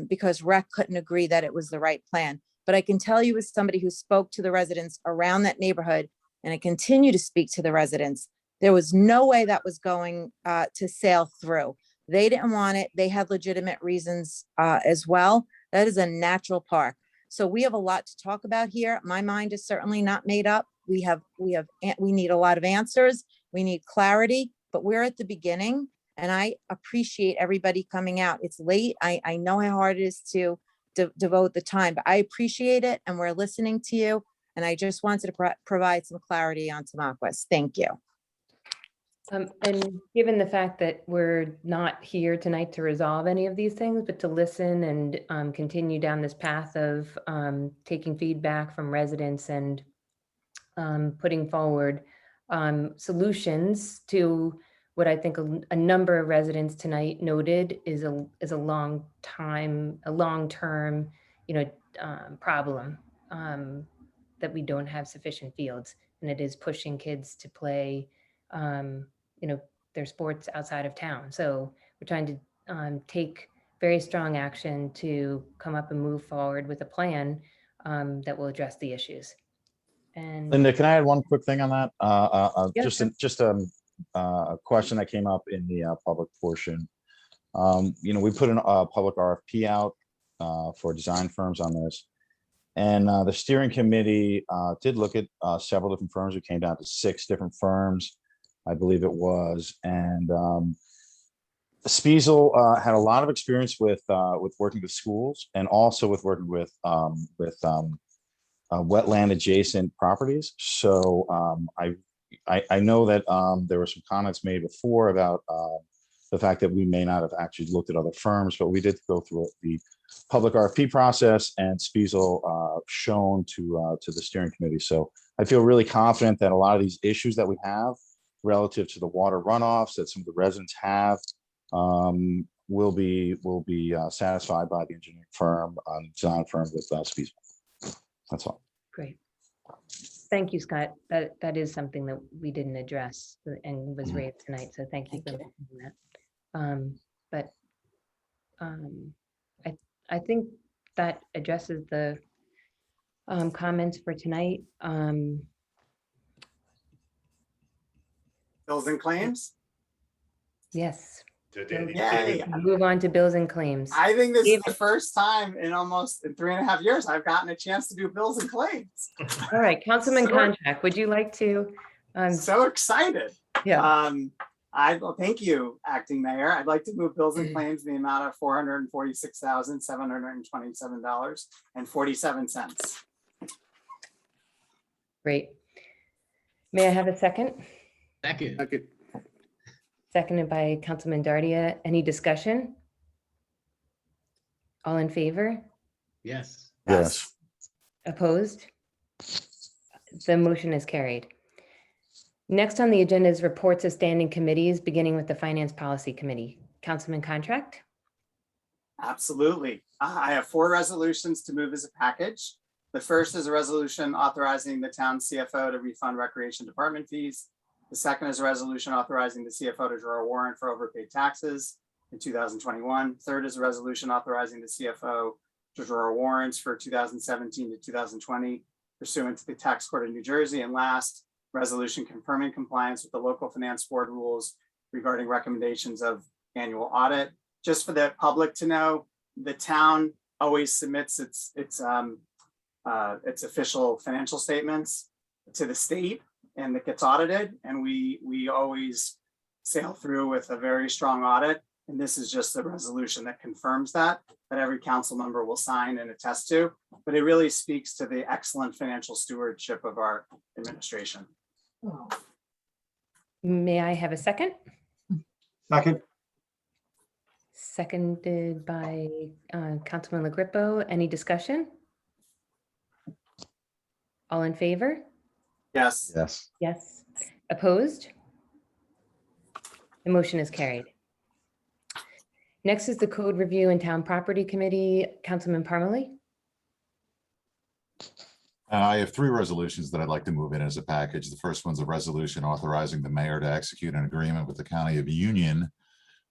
because rec couldn't agree that it was the right plan. But I can tell you, as somebody who spoke to the residents around that neighborhood, and I continue to speak to the residents, there was no way that was going to sail through. They didn't want it. They had legitimate reasons as well. That is a natural park. So we have a lot to talk about here. My mind is certainly not made up. We need a lot of answers. We need clarity, but we're at the beginning, and I appreciate everybody coming out. It's late. I know how hard it is to devote the time, but I appreciate it and we're listening to you. And I just wanted to provide some clarity on Tamaqua. Thank you. And given the fact that we're not here tonight to resolve any of these things, but to listen and continue down this path of taking feedback from residents and putting forward solutions to what I think a number of residents tonight noted is a long-term, problem that we don't have sufficient fields, and it is pushing kids to play, their sports outside of town. So we're trying to take very strong action to come up and move forward with a plan that will address the issues. And Linda, can I add one quick thing on that? Yeah, Just a question that came up in the public portion. We put a public RFP out for design firms on this. And the steering committee did look at several different firms. We came down to 6 different firms, I believe it was. And Spiesel had a lot of experience with working with schools and also with working with wetland adjacent properties. So I know that there were some comments made before about the fact that we may not have actually looked at other firms, but we did go through the public RFP process, and Spiesel shown to the steering committee. So I feel really confident that a lot of these issues that we have relative to the water runoffs that some of the residents have will be satisfied by the engineering firm, design firm with Spiesel. That's all. great. Thank you, Scott. That is something that we didn't address and was raised tonight. So thank you for mentioning that. I think that addresses the comments for tonight. Bills and claims? Yes. Yay. Move on to bills and claims. I think this is the first time in 3.5 years I've gotten a chance to do bills and claims. All right, Councilman Contract, would you like to? So excited. Yeah. Well, thank you, Acting Mayor. I'd like to move bills and claims in the amount of $446,727.47. Great. May I have a second? Second. Seconded by Councilman Dardia. Any discussion? All in favor? Yes. Yes. Opposed? The motion is carried. Next on the agenda is reports of standing committees, beginning with the Finance Policy Committee. Councilman Contract? Absolutely. I have 4 resolutions to move as a package. The first is a resolution authorizing the town CFO to refund recreation department fees. The second is a resolution authorizing the CFO to draw a warrant for overpaid taxes in 2021. Third is a resolution authorizing the CFO to draw warrants for 2017 to 2020 pursuant to the Tax Court of New Jersey. And last, resolution confirming compliance with the local finance board rules regarding recommendations of annual audit. Just for the public to know, the town always submits its official financial statements to the state, and it gets audited, and we always sail through with a very strong audit. And this is just a resolution that confirms that every council member will sign and attest to, but it really speaks to the excellent financial stewardship of our administration. May I have a second? Second. Seconded by Councilman LaGrippo. Any discussion? All in favor? Yes. Yes. Yes. Opposed? The motion is carried. Next is the Code Review and Town Property Committee. Councilman Parmalee? I have 3 resolutions that I'd like to move in as a package. The first one's a resolution authorizing the mayor to execute an agreement with the County of Union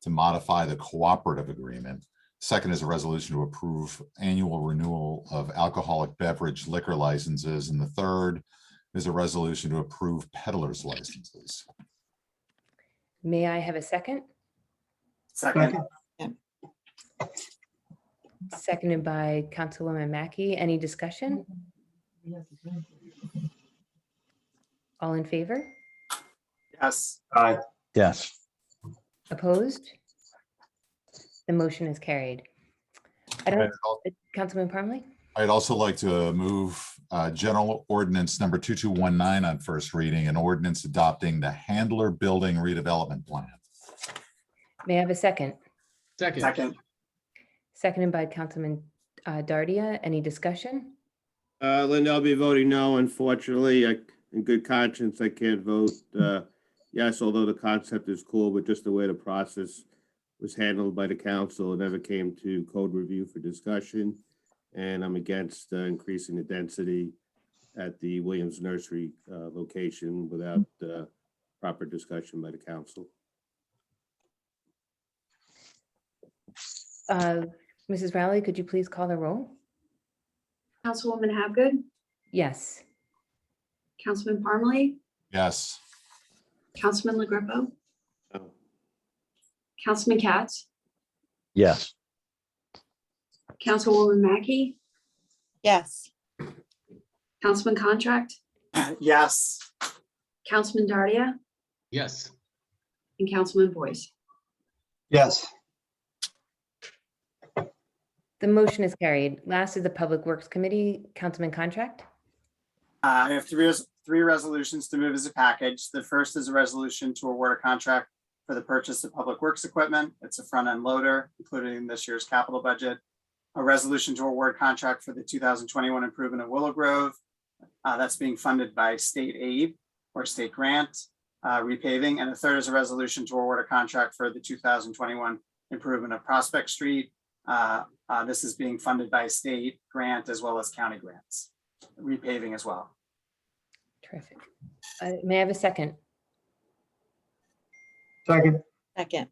to modify the cooperative agreement. Second is a resolution to approve annual renewal of alcoholic beverage liquor licenses. And the third is a resolution to approve peddlers licenses. May I have a second? Second. Seconded by Councilwoman Mackey. Any discussion? All in favor? Yes. Aye. Yes. Opposed? The motion is carried. I don't, Councilman Parmalee? I'd also like to move General Ordinance number 2219 on first reading, an ordinance adopting the Handler Building redevelopment plan. May I have a second? Second. Seconded by Councilman Dardia. Any discussion? Linda, I'll be voting no. Unfortunately, in good conscience, I can't vote yes, although the concept is cool, but just the way the process was handled by the council, it never came to code review for discussion. And I'm against increasing the density at the Williams Nursery location without proper discussion by the council. Mrs. Rowley, could you please call the roll? Councilwoman Habgood, Yes. Councilman Parmalee, Yes. Councilman LaGrepo, No. Councilman Katz, Yes. Councilwoman Mackey, Yes. Councilman Contract, Yes. Councilman Dardia, Yes. and Councilman Boyce. Yes. The motion is carried. Last is the Public Works Committee. Councilman Contract? I have three resolutions to move as a package. The first is a resolution to award a contract for the purchase of public works equipment. It's a front-end loader, including this year's capital budget. A resolution to award contract for the 2021 improvement of Willow Grove. That's being funded by state aid or state grant, repaving. And the third is a resolution to award a contract for the 2021 improvement of Prospect Street. This is being funded by state grant as well as county grants, repaving as well. Terrific. May I have a second? Second. Second.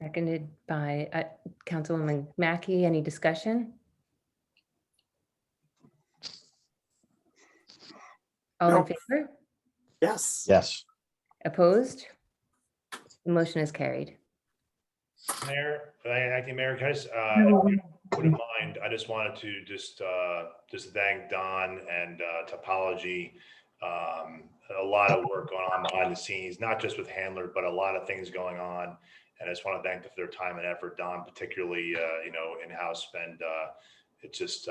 Seconded by Councilwoman Mackey. Any discussion? All in favor? Yes. Yes. Opposed? The motion is carried. Mayor, Acting Mayor, can I just, wouldn't mind, I just wanted to just thank Don and Topology. A lot of work going on behind the scenes, not just with Handler, but a lot of things going on. And I just want to thank them for their time and effort, Don, particularly, in-house, and it's just,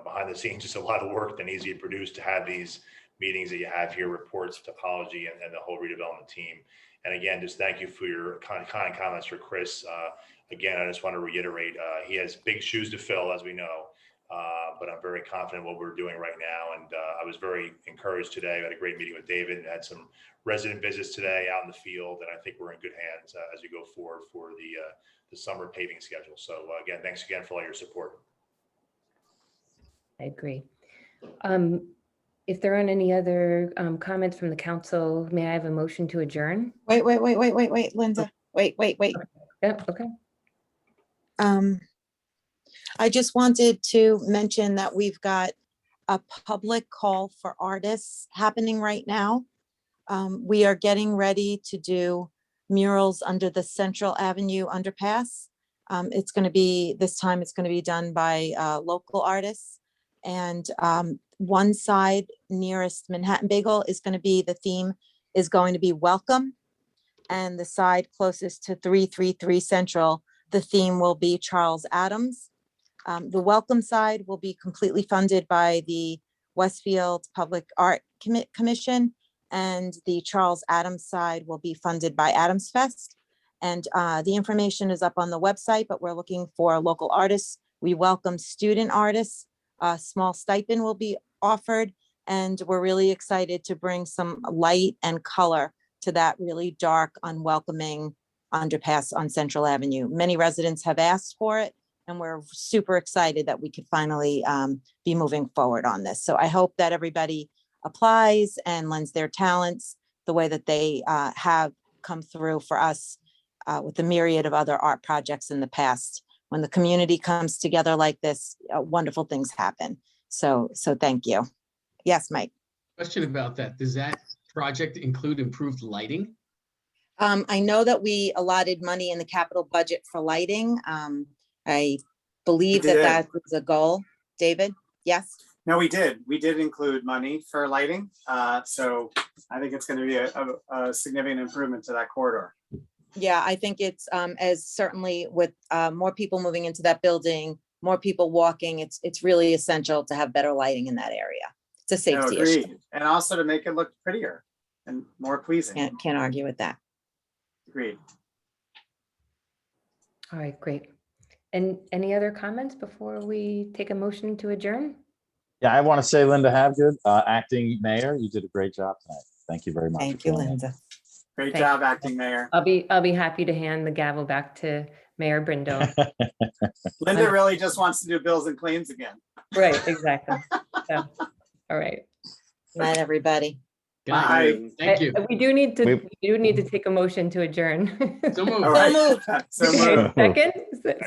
behind the scenes, just a lot of work that needs to be produced to have these meetings that you have here, reports, Topology, and the whole redevelopment team. And again, just thank you for your kind comments for Chris. Again, I just want to reiterate, he has big shoes to fill, as we know, but I'm very confident in what we're doing right now. And I was very encouraged today. I had a great meeting with David and had some resident visits today out in the field. And I think we're in good hands as we go forward for the summer paving schedule. So again, thanks again for all your support. I agree. If there aren't any other comments from the council, may I have a motion to adjourn? Wait, Linda. Wait. Yep, okay. I just wanted to mention that we've got a public call for artists happening right now. We are getting ready to do murals under the Central Avenue underpass. It's going to be, this time it's going to be done by local artists. And one side nearest Manhattan Bagel is going to be, the theme is going to be welcome. And the side closest to 333 Central, the theme will be Charles Adams. The welcome side will be completely funded by the Westfield Public Art Commission, and the Charles Adams side will be funded by Adams Fest. And the information is up on the website, but we're looking for local artists. We welcome student artists. A small stipend will be offered, and we're really excited to bring some light and color to that really dark, unwelcoming underpass on Central Avenue. Many residents have asked for it, and we're super excited that we could finally be moving forward on this. So I hope that everybody applies and lends their talents the way that they have come through for us with the myriad of other art projects in the past. When the community comes together like this, wonderful things happen. So thank you. Yes, Mike. Question about that. Does that project include improved lighting? I know that we allotted money in the capital budget for lighting. I believe that was a goal. David, yes? No, we did. We did include money for lighting. So I think it's going to be a significant improvement to that corridor. Yeah, I think it's, as certainly with more people moving into that building, more people walking, it's really essential to have better lighting in that area. It's a No, safety issue. agreed. And also to make it look prettier and more pleasing. Can't argue with that. Agreed. All right, great. And any other comments before we take a motion to adjourn? Yeah, I want to say, Linda Havgood, acting mayor, you did a great job tonight. Thank you very much. Thank for you, filling in. Linda. Great Thank job, acting mayor. I'll be happy to hand the gavel back to Mayor Brindle. Linda really just wants to do bills and claims again. Right, exactly. So, all right. Good night, everybody. Good night. Bye. Thank you. We do need to take a motion to adjourn. So moved. All right. So moved. Second? Thank you.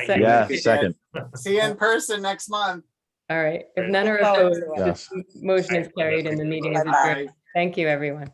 Yeah, second. See you in person next month. All right. If none are Look forward opposed, to it. this motion is carried and the meeting is adjourned. Bye. Thank you, everyone.